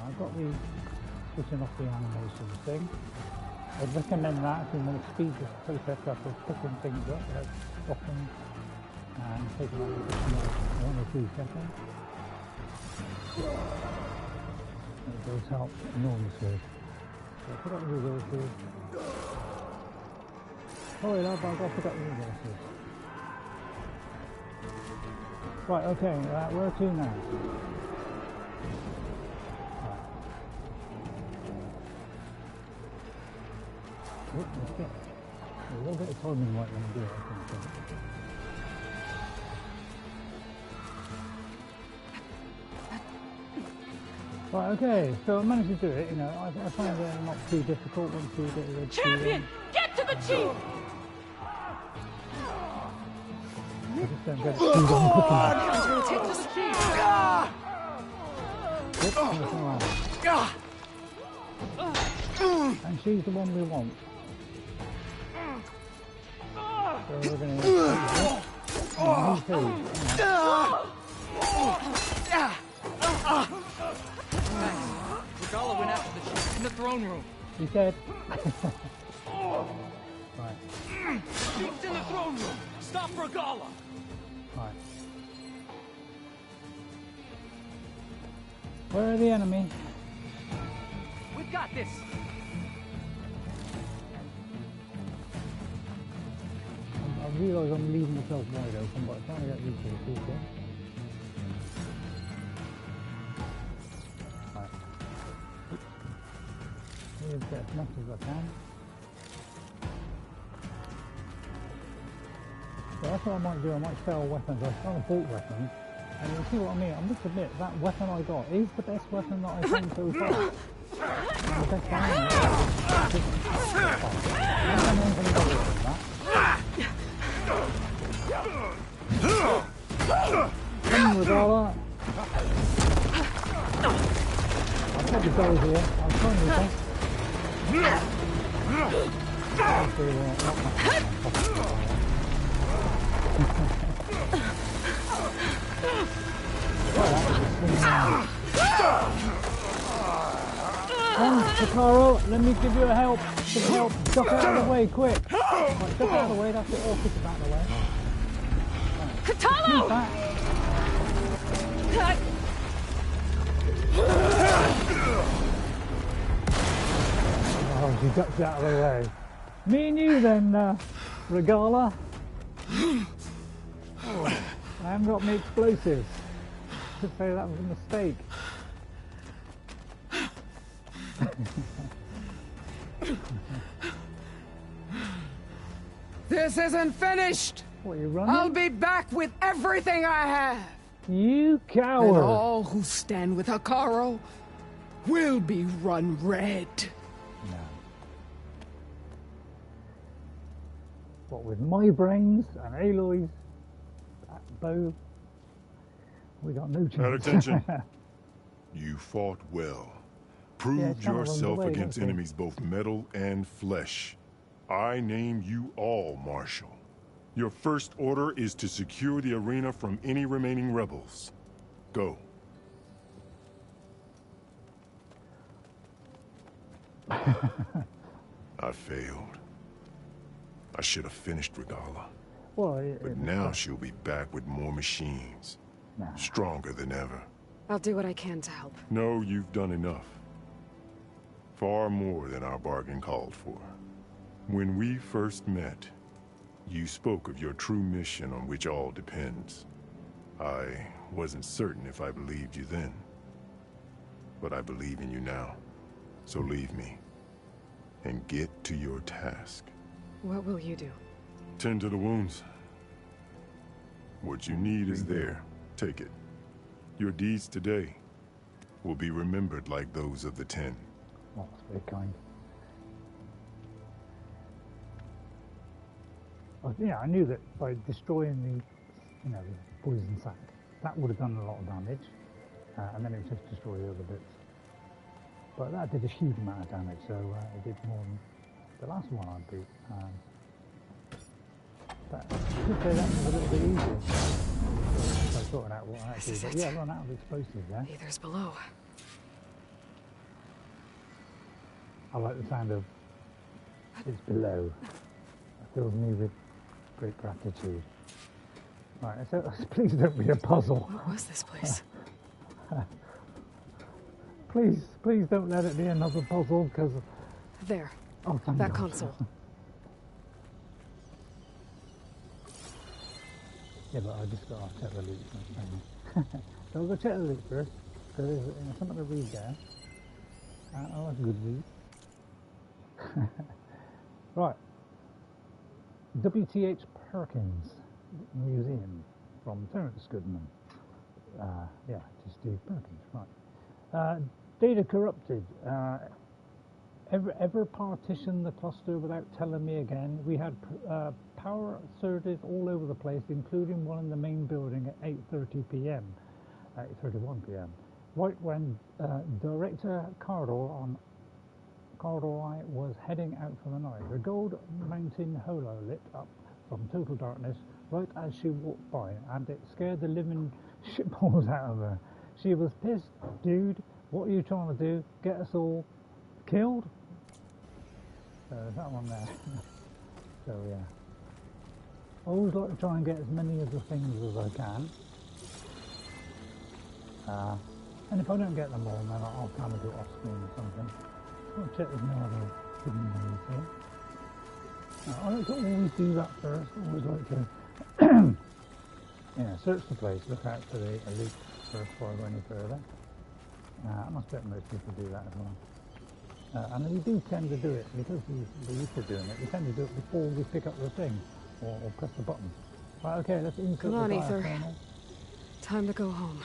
I've got the switching off the animation thing. I'd recommend that if you want to speed this process up of picking things up, like stopping and taking an additional 1 or 2 seconds. It does help enormously. So pick up the resources. Sorry love, I've got to pick up the resources. Right, okay, where to now? Let's get a little bit of timing right when we do it, I think. Right, okay, so I managed to do it, you know, I find it not too difficult once you get the Champion! Get to the chief! I just don't get it too long Take to the chief! And she's the one we want. So we're going to Regalla went after the chief in the throne room. He said. Right. Chief's in the throne room. Stop Regalla. Right. Where are the enemy? We've got this. I realise I'm leaving myself wide open, but I'm trying to get these people. Right. Need to get as much as I can. So that's what I might do. I might sell weapons. I sell bought weapons, and you'll see what I mean. I must admit that weapon I got is the best weapon that I've done so far. The best Come Regalla. I'll probably go here. I'll try and do Come, Hekarro, let me give you a help. Some help. Duck out of the way, quick. Right, duck out of the way, that's it. All kick out of the way. Katalo! Oh, she ducks out of the way. Me and you then, Regalla. Oh, I haven't got any explosives. Could say that was a mistake. This isn't finished! What, you running? I'll be back with everything I have! You coward! And all who stand with Hekarro will be run red. No. What, with my brains and Aloy's bow? We got no chance. At attention. You fought well. Proved yourself against enemies both metal and flesh. I name you all Marshal. Your first order is to secure the arena from any remaining rebels. Go. I failed. I should have finished Regalla. Well, but now she'll be back with more machines. Stronger than ever. I'll do what I can to help. No, you've done enough. Far more than our bargain called for. When we first met, you spoke of your true mission on which all depends. I wasn't certain if I believed you then, but I believe in you now. So leave me, and get to your task. What will you do? Tend to the wounds. What you need is there. Take it. Your deeds today will be remembered like those of the 10. Oh, that's very kind. Yeah, I knew that by destroying the, the poison sac, that would have done a lot of damage, and then it would just destroy the other bits. But that did a huge amount of damage, so it did more than the last one I beat. But I should say that was a little bit easier. So sorting out what I actually, but yeah, I run out of explosives there. Aether's below. I like the sound of it's below. It fills me with great gratitude. Right, so please don't be a puzzle. What was this place? Please don't let it be another puzzle, because... There. Oh, thank that God. console. Yeah, but I just got to check the loot. So I'll go check the loot first, because there's something to read there. Oh, that's good read. Right. W.T.H. Perkins Museum from Terence Goodman. Yeah, just Steve Perkins, right. Data corrupted. Ever partition the cluster without telling me again? We had power surges all over the place, including one in the main building at 8:30 p.m. 8:31 p.m. Right when Director Cardor was heading out for the night. The gold mountain holo lit up from total darkness right as she walked by, and it scared the living shitballs out of her. She was pissed. Dude, what are you trying to do? Get us all killed? So there's that one there. So yeah. I always like to try and get as many of the things as I can. And if I don't get them all, then I'll kind of do it off screen or something. I'll check there's no other hidden ones here. Now, I like to always do that first. I always like to search the place, look out for the elite first before I go any further. I must bet most people do that as well. And we do tend to do it, because we're used to doing it, we tend to do it before we pick up the thing, or press the button. Right, okay, let's insert Come on, the Aether. panel. Time to go home.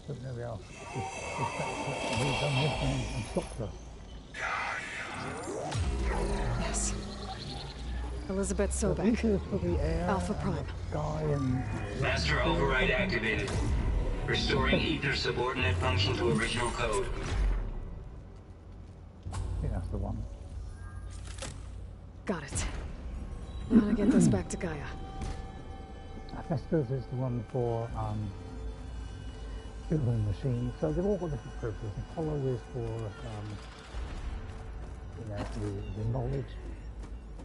So there we are. We've done this and stopped us. Yes. Elizabeth Sobek. Alpha Prime. Master override activated. Restoring Aether's subordinate function to original code. I think that's the one. Got it. Now to get this back to Gaia. Festus is the one for building machines. So they've all got different purposes. Apollo is for the knowledge.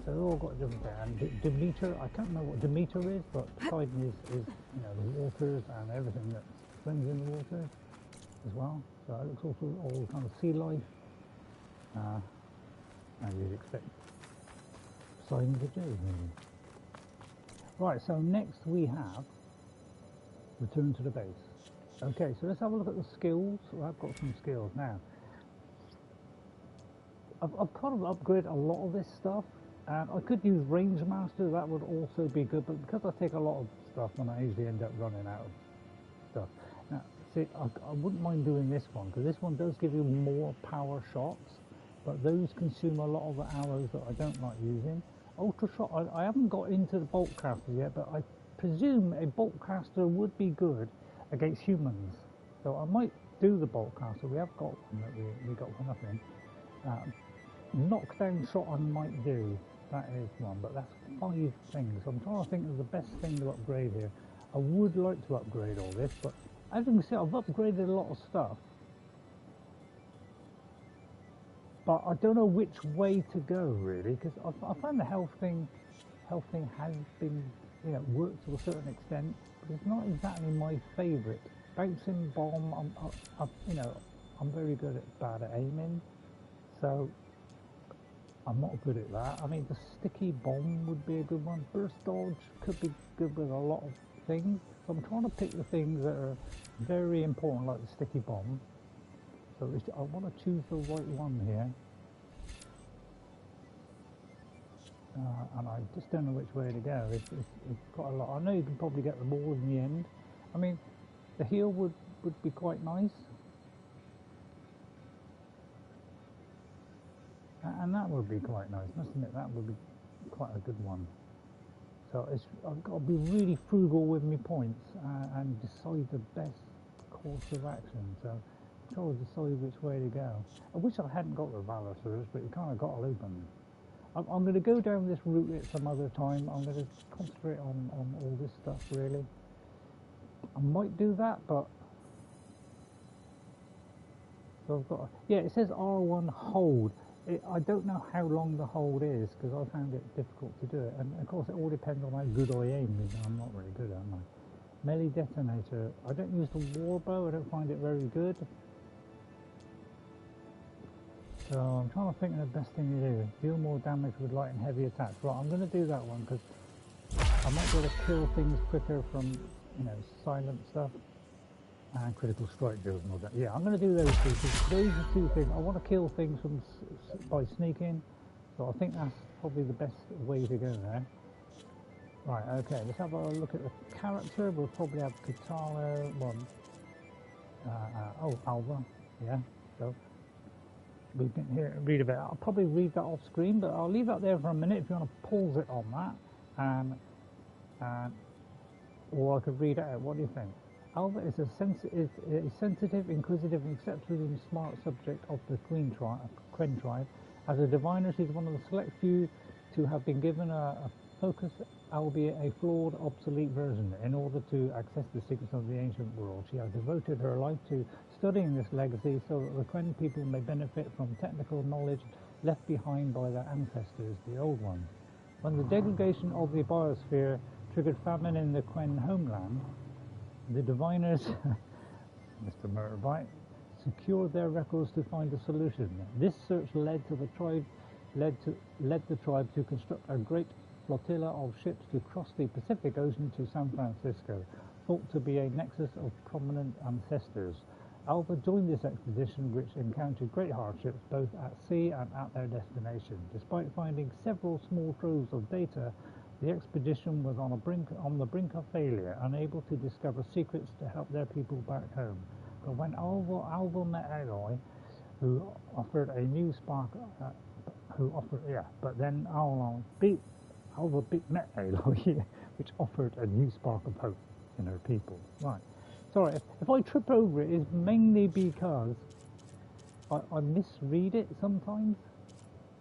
So they've all got different things. And Demeter, I can't remember what Demeter is, but Poseidon is the waters and everything that swims in the water as well. So it looks also all kind of sea life. As you'd expect Poseidon to do. Right, so next we have return to the base. Okay, so let's have a look at the skills. Well, I've got some skills now. I've kind of upgraded a lot of this stuff, and I could use Range Master, that would also be good, but because I take a lot of stuff, then I usually end up running out of stuff. Now, see, I wouldn't mind doing this one, because this one does give you more power shots, but those consume a lot of the arrows that I don't like using. Ultra shot, I haven't got into the bolt caster yet, but I presume a bolt caster would be good against humans. So I might do the bolt caster. We have got one that we got for nothing. Knockdown shot I might do. That is one, but that's 5 things. So I'm trying to think of the best thing to upgrade here. I would like to upgrade all this, but as you can see, I've upgraded a lot of stuff. But I don't know which way to go really, because I found the health thing has been, worked to a certain extent, but it's not exactly my favourite. Bouncing bomb, I'm very good at aiming, so I'm not good at that. I mean, the sticky bomb would be a good one. Burst dodge could be good with a lot of things. So I'm trying to pick the things that are very important, like the sticky bomb. So I want to choose the right one here. And I just don't know which way to go. It's quite a lot. I know you can probably get them all in the end. I mean, the heal would be quite nice. And that would be quite nice, mustn't it? That would be quite a good one. So I've got to be really frugal with my points and decide the best course of action. So I'm trying to decide which way to go. I wish I hadn't got the Valor Surge, but you kind of got to open. I'm going to go down this route at some other time. I'm going to concentrate on all this stuff, really. I might do that, but... So I've got... Yeah, it says R1 hold. I don't know how long the hold is, because I found it difficult to do it. And of course, it all depends on how good I aim. I'm not really good, am I? Melee detonator. I don't use the war bow. I don't find it very good. So I'm trying to think of the best thing to do. Deal more damage with light and heavy attacks. Right, I'm going to do that one because I might be able to kill things quicker from, you know, silent stuff and critical strike deals and all that. Yeah, I'm going to do those two things. Those are two things. I want to kill things from by sneaking, so I think that's probably the best way to go there. Right, okay, let's have a look at the character. We'll probably have Katana, Alva, yeah, so we can read about it. I'll probably read that off screen, but I'll leave that there for a minute if you want to pause it on that, or I could read it out. What do you think? Alva is a sensitive, inquisitive, and exceptionally smart subject of the Quen tribe. As a diviner, she's one of the select few to have been given a focused, albeit a flawed, obsolete version. In order to access the secrets of the ancient world, she has devoted her life to studying this legacy so that the Quen people may benefit from technical knowledge left behind by their ancestors, the Old Ones. When the degradation of the biosphere triggered famine in the Quen homeland, the diviners, Mr. Murderbite, secured their records to find a solution. This search led the tribe to construct a great flotilla of ships to cross the Pacific Ocean to San Francisco, thought to be a nexus of prominent ancestors. Alva joined this expedition, which encountered great hardships both at sea and at their destination. Despite finding several small troves of data, the expedition was on the brink of failure, unable to discover secrets to help their people back home. But when Alva met Aloy, who offered a new spark, Alva met Aloy, which offered a new spark of hope in her people. Right. Sorry, if I trip over it, it's mainly because I misread it sometimes.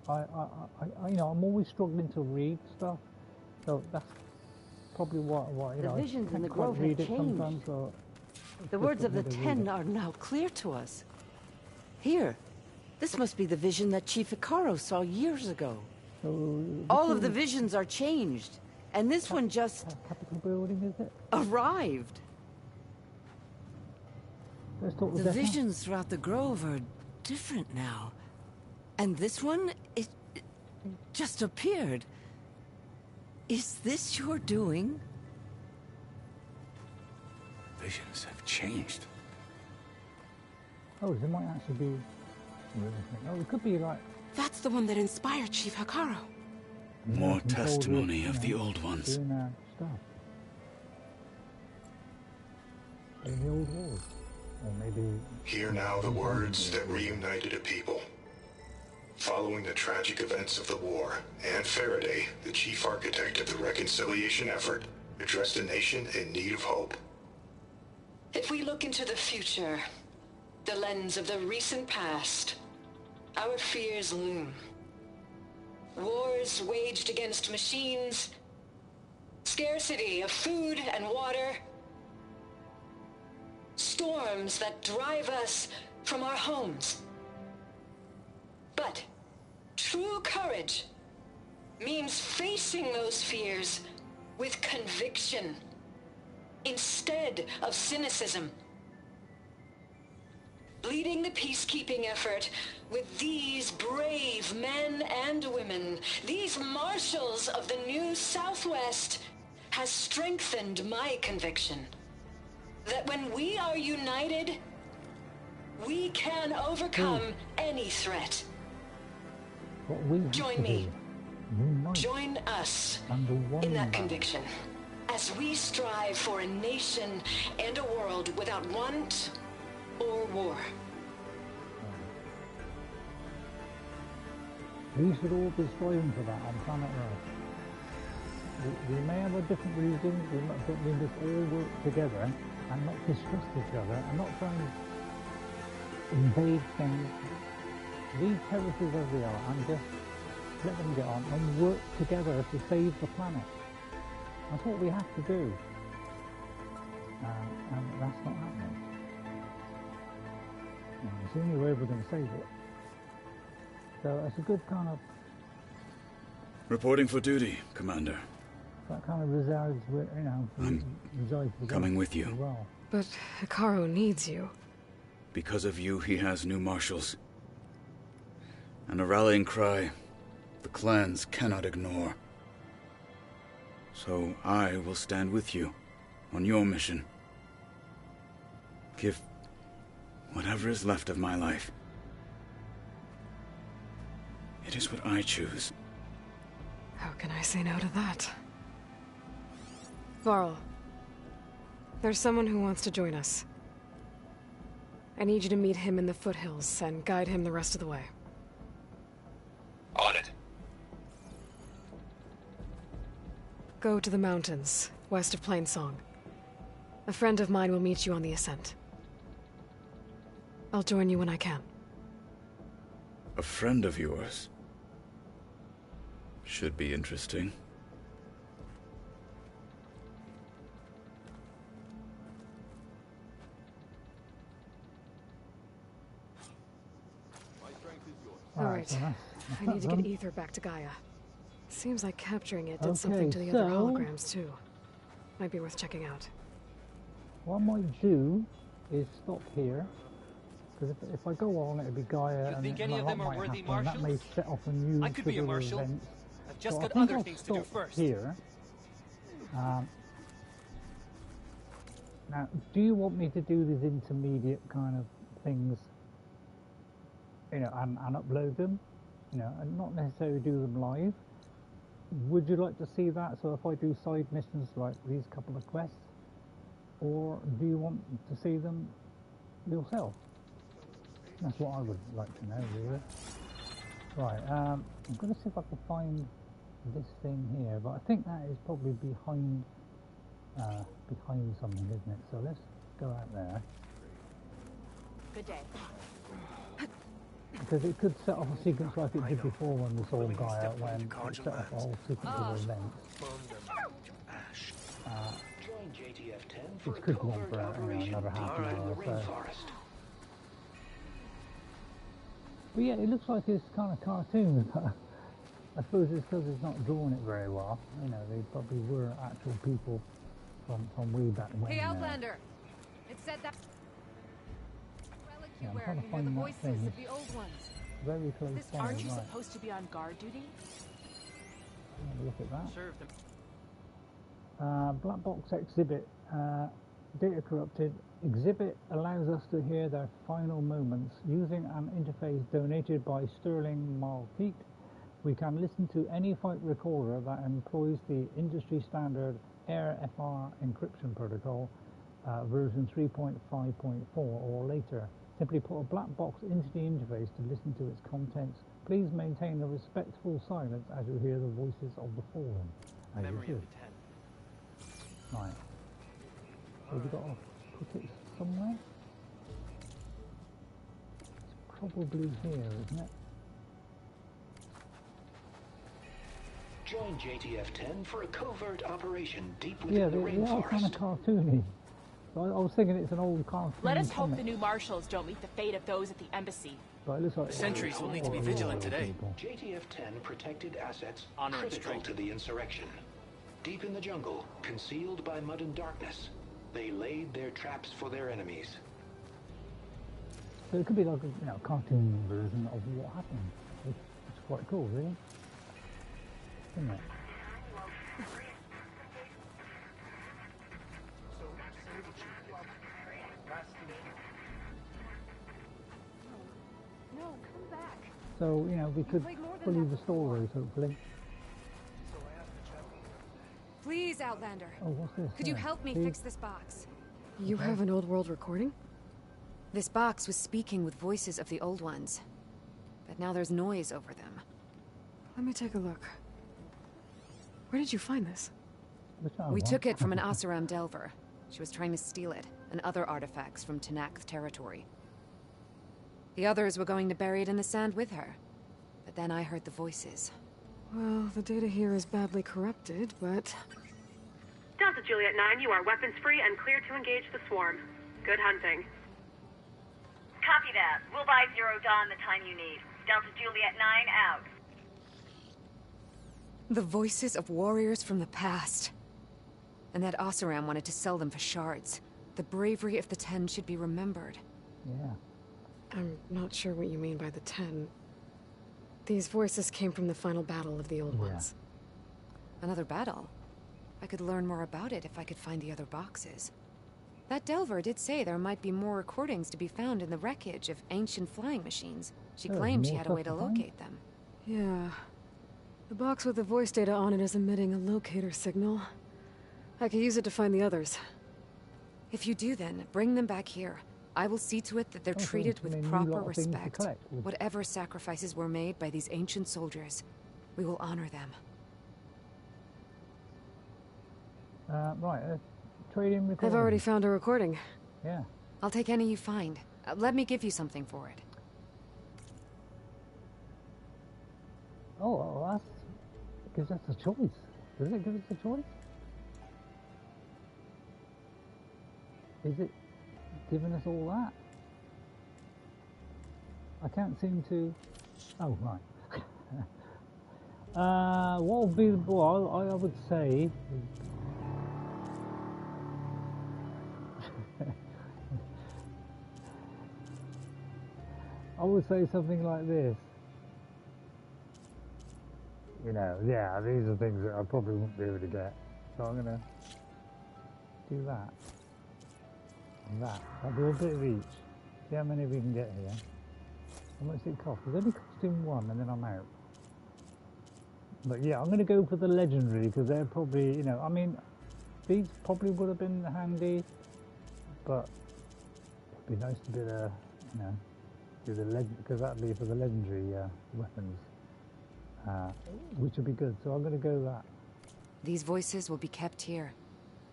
I'm always struggling to read stuff. So that's probably what you know. The visions in the I grove have read it changed. sometimes, so The words of the Ten are now clear to us. Here, this must be the vision that Chief Hekarro saw years ago. So all of the visions are changed, and this one just Capitol building, is it? arrived. Let's talk The visions throughout the grove are different now, and this one it just appeared. Is this your doing? Visions have changed. Oh, there might actually be. Oh, it could be like. That's the one that inspired Chief Hekarro. More testimony of the Old Ones. Doing stuff. In the old wars. Or maybe. Hear now the words that reunited a people. Following the tragic events of the war, Anne Faraday, the chief architect of the reconciliation effort, addressed a nation in need of hope. If we look into the future, the lens of the recent past, our fears loom. Wars waged against machines, scarcity of food and water, storms that drive us from our homes. But true courage means facing those fears with conviction instead of cynicism. leading the peacekeeping effort with these brave men and women, these marshals of the new Southwest, has strengthened my conviction that when we are united, we can overcome any threat. Join me. Join us in that conviction as we strive for a nation and a world without want or war. We should all be striving for that on planet Earth. We may have a different reasons, but we must all work together and not distrust each other and not try and invade things. Leave territories as they are and just let them get on and work together to save the planet. That's what we have to do. And that's not happening. And it's the only way we're going to save it. So it's a good kind of... Reporting for duty, Commander. That kind of resides with, you know... I'm coming with you. Well. But Hekarro needs you. Because of you, he has new marshals. And a rallying cry the clans cannot ignore. So I will stand with you on your mission. Give whatever is left of my life. It is what I choose. How can I say no to that? Varl, there's someone who wants to join us. I need you to meet him in the foothills and guide him the rest of the way. On it. Go to the mountains, west of Plainsong. A friend of mine will meet you on the ascent. I'll join you when I can. A friend of yours? Should be interesting. Alright, I need to get Aether back to Gaia. Seems like capturing it did something to the other holograms too. Might be worth checking out. What I might do is stop here, because if I go on, it'll be Gaia, and think any of them are worthy happen, that may set off a new I could be a marshal. Events. I've just so got I think other I'll things to do first. Here. Now, do you want me to do these intermediate kind of things, you know, and upload them, you know, and not necessarily do them live? Would you like to see that? So if I do side missions like these couple of quests, or do you want to see them yourself? That's what I would like to know, really. Right, I'm going to see if I can find this thing here, but I think that is probably behind something, isn't it? So let's go out there. Good day. Because it could set off a sequence like it did before when we saw Gaia, when it set off a whole sequence of events. Which could go on for another half an hour or so. But yeah, it looks like it's kind of cartoon, but I suppose it's because it's not drawing it very well. You know, they probably were actual people from way back when. Hey, Outlander! It said that... Yeah, I'm trying to find the voices of the old ones. Very close. Aren't you supposed to be on guard duty? Have a look at that. Black box exhibit. Data corrupted. Exhibit allows us to hear their final moments using an interface donated by Sterling Malpeat. We can listen to any flight recorder that employs the industry standard AirFR encryption protocol, version 3.5.4 or later. Simply put a black box into the interface to listen to its contents. Please maintain a respectful silence as you hear the voices of the fallen. Memory of 10. Right. So we've got to put it somewhere. It's probably here, isn't it? Join JTF-10 for a covert operation deep within the rainforest. Yeah, they are kind of cartoony. So I was thinking it's an old cartoon. Let us hope the new marshals don't meet the fate of those at the embassy. But it looks like Sentries will need to be vigilant today. JTF-10 protected assets critical to the insurrection. Deep in the jungle, concealed by mud and darkness, they laid their traps for their enemies. So it could be like a cartoon version of what happened. It's quite cool, really, isn't it? No, come back. So, we could fully restore those, hopefully. Please, Outlander. Oh, what's this? Could you help me fix this box? You Okay. have an old world recording? This box was speaking with voices of the old ones. But now there's noise over them. Let me take a look. Where did you find this? We took it from an Oseram Delver. She was trying to steal it, and other artifacts from Tallneck territory. The others were going to bury it in the sand with her. But then I heard the voices. Well, the data here is badly corrupted, but... Delta Juliet 9, you are weapons-free and clear to engage the swarm. Good hunting. Copy that. We'll buy Zero Dawn the time you need. Delta Juliet 9 out. The voices of warriors from the past. And that Oseram wanted to sell them for shards. The bravery of the 10 should be remembered. Yeah. I'm not sure what you mean by the 10. These voices came from the final battle of the Old Ones. Another battle? I could learn more about it if I could find the other boxes. That Delver did say there might be more recordings to be found in the wreckage of ancient flying machines. She claimed she had a way to locate them. Yeah. The box with the voice data on it is emitting a locator signal. I could use it to find the others. If you do then, bring them back here. I will see to it that they're treated with proper respect. Whatever sacrifices were made by these ancient soldiers, we will honor them. Right, trade-in recording. I've already found a recording. Yeah. I'll take any you find. Let me give you something for it. Oh, that's... gives us a choice. Does it give us a choice? Is it giving us all that? I can't seem to... Oh, right. What would be... Well, I would say... I would say something like this. Yeah, these are things that I probably wouldn't be able to get. So I'm going to do that. And that. I'll do a bit of each. See how many we can get here. How much it costs? It's only costing one and then I'm out. But yeah, I'm going to go for the legendary because they're probably, I mean, these probably would have been handy, but it'd be nice to be the, do the legend, because that'd be for the legendary weapons, which would be good. So I'm going to go that. These voices will be kept here.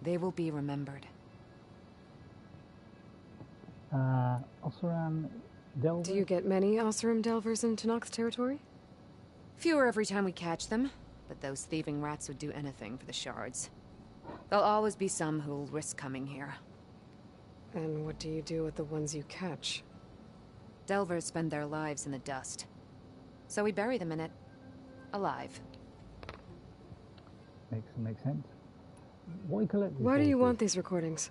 They will be remembered. Oseram Delver? Do you get many Oseram Delvers in Tallneck's territory? Fewer every time we catch them, but those thieving rats would do anything for the shards. There'll always be some who'll risk coming here. And what do you do with the ones you catch? Delvers spend their lives in the dust. So we bury them in it, alive. Makes sense. Why do you want these recordings?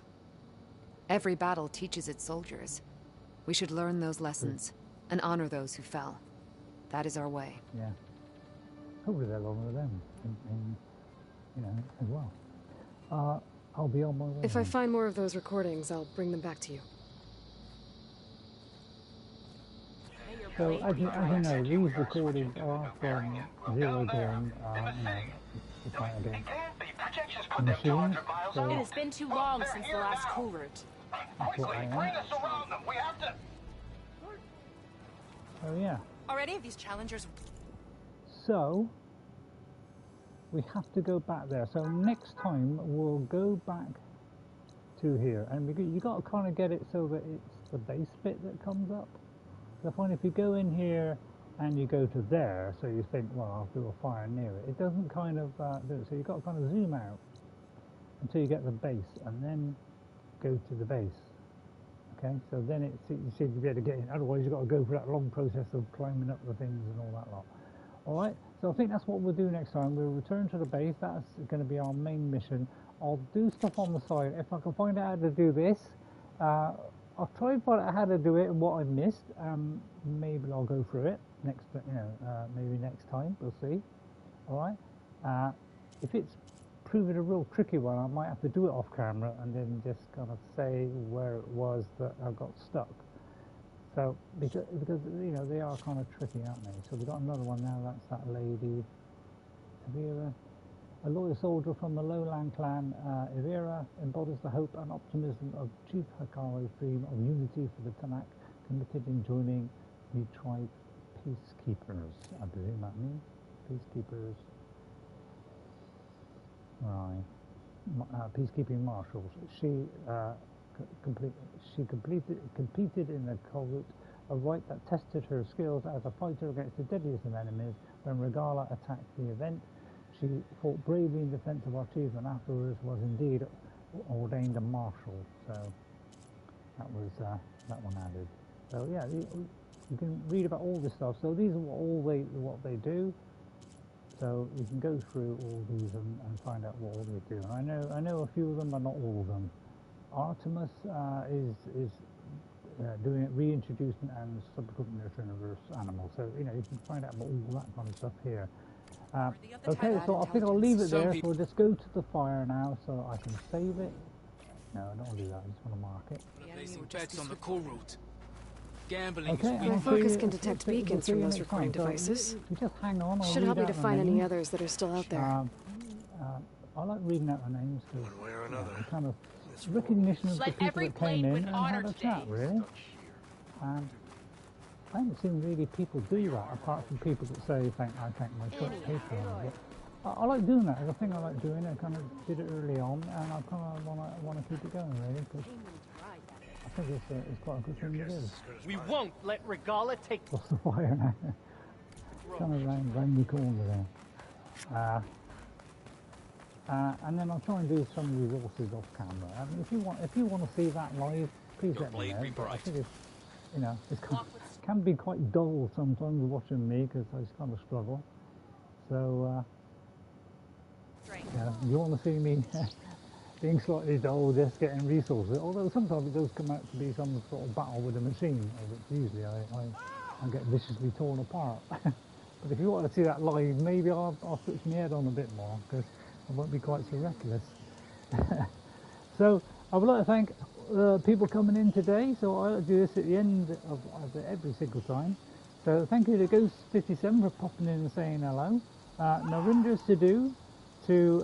Every battle teaches its soldiers. We should learn those lessons and honor those who fell. That is our way. Yeah. Hopefully they'll honor them, as well. I'll be on my way. If I find more of those recordings, I'll bring them back to you. So, as you know, these recordings are from Zero Dawn, to fight against machines. So It has been too long since the last Kulrut. that's what I am. Oh yeah. Are any of these challengers? So, we have to go back there. So next time we'll go back to here, and you got to kind of get it so that it's the base bit that comes up. So I find if you go in here and you go to there, so you think, well, I'll do a fire near it. It doesn't kind of do it. So you've got to kind of zoom out until you get the base, and then go to the base. Okay, so then you seem to be able to get in. Otherwise, you've got to go through that long process of climbing up the things and all that lot. All right, so I think that's what we'll do next time. We'll return to the base. That's going to be our main mission. I'll do stuff on the side. If I can find out how to do this, I'll try and find out how to do it and what I missed. Maybe I'll go through it next, maybe next time. We'll see. All right. If it's proving a real tricky one, I might have to do it off camera and then just kind of say where it was that I got stuck. So because they are kind of tricky, aren't they? So we've got another one now. That's that lady, Evera. A loyal soldier from the Lowland clan, Evera embodies the hope and optimism of Chief Hekarro's dream of unity for the Tallneck, committed in joining the tribe peacekeepers. I believe that means peacekeepers. Right, peacekeeping marshals. She competed in the Kulrut, a rite that tested her skills as a fighter against the deadliest of enemies. When Regalla attacked the event, she fought bravely in defense of our chief, and afterwards was indeed ordained a marshal. So that was that one added. So yeah, you can read about all this stuff. So these are what they do. So you can go through all these and find out what all they do. And I know a few of them, but not all of them. Artemis is doing it, reintroducing and subsequently universe animals. So you can find out about all that kind of stuff here. Okay, so I think I'll leave it there. So we'll just go to the fire now, so I can save it. No, I don't want to do that. I just want to mark it. Placing bets on the Kulrut. Gambling. Okay, my focus can detect beacons from those recording devices. Just hang on. Should help me to find any others that are still out there. I like reading out the names because one way or another. Kind of recognition of the people that came in and had a chat, really. I haven't seen really people do that, apart from people that say, I thank my church Patreon. I like doing that. I think I like doing it. I kind of did it early on, and I kind of want to keep it going, really, because I think it's quite a good thing to do. We won't let Regalla take... What's the fire now? Kind of round the corner there. And then I'll try and do some resources off camera. I mean, if you want to see that live, please let me know. But I think it can be quite dull sometimes watching me because I just kind of struggle. So you want to see me being slightly dull, just getting resources. Although sometimes it does come out to be some sort of battle with a machine, which usually I get viciously torn apart. But if you want to see that live, maybe I'll switch my head on a bit more because I won't be quite so reckless. So I would like to thank people coming in today. So I do this at the end of every single time. So thank you to Ghost57 for popping in and saying hello. Narendra Sidhu, to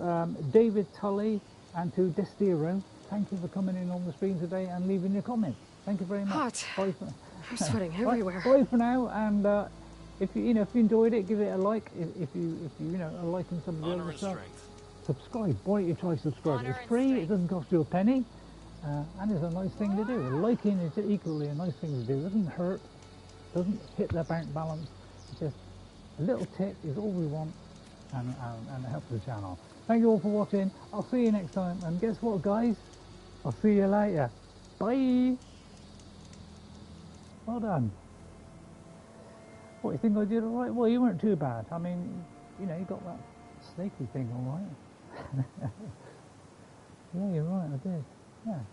David Tully, and to Destiro. Thank you for coming in on the stream today and leaving your comments. Thank you very much. Hot. Bye for, I'm sweating everywhere. Bye for now, and if you enjoyed it, give it a like. If you are liking some of the other stuff, subscribe. Why don't you try subscribe? It's free. It doesn't cost you a penny, and it's a nice thing to do. Liking is equally a nice thing to do. It doesn't hurt. Doesn't hit the bank balance. It's just a little tip is all we want, and it helps the channel. Thank you all for watching. I'll see you next time. And guess what, guys? I'll see you later. Bye. Well done. What, you think I did all right? Well, you weren't too bad. I mean, you got that snaky thing all right. Yeah, you're right, I did. Yeah.